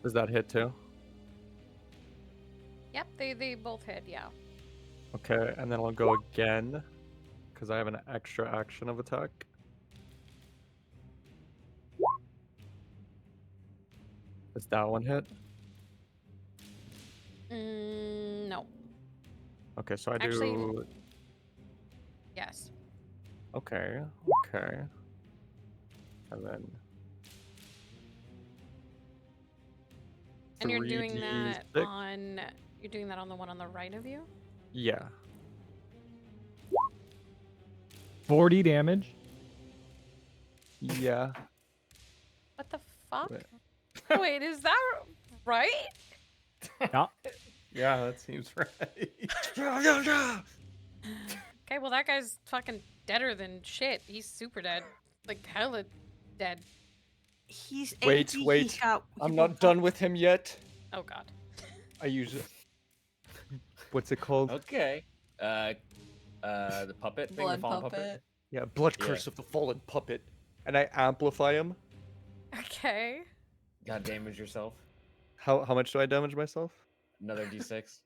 Does that hit too? Yep, they both hit, yeah. Okay, and then I'll go again because I have an extra action of attack. Does that one hit? No. Okay, so I Actually- do. Yes. Okay. And then. And you're doing that 3d6? on... You're doing that on the one on the right of you? Yeah. 40 damage. Yeah. What the fuck? Wait. Wait, is that right? Yeah. Yeah, that seems right. Okay, well that guy's fucking deader than shit. He's super dead. Like hella dead. He's Wait, angry, he wait. got- he I'm woke not done up. with him yet. Oh god. I use it. What's it called? Okay. The puppet thing, Blood the fallen puppet. puppet. Yeah, Blood Yeah. Curse of the Fallen Puppet. And I amplify him. Okay. God damage yourself. How much do I damage myself? Another d6.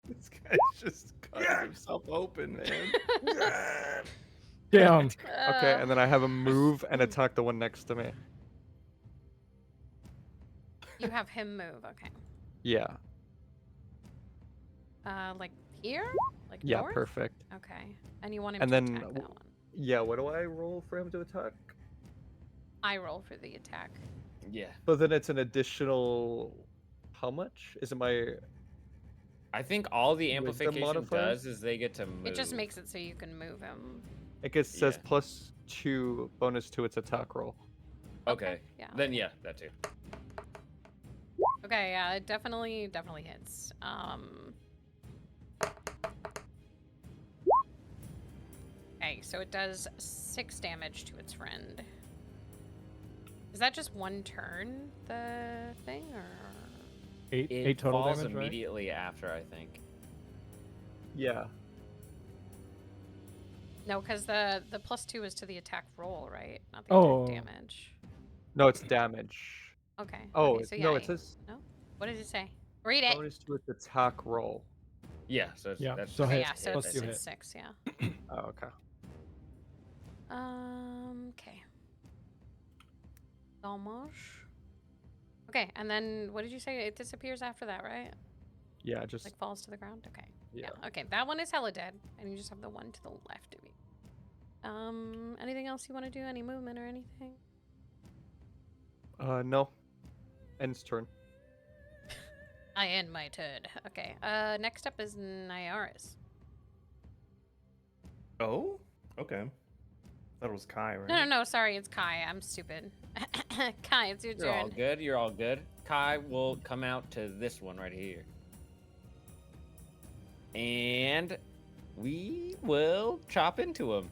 This guy's just cutting himself open, man. Damn. Okay, and then I have him move and attack the one next to me. You have him move, okay. Yeah. Like here? Like Yeah, north? perfect. Okay. And you want him And to then attack that one. Yeah, what do I roll for him to attack? I roll for the attack. Yeah. So then it's an additional. How much? Is it my. I think all the Wisdom amplification modifier? does is they get to move. It just makes it so you can move him. It gets, says Yeah. +2 bonus to its attack roll. Okay. Yeah. Then yeah, that too. Okay, yeah, it definitely hits. Okay, so it does 6 damage to its friend. Is that just one turn, the thing, or? Eight It total falls damage, right? immediately after, I think. Yeah. No, because the +2 is to the attack roll, right? Not the Oh. attack damage. No, it's damage. Okay. Oh, okay, it's, so no, yeah, it says No? What did it say? Read it! bonus to its attack roll. Yeah, so it's, Yeah, that's so just Okay, hit. yeah, so Plus it's, two it's hit. 6, yeah. Oh, okay. Okay. Dommage. Okay, and then what did you say? It disappears after that, right? Yeah, just. Like falls to the ground? Okay. Yeah. Okay, that one is hella dead, and you just have the one to the left of you. Anything else you want to do? Any movement or anything? No. End's turn. I end my turn. Okay. Next up is Nyaris. Oh? Okay. Thought it was Kai, right? No, sorry, it's Kai. I'm stupid. Kai, it's your You're all turn. good. You're all good. Kai will come out to this one right here. And we will chop into him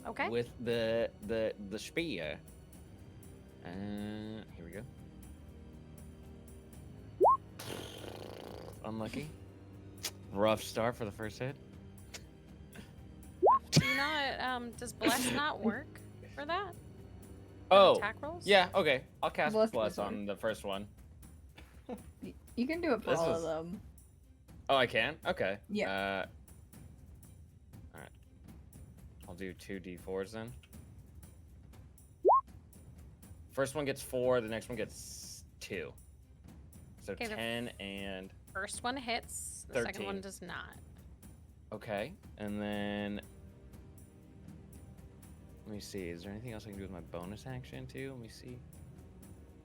Okay. with the spear. Here we go. Unlucky. Rough start for the first hit. Do you not, does Bless not work for that? Oh, Attack rolls? yeah, okay. I'll cast Bless Bless does on the first one. You can do it for This all is- of them. Oh, I can? Okay. Yeah. Alright. I'll do 2d4s then. First one gets 4, the next one gets 2. So Okay, the 10 and... First one hits, the second one 13. does not. Okay, and then... Let me see, is there anything else I can do with my bonus action too? Let me see.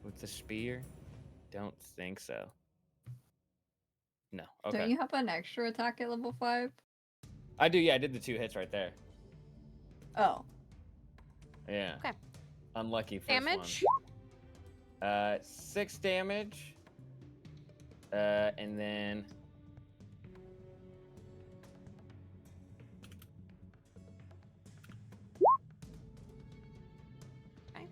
With the spear? Don't think so. No, okay. Don't you have an extra attack at level 5? I do, yeah, I did the 2 hits right there. Oh. Yeah. Okay. Unlucky first Damage? one. 6 damage. And then... Okay.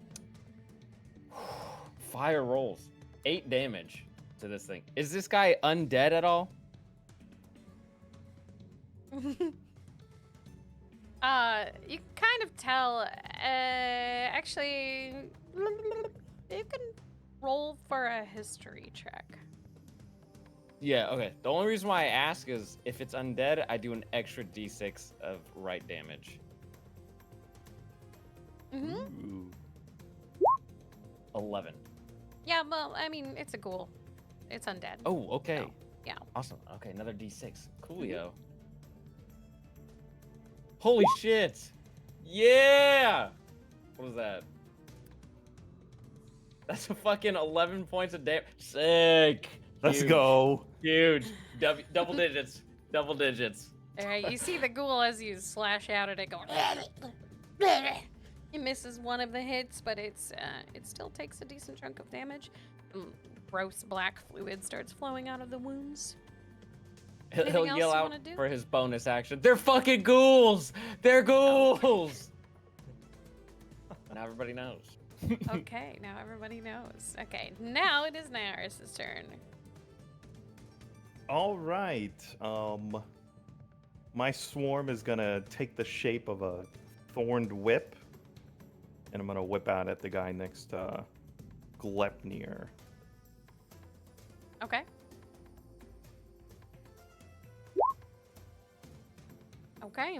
Fire rolls. 8 damage to this thing. Is this guy undead at all? You can kind of tell, actually, you can roll for a history check. Yeah, okay. The only reason why I ask is if it's undead, I do an extra d6 of right damage. Mm-hmm. Ooh. 11. Yeah, well, I mean, it's a ghoul. It's undead. Oh, okay. No. Yeah. Awesome. Okay, another d6. Coolio. Holy shit! Yeah! What is that? That's a fucking 11 points of damage. Sick! Let's Huge. go. Huge. Double digits. Double digits. All right, you see the ghoul as you slash out at it going. It misses one of the hits, but it still takes a decent chunk of damage. Gross black fluid starts flowing out of the wounds. He'll Anything else yell you out wanna do? for his bonus action. They're fucking ghouls! They're ghouls! Now everybody knows. Okay, now everybody knows. Okay, now it is Naris' turn. All right. My swarm is gonna take the shape of a thorned whip, and I'm gonna whip out at the guy next to Glepnir. Okay. Okay,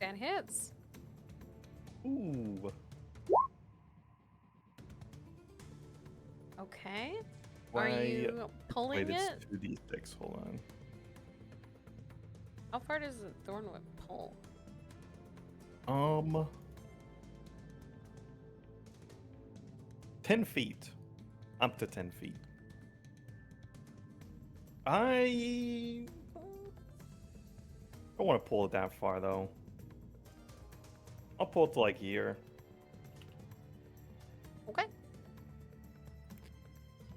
that hits. Ooh. Okay. Why- Are you pulling Wait, it? it's 2d6. Hold on. How far does the thorn whip pull? 10 feet. Up to 10 feet. I don't want to pull it that far, though. I'll pull it to like here. Okay.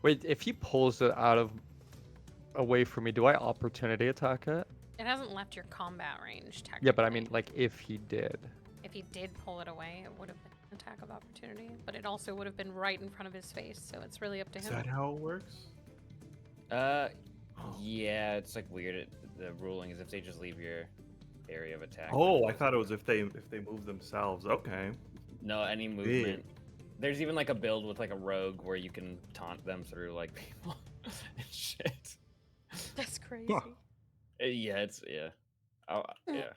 Wait, if he pulls it out of away from me, do I opportunity attack it? It hasn't left your combat range, technically. Yeah, but I mean, like, if he did. If he did pull it away, it would have been an attack of opportunity, but it also would have been right in front of his face, so it's really up to Is him. that how it works? Yeah, it's like weird. The ruling is if they just leave your area of attack. Oh, I thought it was if they move themselves. Okay. No, any movement. There's even like a build with like a rogue where you can taunt them through like people and shit. That's crazy. Yeah, it's Oh, yeah.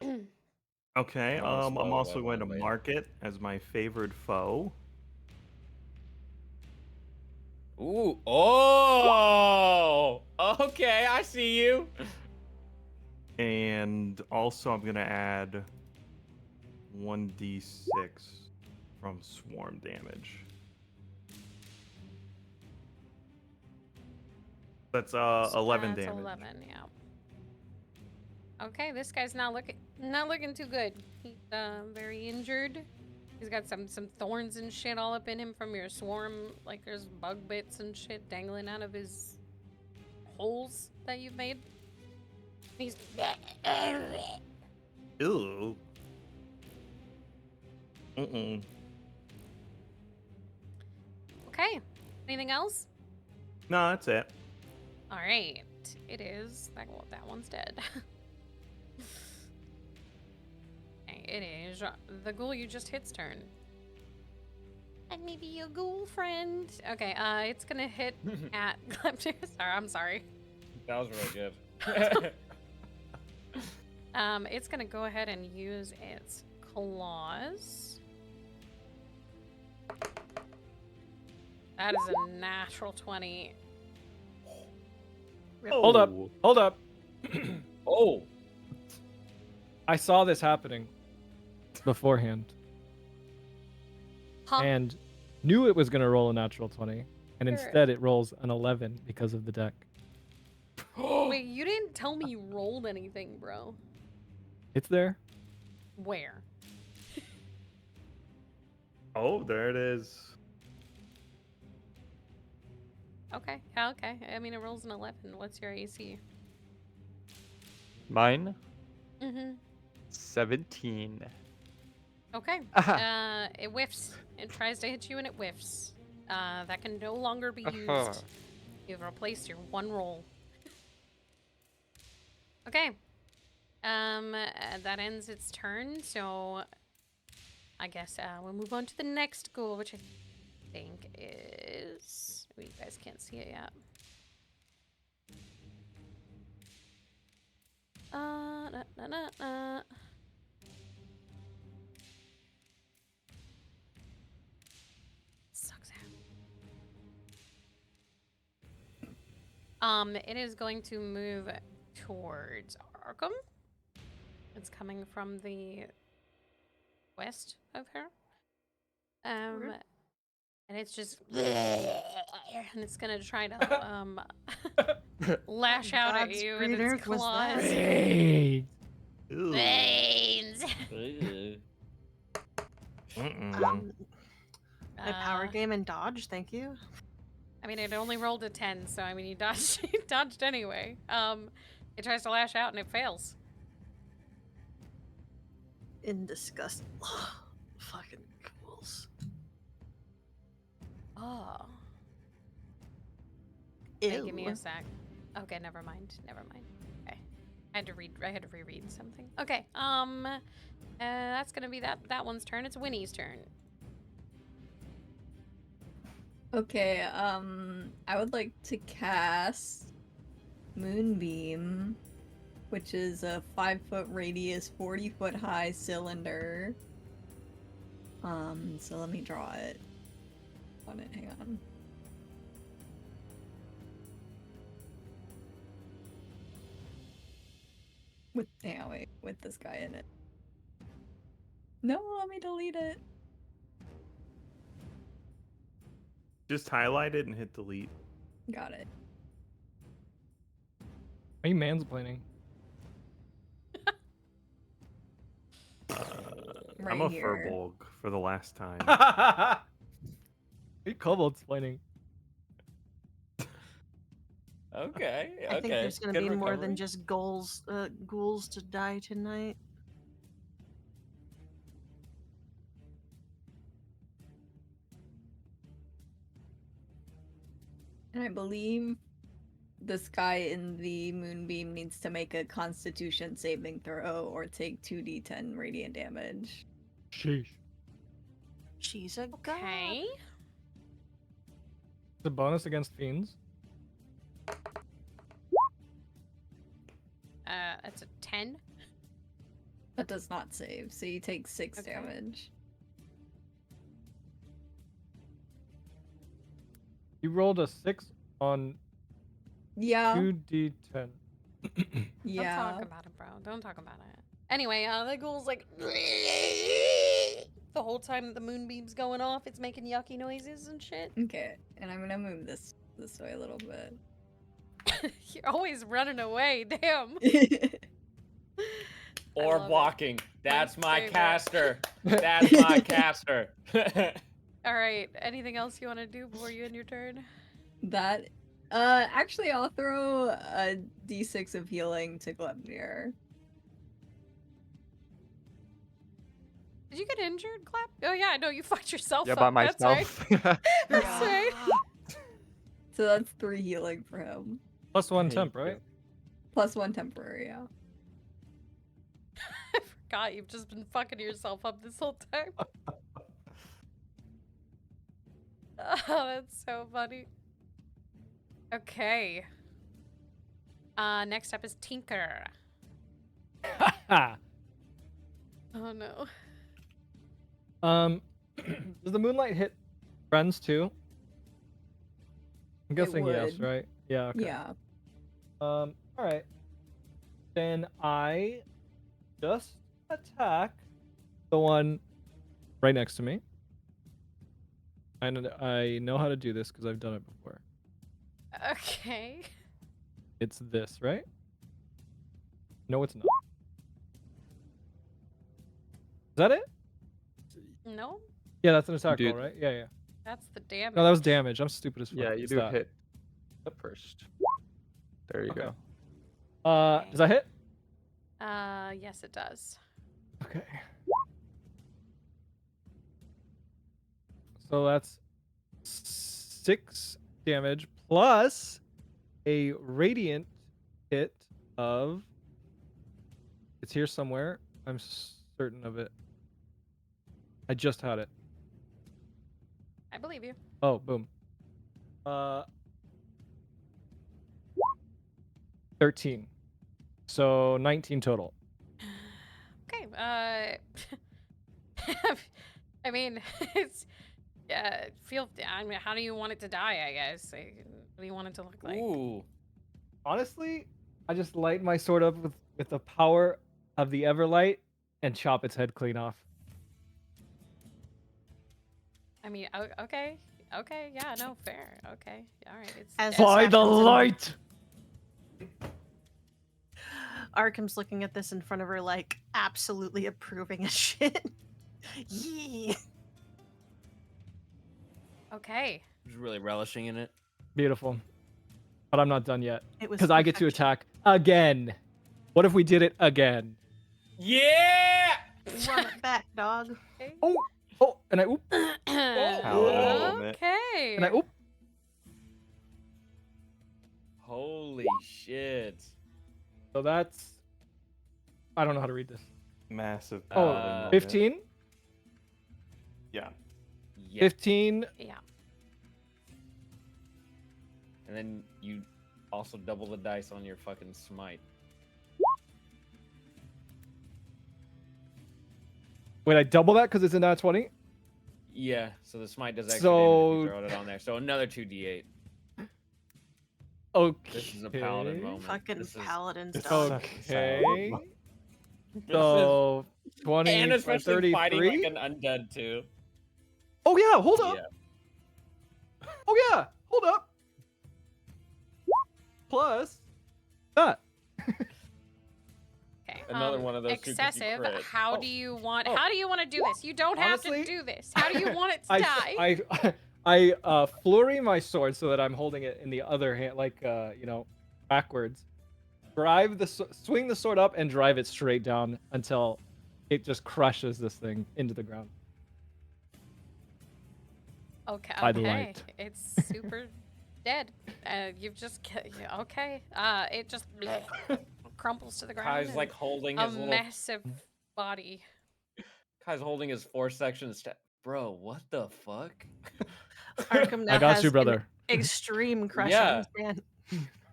Okay. I wanna I'm swallow also that going to one later. mark it as my favored foe. Ooh. Oh. Okay, I see you. And also I'm gonna add 1d6 from swarm damage. That's 11 That's damage. 11, yeah. Okay, this guy's not looking too good. He's very injured. He's got some thorns and shit all up in him from your swarm. Like there's bug bits and shit dangling out of his holes that you've made. He's Ew. okay. Anything else? No, that's it. All right. It is. That one's dead. Okay, it is the ghoul you just hit's turn. And maybe your ghoul friend. Okay, it's gonna hit at Klepter. Sorry, I'm sorry. That was really good. It's gonna go ahead and use its claws. That is a natural 20. Hold up. Oh. Hold up. Oh. I saw this happening beforehand Huh? and knew it was going to roll a natural 20, and Sure. instead it rolls an 11 because of the deck. Wait, you didn't tell me you rolled anything, bro. It's there. Where? Oh, there it is. Okay, yeah, okay. I mean, it rolls an 11. What's your AC? Mine, Mm-hmm. 17. Okay. Aha. It whiffs. It tries to hit you and it whiffs. That can no longer be Aha. used. You've replaced your one roll. Okay. That ends its turn, so I guess we'll move on to the next goal, which I think is... Oh, you guys can't see it yet. Sucks out. It is going to move towards Arkham. It's coming from the west of her. And it's just and it's gonna try to lash out at God's you green with its earth was that? claws. Hey. Ew. Veins. Mm-mm. My power Uh, game and dodge, thank you. I mean, it only rolled a 10, so I mean, you dodged, you dodged anyway. It tries to lash out and it fails. In disgust. Fucking ghouls. Oh. Hey, Ew. give me a sec. Okay, never mind. Never mind. Okay. I had to reread something. Okay. That's gonna be that one's turn. It's Winnie's turn. Okay, I would like to cast Moonbeam, which is a 5-foot radius, 40-foot high cylinder. So let me draw it. On it, hang on. With this guy in it. No, let me delete it. Just highlight it and hit delete. Got it. Are you mansplaining? Right I'm a here. furbolg for the last time. Are you kobold explaining? Okay. I think okay. there's gonna Good be more recovery. than just ghouls to die tonight. And I believe this guy in the moonbeam needs to make a constitution saving throw or take 2d10 radiant damage. Sheesh. She's a Okay. It's a bonus against fiends. That's a 10. That does not save, so you take 6 Okay. damage. You rolled a 6 on Yeah. 2d10. Yeah. Don't talk about it, bro. Don't talk about it. Anyway, the ghoul's like the whole time the moonbeam's going off, it's making yucky noises and shit. Okay, and I'm gonna move this way a little bit. You're always running away, damn. I Orb love it. walking. That's my favorite. caster. That's my caster. All right. Anything else you want to do before you end your turn? That actually I'll throw a d6 of healing to Glepnir. Did you get injured, Clap? Oh yeah, no, you fucked yourself Yeah, up. by That's right. myself. That's right. So that's 3 healing for him. Plus 1 Hey, temp, right? Plus 1 temporary, yeah. forgot you've just been fucking yourself up this whole time. Oh, that's so funny. Okay. Next up is Tinker. Oh no. Does the moonlight hit friends too? I'm guessing yes, would. right? Yeah. Okay. Yeah. All right. Then I just attack the one right next to me. I know how to do this because I've done it before. Okay. It's this, right? No, it's not. Is that it? No, Yeah, that's an attack do- roll, right? Yeah, yeah. that's the damage. No, that was damage. I'm stupid as fuck. Yeah, you It's do that. hit first. There you Okay. go. Does that hit? Yes, it does. Okay. So that's 6 damage plus a radiant hit of. It's here somewhere. I'm certain of it. I just had it. I believe you. Oh, boom. 13. So 19 total. Okay. I mean, it's. I mean, how do you want it to die? I guess. What do you want it to look like? Ooh. Honestly, I just light my sword up with the power of the Everlight and chop its head clean off. I mean, okay. Okay. Yeah. No. Fair. Okay. All right. It's. As dead. By the light! Arkham's looking at this in front of her, like, absolutely approving of shit. Yeah. Okay. Just really relishing in it. Beautiful. But I'm not done yet. It was Because I get to perfection. attack again. What if we did it again? Yeah! Run it back, dog. Okay. Oh, and I oop, Paladin moment. Okay. and I oop. Holy shit. So that's. I don't know how to read this. Massive. Oh, paladin moment. 15? Yeah. Yeah. 15. Yeah. And then you also double the dice on your fucking smite. Wait, I double that because it's in that 20? Yeah, so the smite does extra So- damage if you throw it on there. So another 2d8. Okay. This is a paladin moment. Fucking This is- paladins, It's dog. Okay. this So 20 and by especially fighting 33? like an undead too. Oh yeah, hold up. Yeah. Oh yeah, hold up. Plus that. Okay. Another one of those two could be excessive. crit. How Oh. do you want? Oh. How do you want to do this? You don't have Honestly, to do this. How do you want it to die? I flurry my sword so that I'm holding it in the other hand, like backwards. Swing the sword up and drive it straight down until it just crushes this thing into the ground. Okay. by the okay. light. It's super dead. You've just okay. It just crumples to the ground. Kai's and like holding a his little. massive body. Kai's holding his 4-section Bro, what the fuck? Arkham now I got has you, an brother. extreme crush Yeah. on this man.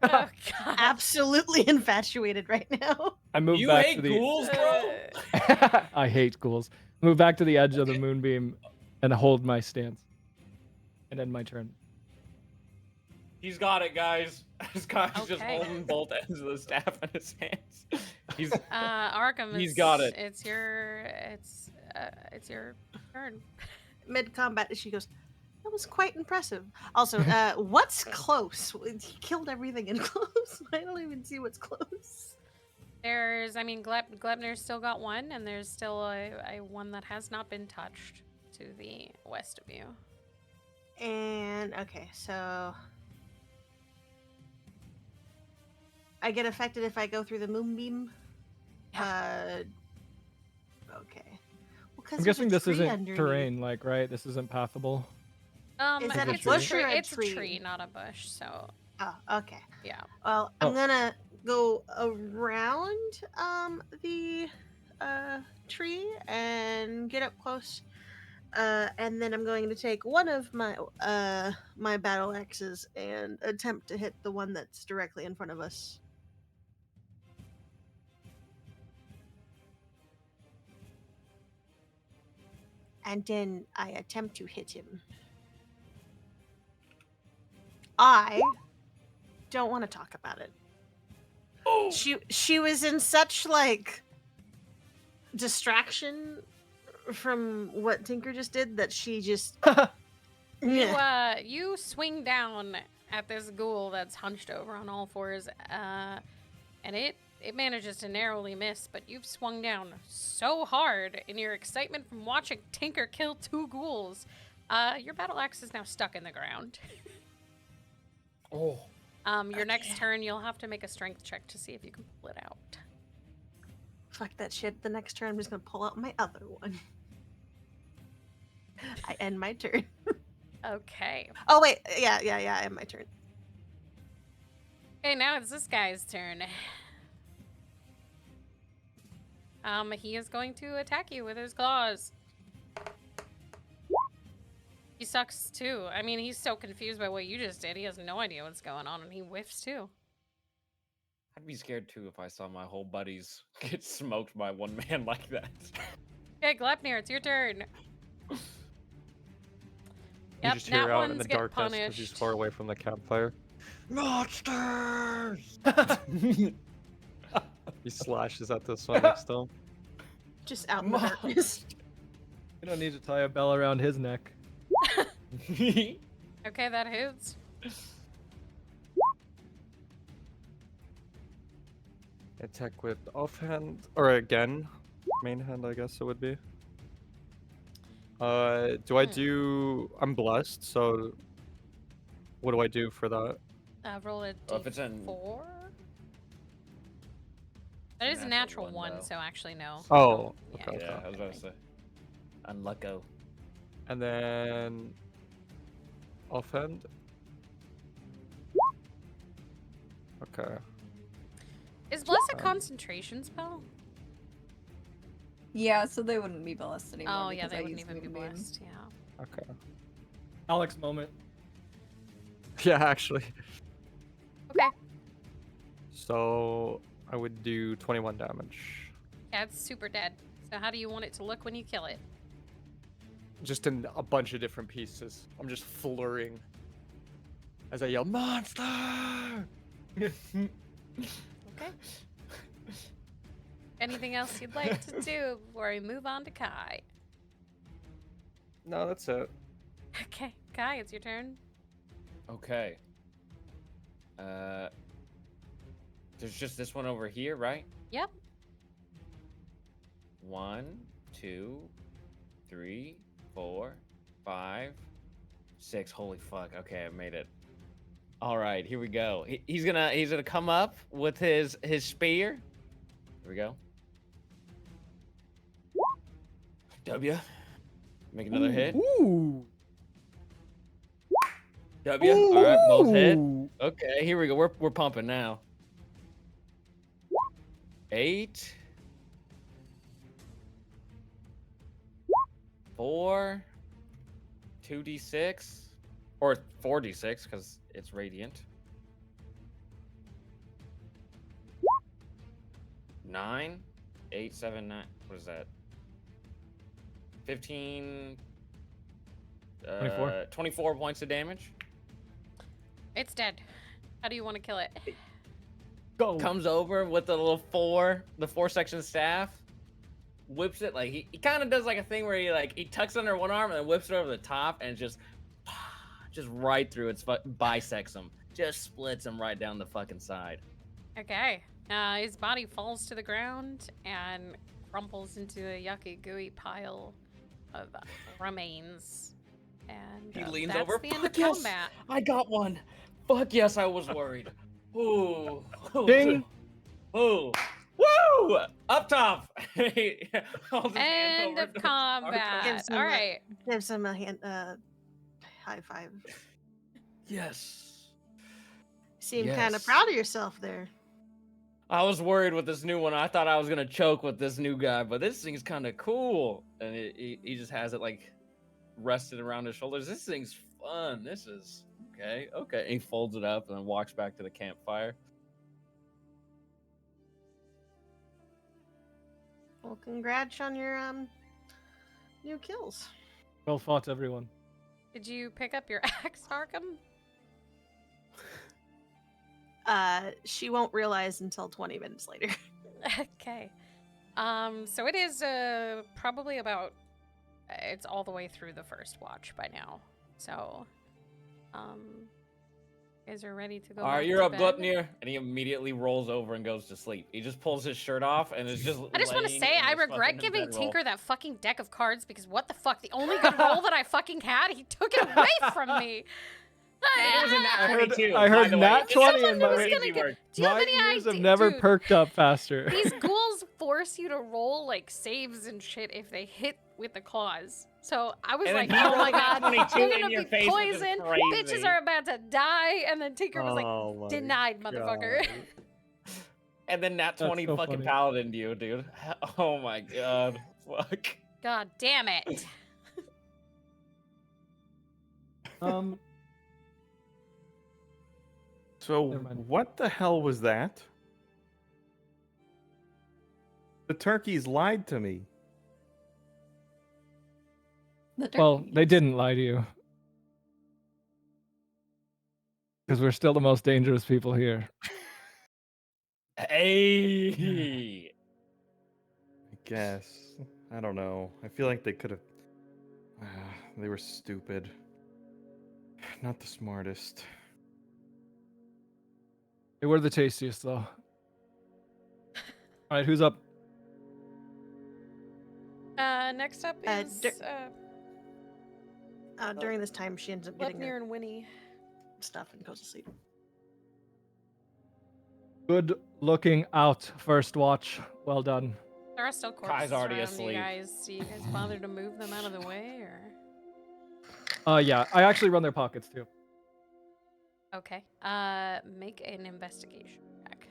Oh, God. Absolutely infatuated right now. I move You back hate to the. ghouls, bro? I hate ghouls. Move back to the edge of the moonbeam and hold my stance. And end my turn. He's got it, guys. This guy's just Okay. holding both ends of the staff in his hands. He's Arkham. He's got it. It's your turn. Mid combat, she goes, "That was quite impressive." Also, what's close? He killed everything in close. I don't even see what's close. Glebner's still got one, and there's still a one that has not been touched to the west of you. And okay, so I get affected if I go through the moonbeam. Okay. Well, 'cause I'm there's a guessing this tree isn't underneath. terrain, like, right? This isn't pathable. Is that a it's bush or a it's tree? a tree, not a bush. So Oh, okay. yeah. Well, Oh. I'm gonna go around the tree and get up close. And then I'm going to take one of my battle axes and attempt to hit the one that's directly in front of us. And then I attempt to hit him. I don't want to talk about it. Oh, She was in such like distraction from what Tinker just did that she just You swing down at this ghoul that's hunched over on all fours, and it manages to narrowly miss, but you've swung down so hard in your excitement from watching Tinker kill 2 ghouls. Your battle axe is now stuck in the ground. oh. Your next turn, you'll have to make a strength check to see if you can pull it out. fuck that shit. The next turn I'm just gonna pull out my other one. I end my turn. Okay. Oh wait, yeah, I end my turn. Okay, now it's this guy's turn. He is going to attack you with his claws. He sucks too. I mean, he's so confused by what you just did. He has no idea what's going on, and he whiffs too. I'd be scared too if I saw my whole buddies get smoked by one man like that. Okay, Gleipnir, it's your turn. You Yep, just hear nat out in ones the get darkness because he's punished. far away from the campfire. Monsters! He slashes at this one next to him. Just out in the darkness. You don't need to tie a bell around his neck. Okay, that hits. Attack with offhand, or again, main hand, I guess it would be. Do I do? I'm blessed, so what do I do for that? Roll a Oh, if it's in- d4. That is a natural Natural one, one, though. so actually no. Oh, Yeah, okay. you Yeah, don't I was get about to say. Unlucko. And then offhand. Okay. Is Bless a concentration spell? Yeah, so they wouldn't be blessed anymore. Oh yeah, because they I wouldn't used even be Moonbeam. blessed. Yeah. Okay. Alex moment. Yeah, actually. Okay. So I would do 21 damage. Yeah, it's super dead. So how do you want it to look when you kill it? Just in a bunch of different pieces. I'm just flurrying as I yell, "Monster!" Okay. Anything else you'd like to do before we move on to Kai? No, that's it. Okay, Kai, it's your turn. Okay. There's just this one over here, right? Yep. 1, 2, 3, 4, 5, 6. Holy fuck. Okay, I made it. All right, here we go. He's gonna come up with his spear. Here we go. W. Make another hit. Ooh. W. All right, both hit. Ooh. Okay, here we go. We're pumping now. 8. 4. 2d6. Or 4d6, because it's radiant. 9. 8, 7, 9. What is that? 15. 24. 24 points of damage. It's dead. How do you want to kill it? Go. Comes over with the little 4-section staff, whips it like he kind of does like a thing where he tucks under one arm and then whips it over the top and just right through its bisects him, just splits him right down the fucking side. Okay. His body falls to the ground and crumples into a yucky, gooey pile of remains. And He leans that's over. the end of Fuck yes, combat. I got one. Fuck yes, I was worried. Ooh. Ding. Ooh. Woo! Up top. I'll just hand End over of to combat. Gives him All a- right. Gives him a hand, high five. Yes. Seem kind of Yes. proud of yourself there. I was worried with this new one. I thought I was gonna choke with this new guy, but this thing's kind of cool. And he just has it like rested around his shoulders. This thing's fun. This is okay. Okay. And he folds it up and then walks back to the campfire. Well, congrats on your new kills. Well fought, everyone. Did you pick up your axe, Arkham? She won't realize until 20 minutes later. Okay. So it is probably about it's all the way through the first watch by now. So you guys are ready to go. All right, back you're to up, bed? Gluttonier. And he immediately rolls over and goes to sleep. He just pulls his shirt off and is just I just want to laying say in I his regret fucking giving bedroll. Tinker that fucking deck of cards because what the fuck? The only good roll that I fucking had, he took it away from me. It was a nat 22, I by heard the way. nat 20 Someone and was my, gonna get. Do you have my any ears have idea? never Dude, perked up faster. these ghouls force you to roll like saves and shit if they hit with the claws. So I was And like, then he oh my rolled that god, 22 they're in gonna your be face, which is poisoned. crazy. Bitches are about to die. And then Tinker was like, Oh my denied, motherfucker. God. And then nat That's 20 so fucking funny. paladin you, dude. Oh my god. Fuck. God damn it. So Never mind. what the hell was that? The turkeys lied to me. Well, they didn't lie to you. Because we're still the most dangerous people here. Hey. I guess. I don't know. I feel like they could have. They were stupid. Not the smartest. They were the tastiest, though. Alright, who's up? Next up is During this time, she ends up getting Gluttonier her and Winnie. stuff and goes to sleep. Good looking out, first watch. Well done. There are still Kai's corpses already around asleep. you guys. Do you guys bother to move them out of the way, or? Yeah, I actually run their pockets too. Okay. Make an investigation check.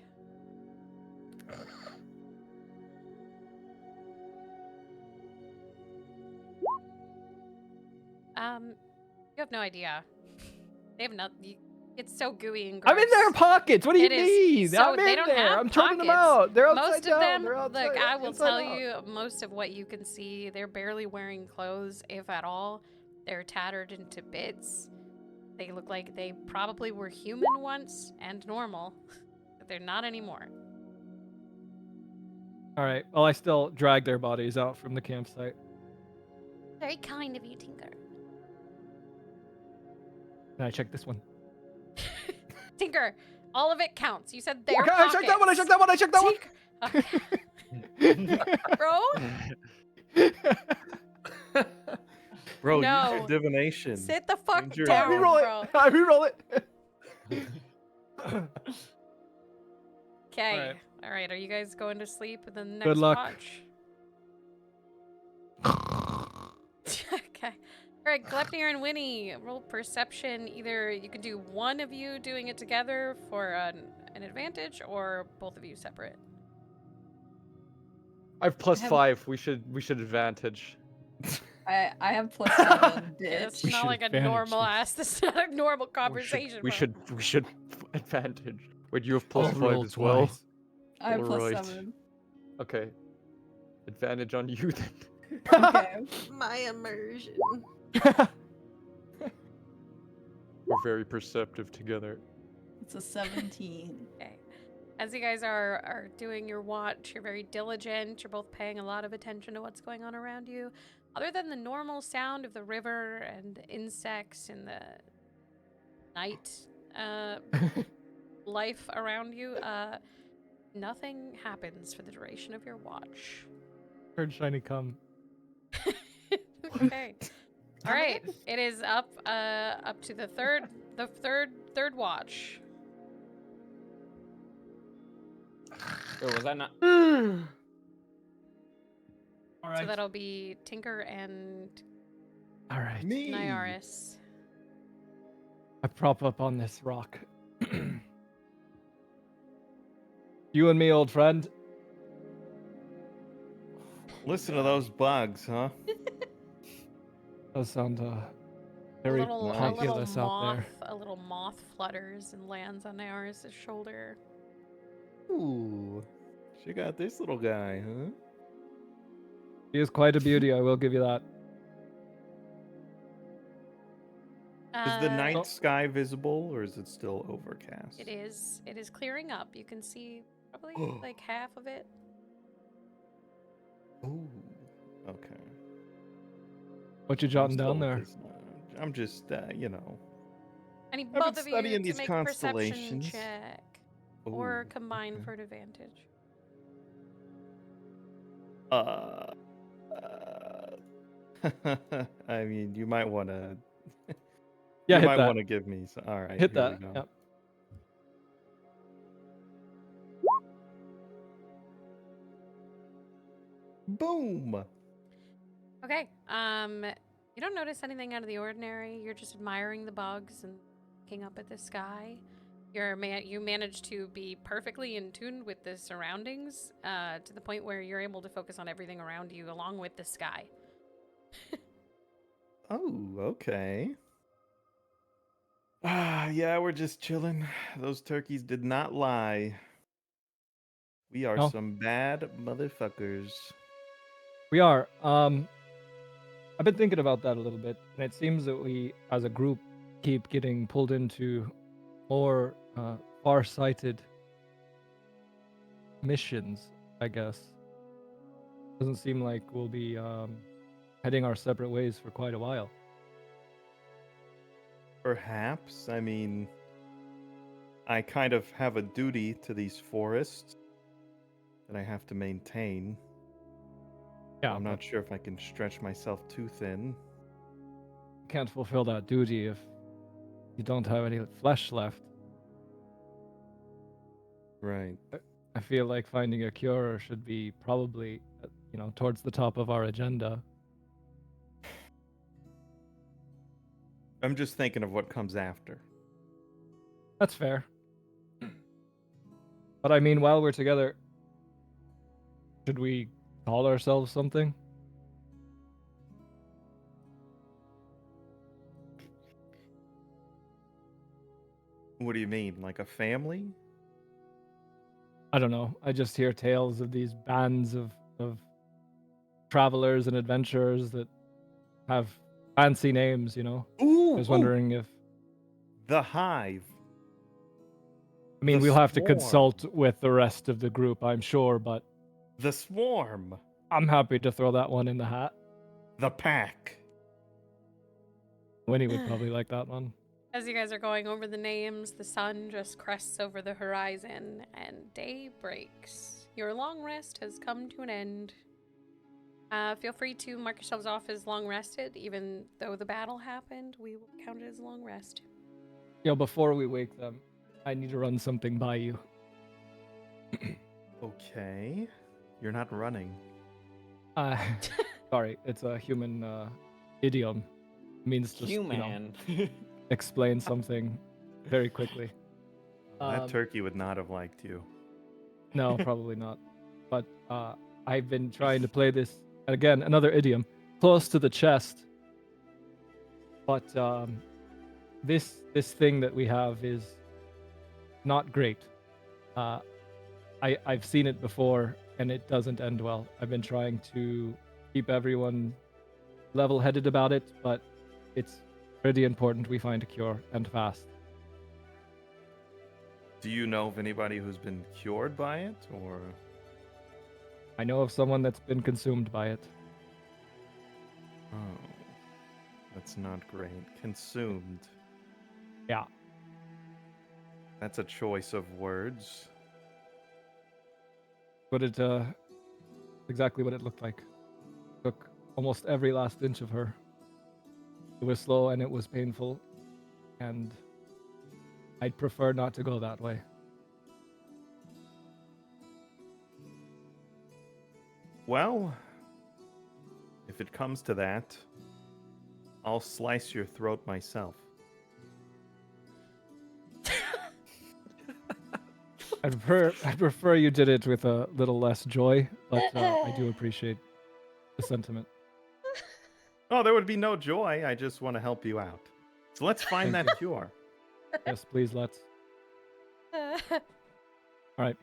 You have no idea. They have nothing. It's so gooey and gross. I'm in their pockets. What do you It is- mean? so I'm they in don't there. have I'm turning them pockets. out. They're upside Most down. of them, They're outside, look, I will inside tell out. you, most of what you can see, they're barely wearing clothes, if at all. They're tattered into bits. They look like they probably were human once and normal, but they're not anymore. All right. Well, I still drag their bodies out from the campsite. Very kind of you, Tinker. Can I check this one? Tinker, all of it counts. You said their Okay, I pockets. checked that one. I checked that one. I checked that one. Bro, Bro, No. use your divination. sit the fuck Change your- down, I reroll bro. it. I reroll it. Okay. Alright. All right. Are you guys going to sleep in the next Good luck. watch? Okay. All right, Gluttonier and Winnie, roll perception. Either you can do one of you doing it together for an advantage, or both of you separate. I have plus I have- 5. We should advantage. I have plus 7, Yeah, bitch. that's We not should like a advantage normal this. ass. That's not a normal conversation. We bro. should advantage. Wait, you have plus I'll 5 roll as well. twice. I have plus Alright. 7. Okay. Advantage on you then. Okay. My immersion. We're very perceptive together. It's a 17. Okay. As you guys are doing your watch, you're very diligent. You're both paying a lot of attention to what's going on around you. Other than the normal sound of the river and insects and the night life around you, nothing happens for the duration of your watch. Heard shiny come. Okay. All right. It is up to the third watch. Oh, was that not? All So right. that'll be Tinker and All right. Me. Nyaris. I prop up on this rock. You and me, old friend. Listen to those bugs, huh? Does sound A very little, nice. a little populous out moth, there. a little moth flutters and lands on Aoris' shoulder. Ooh, she got this little guy, huh? He is quite a beauty, I will give you that. Is the Uh, night Oh. sky visible, or is it still overcast? It is. It is clearing up. You can see probably like half of it. Ooh, okay. What you I'm jotting still down there? just, I'm just, you know. I need I've both been of you studying to these make a perception constellations. check or Ooh, combine okay. for advantage. Uh, I mean, you might want to. Yeah, You hit might that. want to give me. All right, Hit here we that. go. Yep. Boom. Okay. You don't notice anything out of the ordinary. You're just admiring the bugs and looking up at the sky. You manage to be perfectly in tune with the surroundings, to the point where you're able to focus on everything around you along with the sky. Oh, okay. Ah, yeah, we're just chilling. Those turkeys did not lie. We are No. some bad motherfuckers. We are. I've been thinking about that a little bit, and it seems that we, as a group, keep getting pulled into more far-sighted missions, I guess. Doesn't seem like we'll be heading our separate ways for quite a while. Perhaps. I mean, I kind of have a duty to these forests that I have to maintain. Yeah, I'm but not sure if I can stretch myself too thin. you can't fulfill that duty if you don't have any flesh left. Right. I feel like finding a cure should be probably, towards the top of our agenda. I'm just thinking of what comes after. That's fair. But I mean, while we're together, should we call ourselves something? What do you mean? Like a family? I don't know. I just hear tales of these bands of travelers and adventurers that have fancy names, Ooh, I was ooh, wondering if, the hive. I mean, The we'll have to swarm. consult with the rest of the group, I'm sure, but The swarm. I'm happy to throw that one in the hat. The pack. Winnie would probably like that one. As you guys are going over the names, the sun just crests over the horizon and day breaks. Your long rest has come to an end. Feel free to mark yourselves off as long rested. Even though the battle happened, we will count it as a long rest. Before we wake them, I need to run something by you. Okay. You're not running. Sorry, it's a human idiom. It means just, Human. explain something very quickly. That turkey would not have liked you. No, probably not. But I've been trying to play this, again, another idiom, close to the chest. But this thing that we have is not great. I've seen it before, and it doesn't end well. I've been trying to keep everyone level-headed about it, but it's pretty important we find a cure, and fast. Do you know of anybody who's been cured by it, or? I know of someone that's been consumed by it. Oh, that's not great. Consumed. Yeah. That's a choice of words. But it exactly what it looked like. Took almost every last inch of her. It was slow and it was painful, and I'd prefer not to go that way. Well, if it comes to that, I'll slice your throat myself. I prefer you did it with a little less joy, but I do appreciate the sentiment. Oh, there would be no joy. I just want to help you out. So let's find Thank that cure. Yes, please, let's. All right.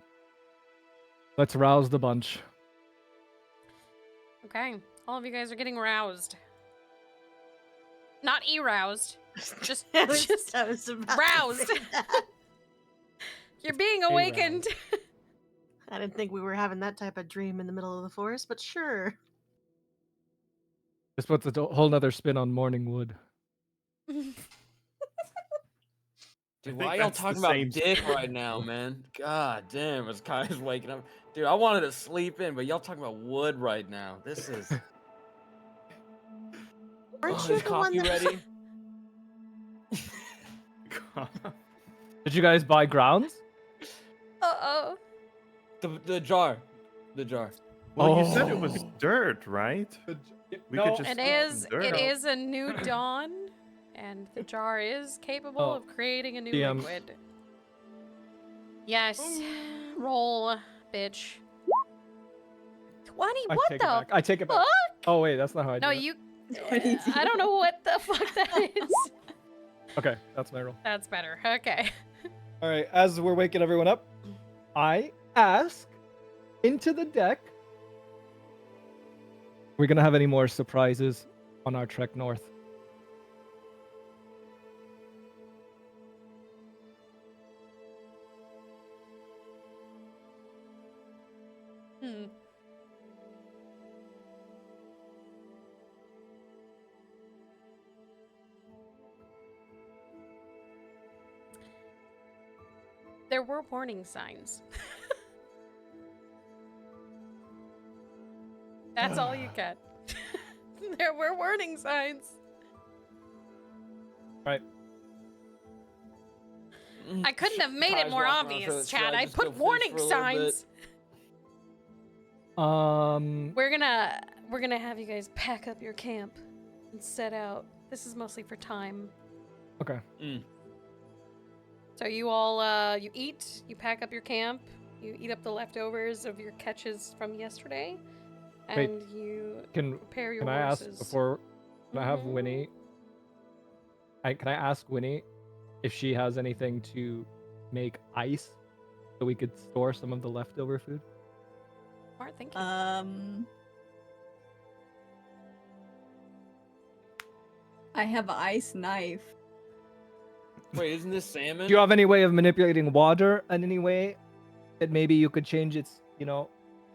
Let's rouse the bunch. Okay, all of you guys are getting roused. Not aroused. Just, I was just about to roused. say that. You're being awakened. I didn't think we were having that type of dream in the middle of the forest, but sure. This puts a whole nother spin on morning wood. Dude, think why y'all that's the talking about same dick story. right now, man? God damn, this guy's waking up. Dude, I wanted to sleep in, but y'all talking about wood right now. This is. Aren't Oh, you is the one coffee that ready? Did you guys buy grounds? Uh-oh. The jar. The jar. Well, you said it was Oh. dirt, right? We could just It scoop is. some dirt. It is a new dawn, and the jar is capable Oh, of creating a new DM. liquid. Yes. Roll, bitch. 20? I What take the it back. I take it back. fuck? Oh wait, that's not how I do No, it. you. I don't know what the fuck that is. Okay, that's my roll. That's better. Okay. All right, as we're waking everyone up, I ask into the deck. We're gonna have any more surprises on our trek north? Hmm. There were warning signs. That's all you get. There were warning signs. Right. I couldn't have made it Kai's more walking around, obvious, so should Chad. I just go put fish warning for a little bit? signs. We're gonna have you guys pack up your camp and set out. This is mostly for time. Okay. So you all you eat, you pack up your camp, you eat up the leftovers of your catches from yesterday, Wait, and you Can prepare your can I horses. ask before? Can I have Mhm. Winnie? Can I ask Winnie if she has anything to make ice so we could store some of the leftover food? Smart thinking. I have an ice knife. Wait, isn't this salmon? Do you have any way of manipulating water in any way that maybe you could change its,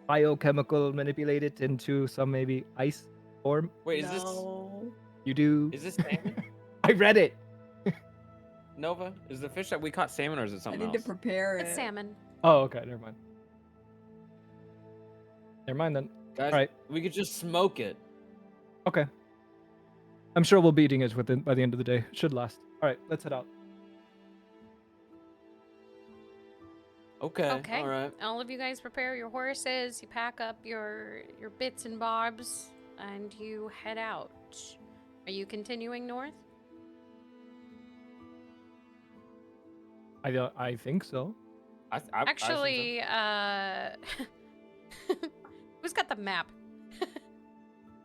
biochemical, manipulate it into some maybe ice form? Wait, is this No. You do. is this salmon? I read it. Nova? Is the fish that we caught salmon or is it I something need else? to prepare It's it. salmon. Oh, okay. Never mind. Never mind then. Guys, Alright. we could just smoke it. Okay. I'm sure we'll be eating it by the end of the day. Should last. All right, let's head out. Okay. Okay. All right. All of you guys prepare your horses, you pack up your bits and bobs, and you head out. Are you continuing north? I think so. I think so. Actually, who's got the map?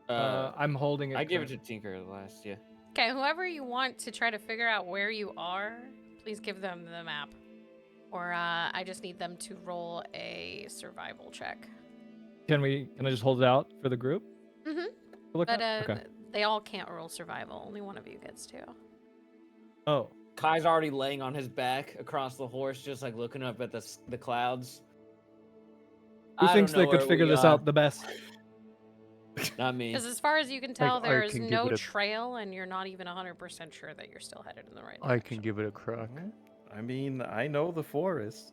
I'm holding it. I gave it current- to Tinker last, yeah. Okay, whoever you want to try to figure out where you are, please give them the map. Or I just need them to roll a survival check. Can I just hold it out for the group? Mm-hmm. to look But at? Okay. they all can't roll survival. Only one of you gets to. Oh, Kai's already laying on his back across the horse, just like looking up at the clouds. who I thinks don't know they could where figure we this are. out the best? Not me. Because as far as you can tell, I there is can give no it a- trail, and you're not even 100% sure that you're still headed in the right I direction. can give it a crack. I mean, I know the forest.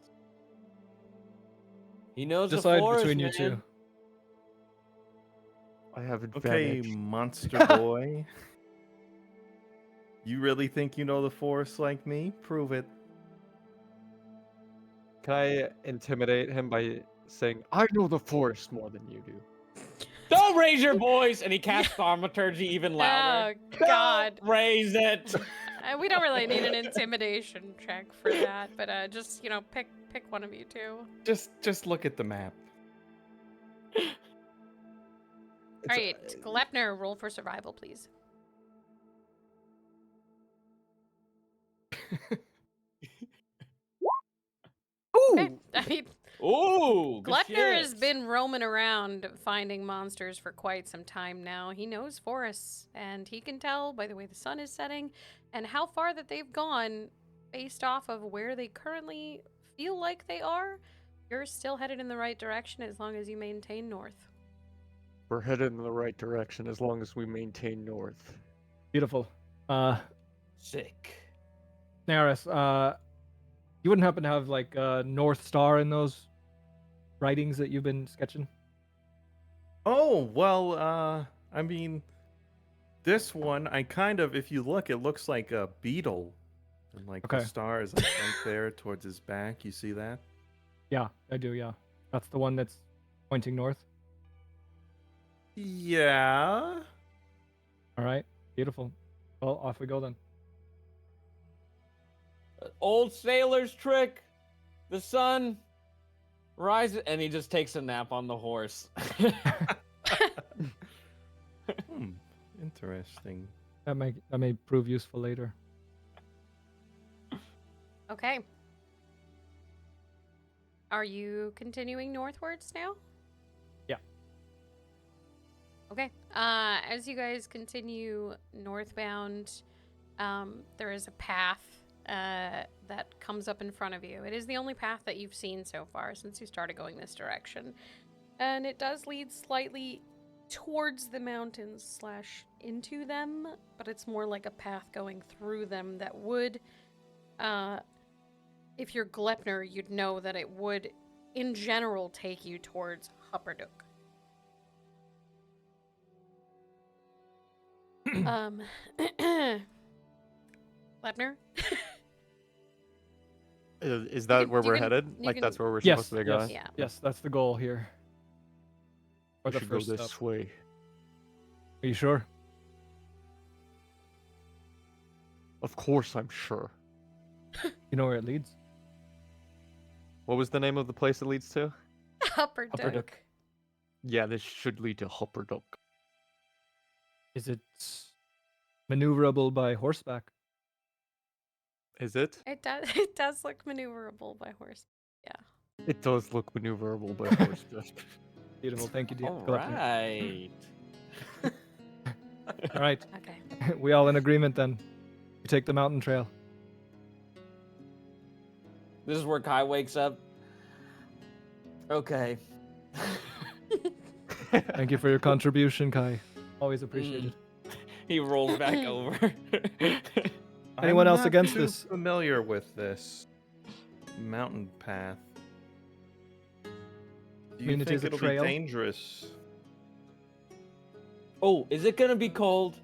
He knows Decide the forest, between you man. two. I have Okay, advantage. monster boy. You really think you know the forest like me? Prove it. Can I intimidate him by saying, I know the forest more than you do? Don't raise your voice! And he casts thaumaturgy even louder. Oh, God. Don't raise it! We don't really need an intimidation check for that, but just, Pick one of you two. Just look at the map. All right, Glepner, roll for survival, please. Okay. I mean, Ooh, good Glepner has shit. been roaming around finding monsters for quite some time now. He knows forests, and he can tell by the way the sun is setting and how far that they've gone based off of where they currently feel like they are. You're still headed in the right direction as long as you maintain north. We're headed in the right direction as long as we maintain north. Beautiful. Sick. Naris, you wouldn't happen to have like a North Star in those writings that you've been sketching? Oh, well, I mean, this one, I kind of, if you look, it looks like a beetle. And like the Okay. star is like right there towards his back. You see that? Yeah, I do, yeah. That's the one that's pointing north. Yeah. All right, beautiful. Well, off we go then. Old sailor's trick. The sun rises, and he just takes a nap on the horse. Interesting. That may prove useful later. Okay. Are you continuing northwards now? Yeah. Okay. As you guys continue northbound, there is a path that comes up in front of you. It is the only path that you've seen so far since you started going this direction. And it does lead slightly towards the mountains / into them, but it's more like a path going through them that would, if you're Glepner, you'd know that it would, in general, take you towards Hupperduk. Glepner? Is that can- where you we're can- headed? you Like can- that's where we're Yes, supposed to be yes, going? Yeah. yes, that's the goal here. Or We the should go first this step. way. Are you sure? Of course I'm sure. You know where it leads? What was the name of the place it leads to? Hupperduk. Hupperduk. Yeah, this should lead to Hupperduk. Is it maneuverable by horseback? Is it? It does look maneuverable by horse. It does look maneuverable by horseback. Beautiful, thank you, All Glepner. right. All right, Okay. we all in agreement then. We take the mountain trail. This is where Kai wakes up. Okay. Thank you for your contribution, Kai. Always appreciated. He rolls back over. Anyone I'm else not against too this? Familiar with this mountain path? Do you mean, it think is a it'll trail? be dangerous? Oh, is it gonna be cold?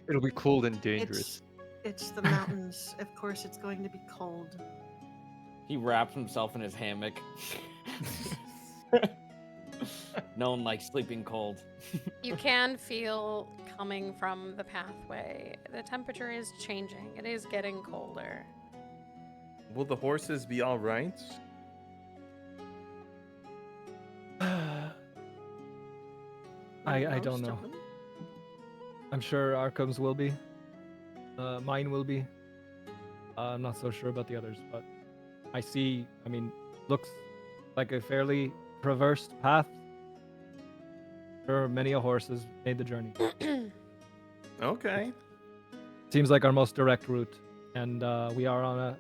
It'll be cold and dangerous. It's the mountains. Of course, it's going to be cold. He wraps himself in his hammock. No one likes sleeping cold. You can feel coming from the pathway. The temperature is changing. It is getting colder. Will the horses be all right? I don't Most know. of them. I'm sure Arkham's will be. Mine will be. I'm not so sure about the others, but I mean, looks like a fairly traversed path. Sure, many a horse has made the journey. Okay. Seems like our most direct route, and we are on a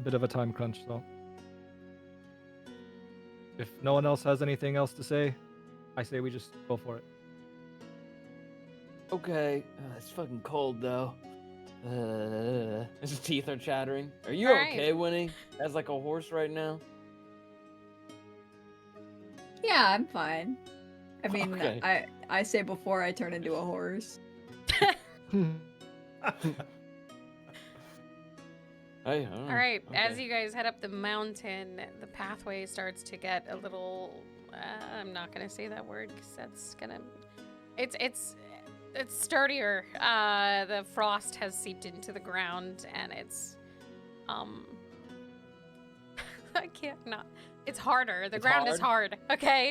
bit of a time crunch, so. If no one else has anything else to say, I say we just go for it. Okay. It's fucking cold though. His teeth are chattering. Are you Alright. okay, Winnie? As like a horse right now? Yeah, I'm fine. I mean, Okay. I say before I turn into a horse. Hey, All right, as you guys head up the mountain, the pathway starts to get a little. I'm not gonna say that word because that's gonna. It's sturdier. The frost has seeped into the ground, and it's I can't not. It's harder. The It's ground is hard? hard. Okay.